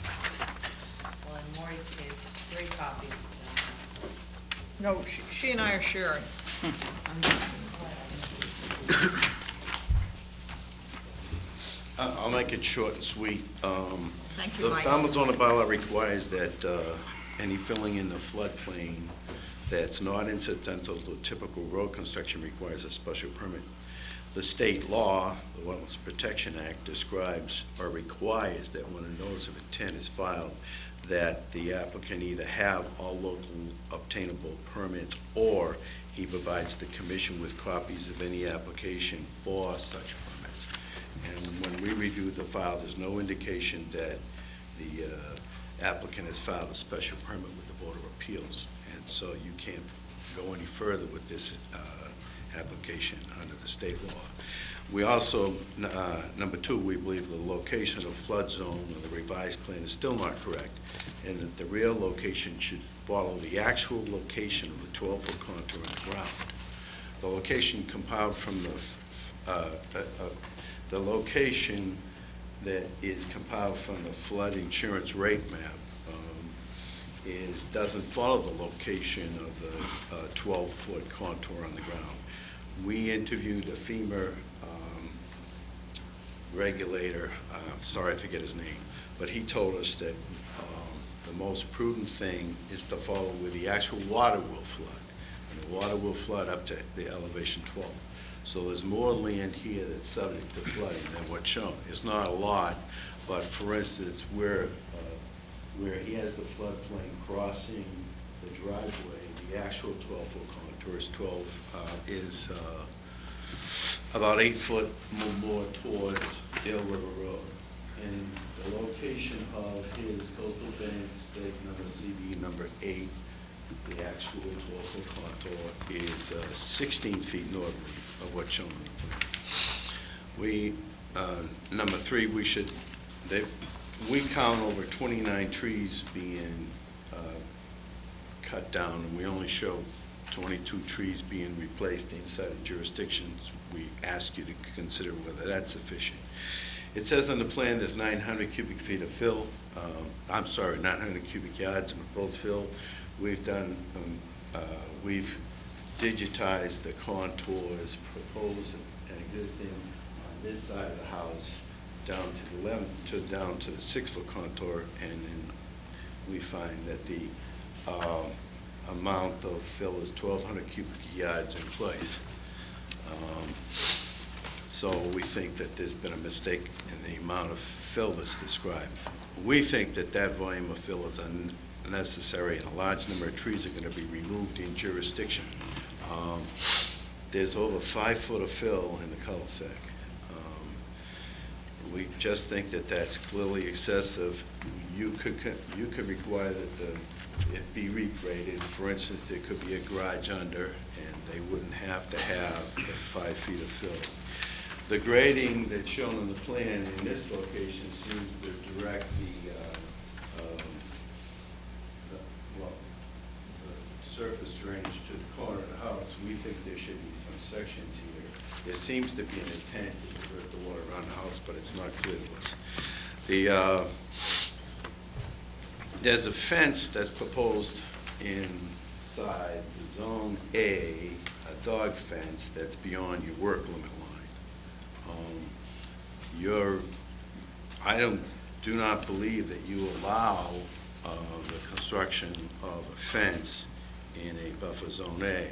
well, in Maury's case, 3 copies of that. No, she and I are sharing. I'll make it short and sweet. Thank you, The Mike. Falmouth zoning bylaw requires that any filling in the floodplain that's not incidental to typical road construction requires a special permit. The state law, the Wetlands Protection Act, describes or requires that when a notice of intent is filed, that the applicant either have all local obtainable permits or he provides the commission with copies of any application for such permits. And when we reviewed the file, there's no indication that the applicant has filed a special permit with the Board of Appeals. And so you can't go any further with this application under the state law. We also, number 2, we believe the location of flood zone of the revised plan is still not correct, and that the real location should follow the actual location of the 12-foot contour on the ground. The location compiled from the location that is compiled from the flood insurance rate map doesn't follow the location of the 12-foot contour on the ground. We interviewed a FEMA regulator, sorry I forget his name, but he told us that the most prudent thing is to follow where the actual water will flood. And the water will flood up to the elevation 12. So there's more land here that's subject to flooding than what's shown. It's not a lot, but for instance, where he has the floodplain crossing the driveway, the actual 12-foot contour is about 8 foot more towards Dale River Road. And the location of his coastal bank stake number CB number 8, the actual 12-foot contour is 16 feet northerly of what's shown on the plan. Number 3, we count over 29 trees being cut down, and we only show 22 trees being replaced inside the jurisdictions. We ask you to consider whether that's sufficient. It says on the plan there's 900 cubic feet of fill. 900 cubic yards of proposed fill. We've digitized the contours proposed and existing on this side of the house down to down to the 6-foot contour, and then we find that the amount of fill is 1,200 cubic yards in place. So we think that there's been a mistake in the amount of fill that's described. We think that that volume of fill is unnecessary, and a large number of trees are going to be removed in jurisdiction. There's over 5 foot of fill in the cul-de-sac. We just think that that's clearly excessive. You could require that it be regraded. For instance, there could be a garage under, and they wouldn't have to have the 5 feet of fill. The grading that's shown on the plan in this location seems to direct the surface drainage to the corner of the house. We think there should be some sections here. There seems to be an intent to divert the water around the house, but it's not clear to us. There's a fence that's proposed inside the Zone A, a dog fence that's beyond your work limit line. I do not believe that you allow the construction of a fence in a buffer Zone A.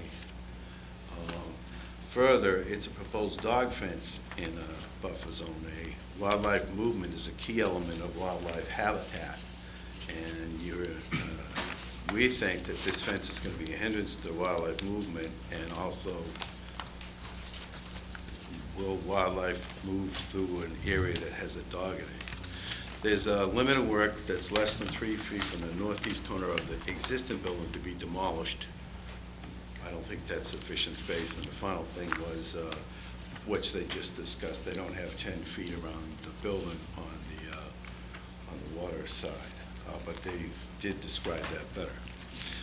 Further, it's a proposed dog fence in a buffer Zone A. Wildlife movement is a key element of wildlife habitat, and we think that this fence is going to be a hindrance to wildlife movement, and also will wildlife move through an area that has a dog in it. There's a limit of work that's less than 3 feet from the northeast corner of the existing building to be demolished. I don't think that's sufficient space. And the final thing was which they just discussed. They don't have 10 feet around the building on the water side, but they did describe that better.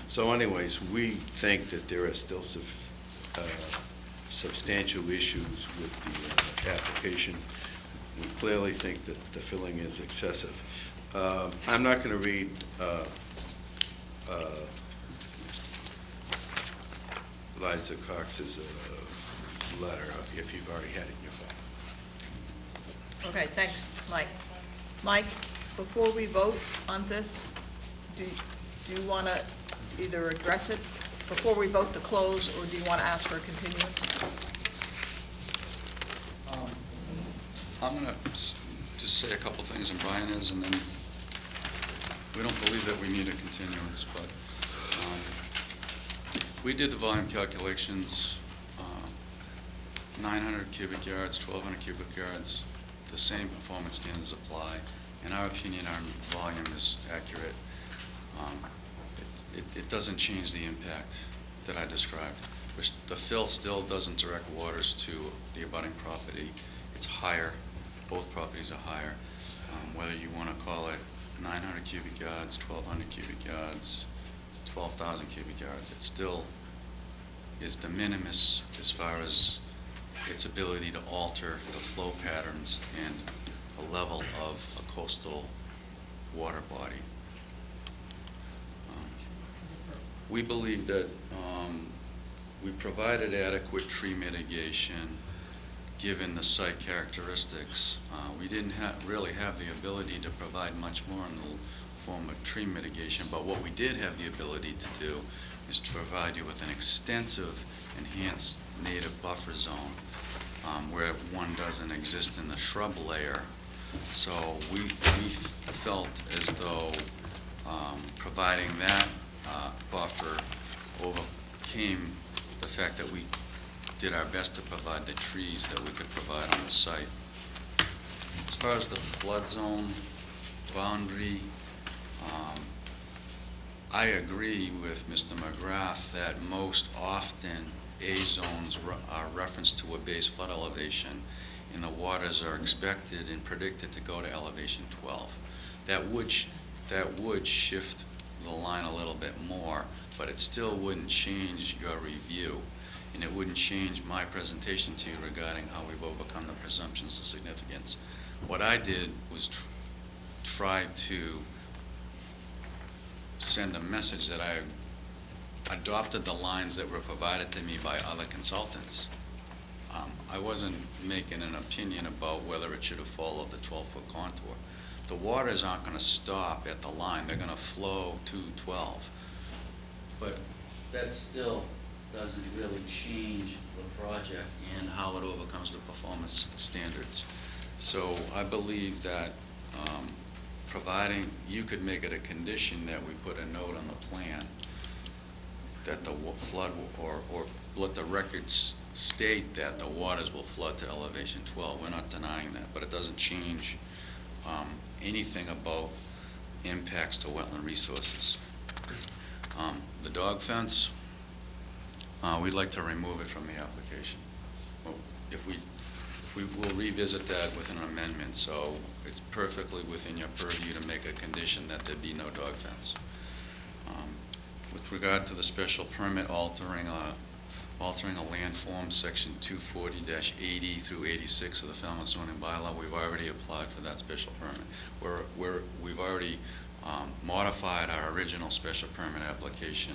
So anyways, we think that there are still substantial issues with the application. We clearly think that the filling is excessive. I'm not going to read Liza Cox's letter if you've already had it in your file. Okay, thanks, Mike. Mike, before we vote on this, do you want to either address it before we vote to close, or do you want to ask for a continuance? I'm going to just say a couple things, and Brian is, and then we don't believe that we need a continuance, but we did the volume calculations, 900 cubic yards, 1,200 cubic yards, the same performance standards apply. In our opinion, our volume is accurate. It doesn't change the impact that I described. The fill still doesn't direct waters to the abutting property. It's higher. Both properties are higher. Whether you want to call it 900 cubic yards, 1,200 cubic yards, 12,000 cubic yards, it still is de minimis as far as its ability to alter the flow patterns and the level of a coastal water body. We believe that we provided adequate tree mitigation given the site characteristics. We didn't really have the ability to provide much more in the form of tree mitigation, but what we did have the ability to do is to provide you with an extensive enhanced native buffer zone where one doesn't exist in the shrub layer. So we felt as though providing that buffer overcame the fact that we did our best to provide the trees that we could provide on the site. As far as the flood zone boundary, I agree with Mr. McGrath that most often A zones are referenced to a base flood elevation, and the waters are expected and predicted to go to elevation 12. That would shift the line a little bit more, but it still wouldn't change your review, and it wouldn't change my presentation to you regarding how we've overcome the presumptions of significance. What I did was try to send a message that I adopted the lines that were provided to me by other consultants. I wasn't making an opinion about whether it should have followed the 12-foot contour. The waters aren't going to stop at the line. They're going to flow to 12. But that still doesn't really change the project and how it overcomes the performance standards. So I believe that providing, you could make it a condition that we put a note on the plan that the flood or let the records state that the waters will flood to elevation 12. We're not denying that, but it doesn't change anything about impacts to wetland resources. The dog fence, we'd like to remove it from the application. Well, if we will revisit that with an amendment, so it's perfectly within your purview to make a condition that there be no dog fence. With regard to the special permit altering a landform, section 240-80 through 86 of the Falmouth zoning bylaw, we've already applied for that special permit. We've already modified our original special permit application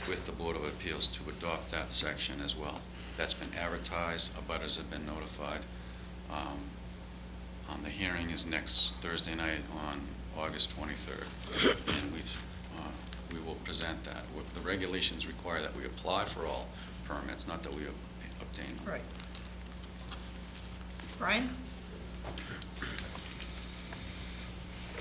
with the Board of Appeals to adopt that section as well. That's been advertised, abutters have been notified. The hearing is next Thursday night on August 23rd, and we will present that. The regulations require that we apply for all permits, not that we obtain them. Right. Brian?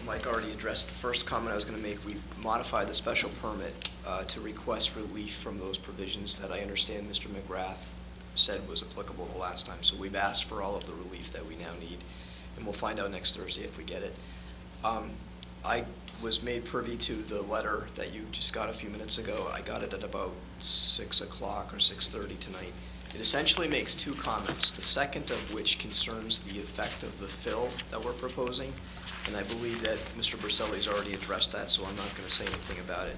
Mike already addressed the first comment I was going to make. We modified the special permit to request relief from those provisions that I understand Mr. McGrath said was applicable the last time. So we've asked for all of the relief that we now need, and we'll find out next Thursday if we get it. I was made privy to the letter that you just got a few minutes ago. I got it at about 6 o'clock or 6:30 tonight. It essentially makes two comments, the second of which concerns the effect of the fill that we're proposing, and I believe that Mr. Berselli's already addressed that, so I'm not going to say anything about it.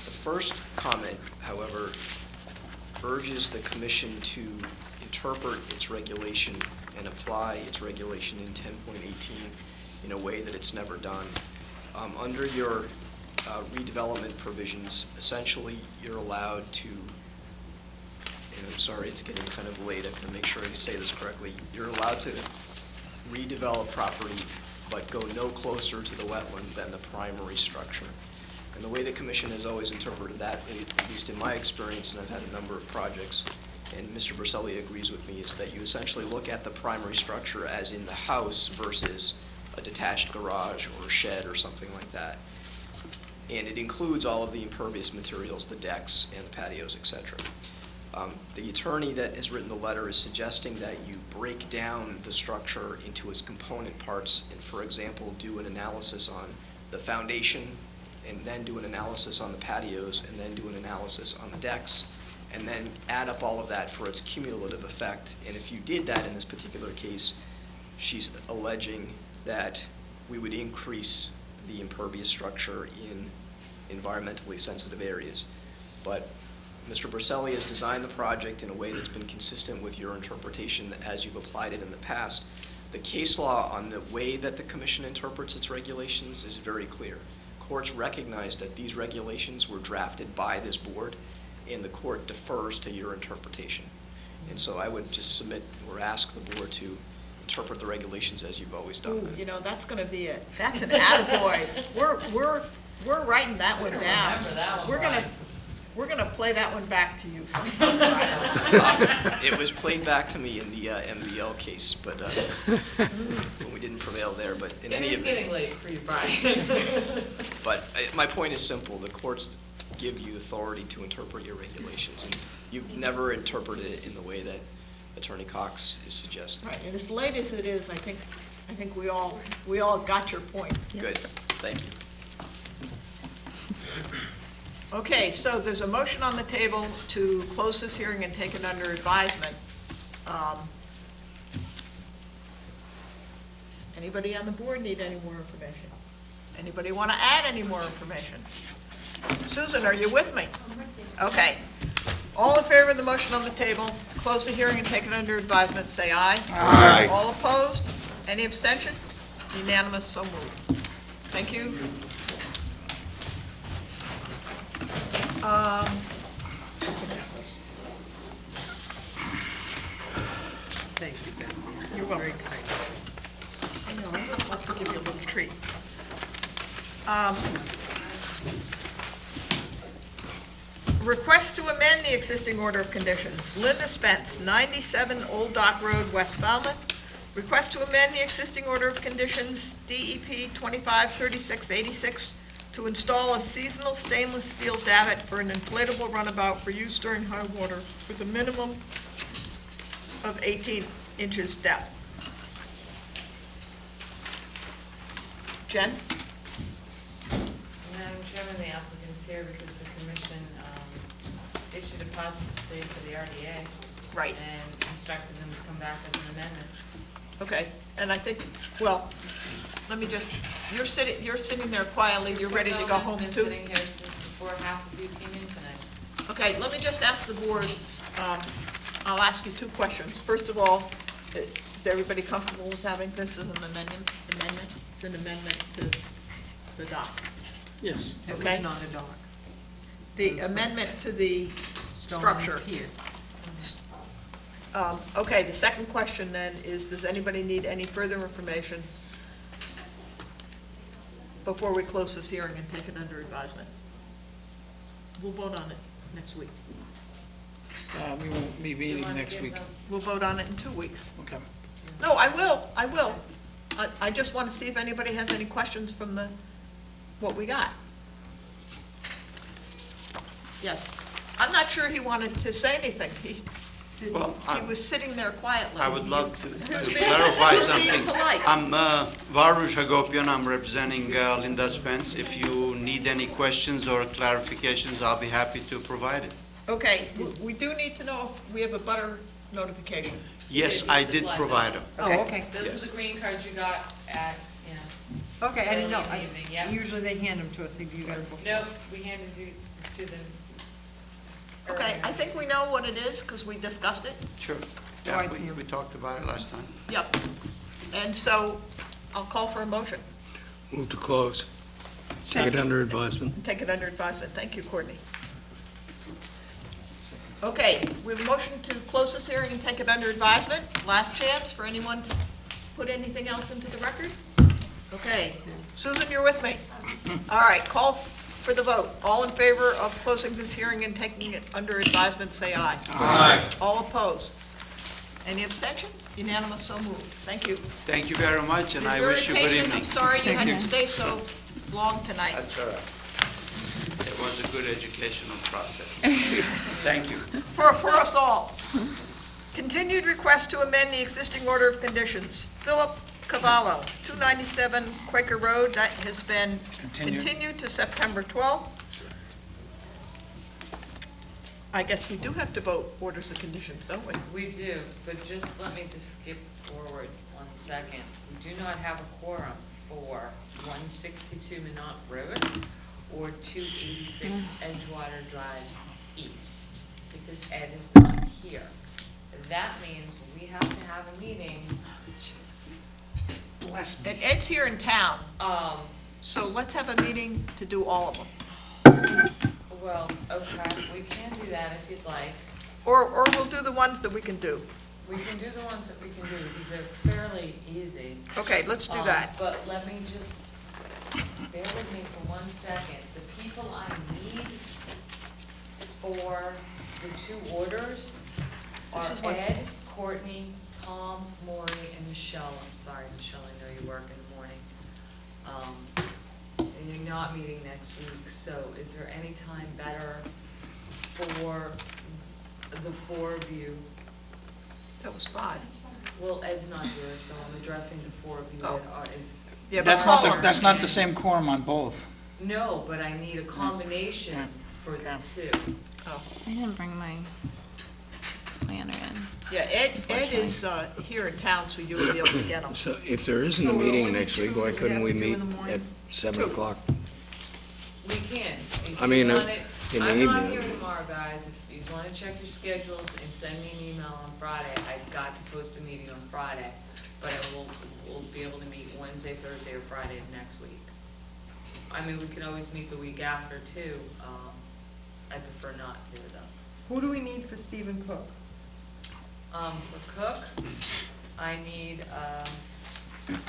The first comment, however, urges the commission to interpret its regulation and apply its regulation in 10.18 in a way that it's never done. Under your redevelopment provisions, essentially you're allowed to, and I'm sorry, it's getting kind of late, I'm going to make sure I say this correctly, you're allowed to redevelop property but go no closer to the wetland than the primary structure. And the way the commission has always interpreted that, at least in my experience, and I've had a number of projects, and Mr. Berselli agrees with me, is that you essentially look at the primary structure as in the house versus a detached garage or a shed or something like that. And it includes all of the impervious materials, the decks and the patios, et cetera. The attorney that has written the letter is suggesting that you break down the structure into its component parts and, for example, do an analysis on the foundation and then do an analysis on the patios and then do an analysis on the decks and then add up all of that for its cumulative effect. And if you did that in this particular case, she's alleging that we would increase the impervious structure in environmentally sensitive areas. But Mr. Berselli has designed the project in a way that's been consistent with your interpretation as you've applied it in the past. The case law on the way that the commission interprets its regulations is very clear. Courts recognize that these regulations were drafted by this board, and the court defers to your interpretation. And so I would just submit or ask the board to interpret the regulations as you've always done. Ooh, you know, that's gonna be that's an attaboy. We're writing that one down. Remember that one, We're gonna play that one back to you sometime. It was played back to me in the MDL case, but we didn't prevail there, but in any event. It is getting late for you, Brian. But my point is simple, the courts give you authority to interpret your regulations, and you've never interpreted it in the way that Attorney Cox is suggesting. Right, and as late as it is, I think we all got your point. Good, thank you. Okay, so there's a motion on the table to close this hearing and take it under advisement. Anybody on the board need any more information? Anybody want to add any more information? Susan, are you with me? Okay. All in favor of the motion on the table, close the hearing and take it under advisement, say aye. Aye. All opposed? Any abstention? Unanimous, so moved. Thank you. Thank you, Betsy. You're welcome. Very kind. I know, I'd love to give you a little treat. Request to amend the existing order of conditions. Linda Spence, 97 Old Dock Road, West Falmouth. Request to amend the existing order of conditions, DEP 253686, to install a seasonal stainless steel davit for an inflatable runabout for use during high water with a minimum of 18 inches depth. Jen? Madam Chairman, the applicant's here because the commission issued a positive stay for the RDA. Right. And instructed them to come back with an amendment. Okay, and I think, well, let me just, you're sitting there quietly, you're ready to go home Been too? sitting here since before half of you came in tonight. Okay, let me just ask the board, I'll ask you two questions. First of all, is everybody comfortable with having this as an amendment? It's an amendment to the dock. Yes. It Okay. was not a dock. The amendment to the Stone structure. Pier. Okay, the second question then is, does anybody need any further information before we close this hearing and take it under advisement? We'll vote on it next week. We won't be meeting next week. We'll vote on it in 2 weeks. Okay. No, I will. I just want to see if anybody has any questions from what we got. Yes. I'm not sure he wanted to say anything. He was sitting there quietly. I would love to Who's being- clarify who's being something. polite? I'm Varush Hagopian, I'm representing Linda Spence. If you need any questions or clarifications, I'll be happy to provide it. Okay, we do need to know if we have a butter notification? Yes, I did provide them. Oh, okay. Those Yes. are the green cards you got at, Okay, I didn't know. early in the evening, yeah. Usually they hand them to us, if you got it before. No, we handed it to them. Okay, earlier. I think we know what it is, because we discussed it. Sure. Oh, I see 'em. We talked about it last time. Yep. And so I'll call for a motion. Move to close. Take it under advisement. Take it under advisement. Thank you, Courtney. Okay, we have a motion to close this hearing and take it under advisement. Last chance for anyone to put anything else into the record? Okay, Susan, you're with me? All right, call for the vote. All in favor of closing this hearing and taking it under advisement, say aye. Aye. All opposed? Any abstention? Unanimous, so moved. Thank you. Thank you very much, and You're I very wish you good patient. evening. I'm sorry you had to stay so long tonight. That's all right. It was a good educational process. Thank you. For us all. Continued request to amend the existing order of conditions. Philip Cavallo, 297 Quaker Road, that has been continued to September 12th. I guess we do have to vote orders of conditions, don't we? We do, but just let me just skip forward 1 second. We do not have a quorum for 162 Minot Road or 286 Edgewater Drive East, because Ed is not here. That means we have to have a meeting. And Ed's here in town, so let's have a meeting to do all of them. Well, okay, we can do that if you'd like. Or we'll do the ones that we can do. We can do the ones that we can do, because they're fairly easy. Okay, let's do that. But let me just, bear with me for 1 second. The people I need for the 2 orders are This is what- Ed, Courtney, Tom, Maury, and Michelle. I'm sorry, Michelle, I know you work in the morning. And you're not meeting next week, so is there any time better for the 4 of you? That was 5. Well, Ed's not here, so I'm addressing the 4 of you that are. Yeah, but That's not the same quorum on both. No, but I need a combination for the 2. Oh. I didn't bring my planner in. Yeah, Ed is here in town, so you'll be able to get them. So if there isn't a meeting next week, why couldn't we meet at 7 o'clock? We can. If I you mean, want it- in the I'm not evening. here tomorrow, guys. If you want to check your schedules and send me an email on Friday, I've got to post a meeting on Friday, but we'll be able to meet Wednesday, Thursday, or Friday of next week. I mean, we can always meet the week after, too. I prefer not to, though. Who do we need for Stephen Cook? For Cook, I need, hang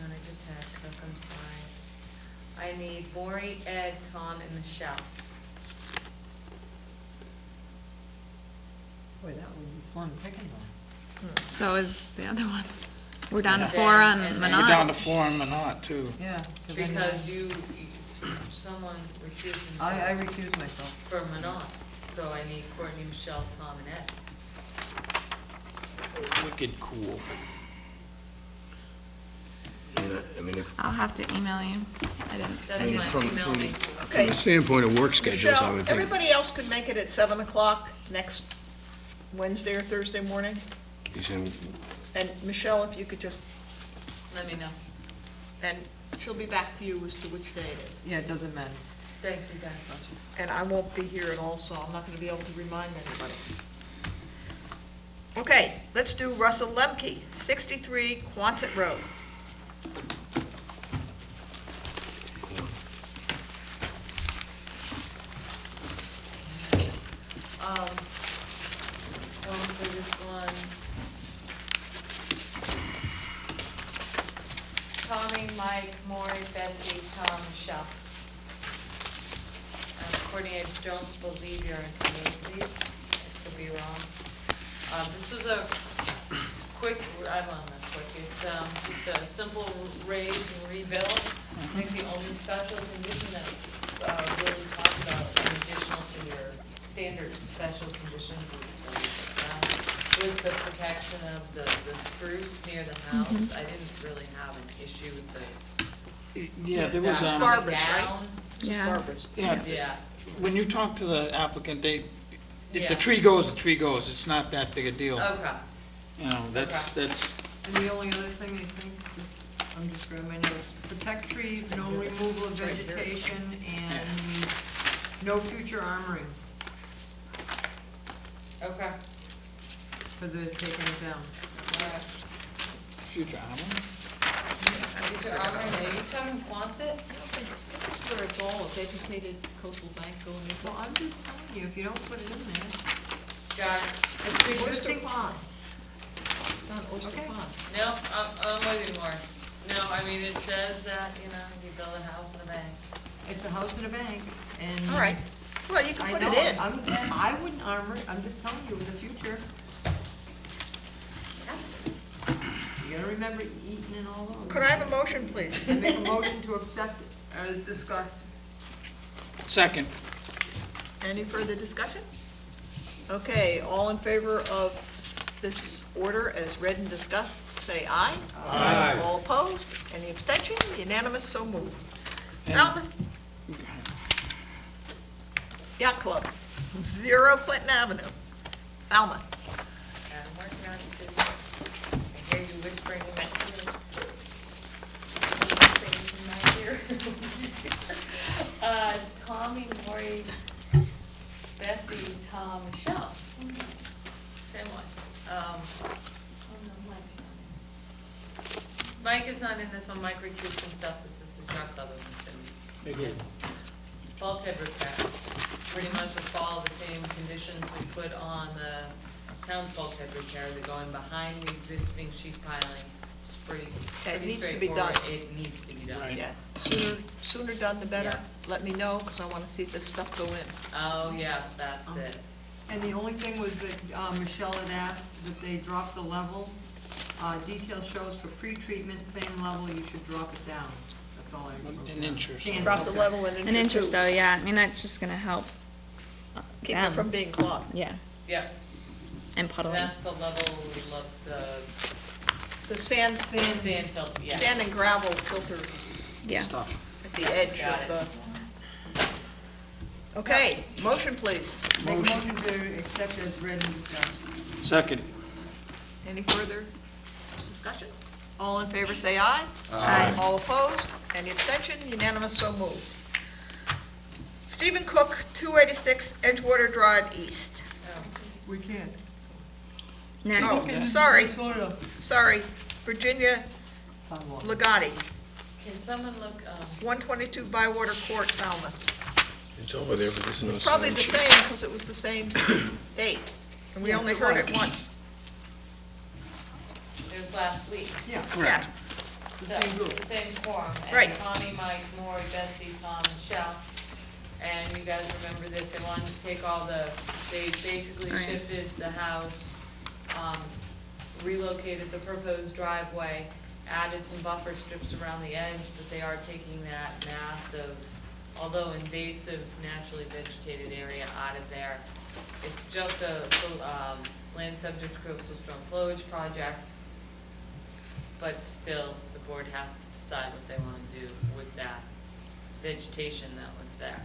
on, I just had Cook, I'm sorry. I need Maury, Ed, Tom, and Michelle. Boy, that would be slim picking one. So is the other one. We're down to Yeah. 4 on And then- Minot. We're down to 4 on Minot, too. Yeah. Because someone recused I himself recuse myself. for Minot, so I need Courtney, Michelle, Tom, and Ed. Wicked cool. I mean, if- I'll have to email you. I didn't. That's I didn't. fine. from, Email from me. from the standpoint of work schedules, I Michelle, would think. everybody else could make it at 7 o'clock next Wednesday or Thursday morning. You saying- And Michelle, if you could just, Let me know. and she'll be back to you as to which day it is. Yeah, it doesn't matter. Thank you guys much. And I won't be here at all, so I'm not gonna be able to remind anybody. Okay, let's do Russell Lemke, 63 Quonset Road. For this one. Tommy, Mike, Maury, Betsy, Tom, Michelle. Courtney, I don't believe you're in community, I could be wrong. This was a quick, I don't know, quick, it's just a simple raise and rebuild. I think the only special condition that's really talked about in additional to your standard special conditions was the protection of the spruce near the house. I didn't really have an issue with the. Yeah, there was, Barbara's, right? Down. This is Yeah. Barbara's. yeah, Yeah. when you talk to the applicant, if the Yeah. tree goes, the tree goes. It's not that big a deal. Okay. You know, that's, And the only other thing I think, I'm just grabbing my notes, protect trees, no removal of vegetation, and no future armoring, Okay. because they're taking it down. Alright. future armor. Future armoring, are you talking Quonset? This is where it's all a vegetated coastal bank going into. Well, I'm just telling you, if you don't put it in there, Got it. It's the Oyster Pond. It's on Oyster Okay. Pond. No, I'm with you more. No, I mean, it says that, you know, you build a house and a bank. it's a house and a bank, and. All right, well, you can I put know, it in. I wouldn't armor it, I'm just telling you, in the future. You gotta remember eating and all those. Could I have a motion, please? I make a motion to accept it as discussed. Second. Any further discussion? Okay, all in favor of this order as read and discussed, say aye. Aye. All opposed? Any abstention? Unanimous, so moved. And- Falmouth Yacht Club, 0 Clinton Avenue, Falmouth. And I'm working on it too. I hear you whispering in my ear. Things in my ear. Tommy, Lori, Betsy, Tom, Michelle. Same one. Oh no, Mike's not in. Mike is not in this one. Mike recused himself. This is his yacht club. Yes. Bulkhead repair. Pretty much will follow the same conditions we put on the town's bulkhead repair. They're going behind the existing sheet piling. It's pretty It needs to be straightforward. done. It needs to be done. Right. Yeah, sooner done the better. Let me know, because I want to see this stuff go in. Oh, yes, that's it. And the only thing was that Michelle had asked that they drop the level. Detail shows for pre-treatment, same level, you should drop it down. That's all I wrote. An inch or so. Sand Drop the filter. level An inch or so, yeah. I mean, that's just gonna help. Keep them. it from being clogged. Yeah, Yeah, and puddling. that's the level we love, The sand sand filter, yeah. sand and gravel filter Yeah. Stuff. at the edge Got of the. Okay, motion, please. Make a motion to accept as read and discussed. Second. Any further discussion? All in favor, say aye. Aye. All opposed? Any abstention? Unanimous, so moved. Stephen Cook, 286 Edgewater Drive East. We can't. Oh, Next. sorry, Virginia Legati, Can someone look, 122 Bywater Court, Falmouth. It's over there, but there's no sign. Probably the same, because it was the same date, and we Yes, only it heard it was. once. it was last week. Yeah, Correct. it's the So, same group. it's the same form. Right. And Tommy, Mike, Maury, Betsy, Tom, Michelle. And you guys remember this, they wanted to take all they basically Right. shifted the house, relocated the proposed driveway, added some buffer strips around the edge, but they are taking that massive, although invasive, naturally vegetated area out of there. It's just a, land subject to coastal storm flowage project, but still, the board has to decide what they want to do with that vegetation that was there.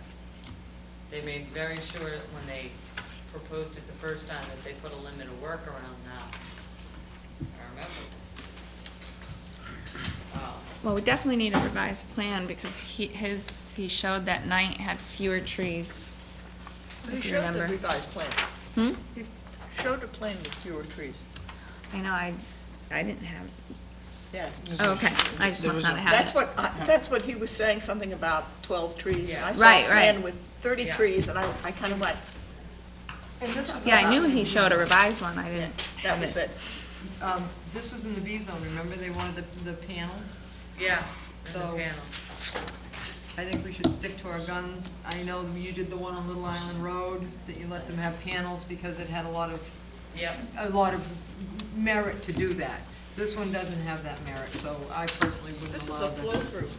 They made very sure that when they proposed it the first time that they put a limit of work around that. I remember this. Well, we definitely need a revised plan because he showed that night had fewer trees. He If you showed the remember. revised plan. Hmm? He showed a plan with fewer trees. I know, I didn't have, Yeah. oh, okay, I just There must was not a- have it. That's what he was saying, something about 12 trees. And I Yeah. saw Right, a plan right. with 30 Yeah. trees, and I kind of went, And this was. Yeah, I knew he showed a revised one, I yeah, didn't that have was it. it. This was in the B zone, remember, they wanted the panels? Yeah, in the So- panel. I think we should stick to our guns. I know you did the one on Little Island Road, that you let them have panels because it had a lot of Yep. merit to do that. This one doesn't have that merit, so I personally wouldn't This is allow a that. flow-through.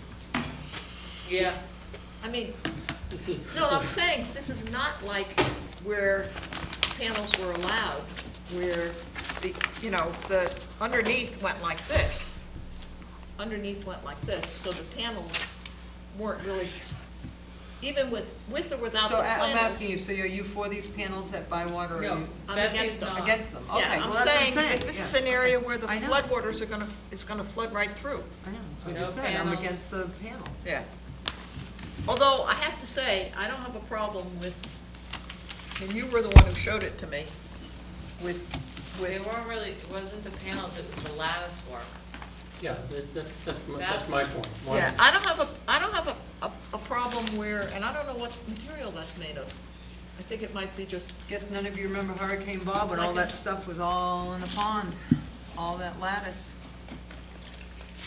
Yeah. I mean, This is. no, I'm saying, this is not like where panels were allowed, where the, the underneath went like this. Underneath went like this, so the panels weren't really even with or without the So panels. I'm asking you, so are you for these panels that buy water, or are No, you? I'm Betsy against is them. not. Against them, okay, Yeah, well, I'm that's what I'm saying, saying. that this is yeah. an area where the I know. floodwaters is gonna flood right through. I know, that's what No you said, I'm panels. against the panels. Yeah. Although, I have to say, I don't have a problem with, and you were the one who showed it to me, with, They weren't really, it wasn't the panels, it was the lattice work. Yeah, that's my point. Why- yeah, I don't have a problem where, and I don't know what material that's made of. I think it might be just, Guess none of you remember Hurricane Bob, when all Like that stuff was all in the pond, all that lattice.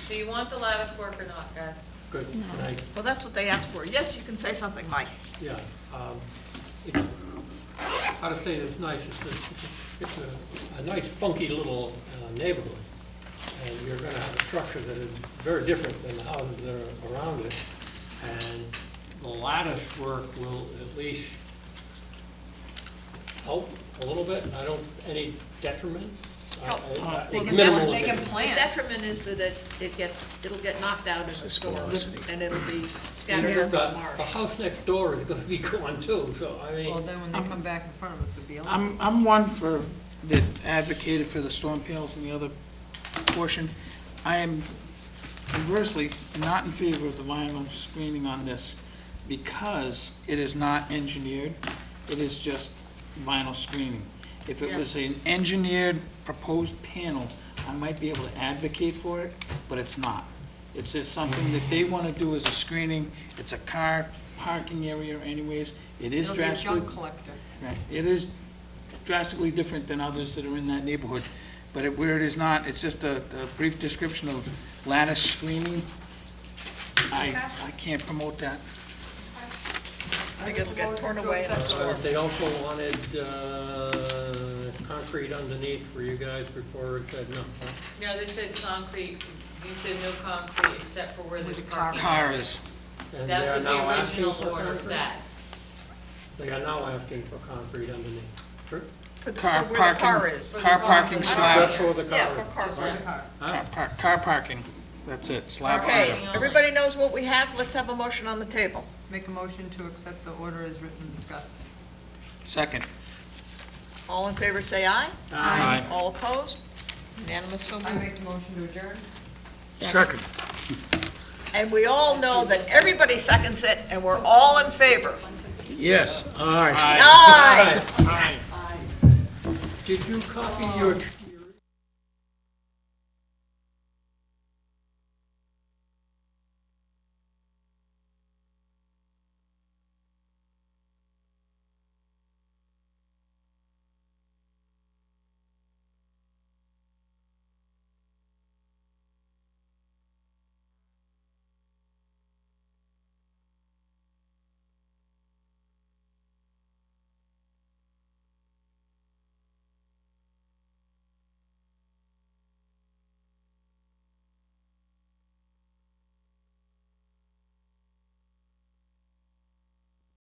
Do you want the lattice work or not, guys? Good, nice. well, that's what they asked for. Yes, you can say something, Mike. Yeah, it's, how to say it's nice, it's a nice funky little neighborhood. And you're gonna have a structure that is very different than the houses that are around it. And the lattice work will at least help a little bit, I don't, any detriment? They can Minimal. They can The plant. detriment is that it'll get knocked out in the storm, and it'll be scattered You've over the got, marsh. the house next door is gonna be gone too, so I mean. Well, then when they come back in front of us, it'd be a lot. I'm one that advocated for the storm panels and the other portion. I am conversely not in favor of the vinyl screening on this because it is not engineered. It is just vinyl screening. If it was an engineered proposed panel, I might be able to advocate for it, but it's not. It's just something that they want to do as a screening. It's a car parking area anyways. It is It'll be a drastically. junk collector. Right, it is drastically different than others that are in that neighborhood, but where it is not, it's just a brief description of lattice screening. I can't promote that. I think it'll get torn away in the storm. If they also wanted concrete underneath for you guys before it said no. Huh? No, they said concrete, you said no concrete except for where the parking. Car is, And That's they are what now the asking original for order concrete? said. They are now asking for concrete underneath. Sure. car Where the car parking, is. car parking slab, Just for the car. Yeah, for car Just for the parking. car. car parking, that's it, slab Okay, parking. everybody knows what we have, let's have a motion on the table. Make a motion to accept the order as written and discussed. Second. All in favor, say aye. Aye. All opposed? Unanimous, so I moved. make the motion to adjourn. Second. And we all know that everybody seconds it, and we're all in favor. Yes, aye. Aye. Aye. Did you copy your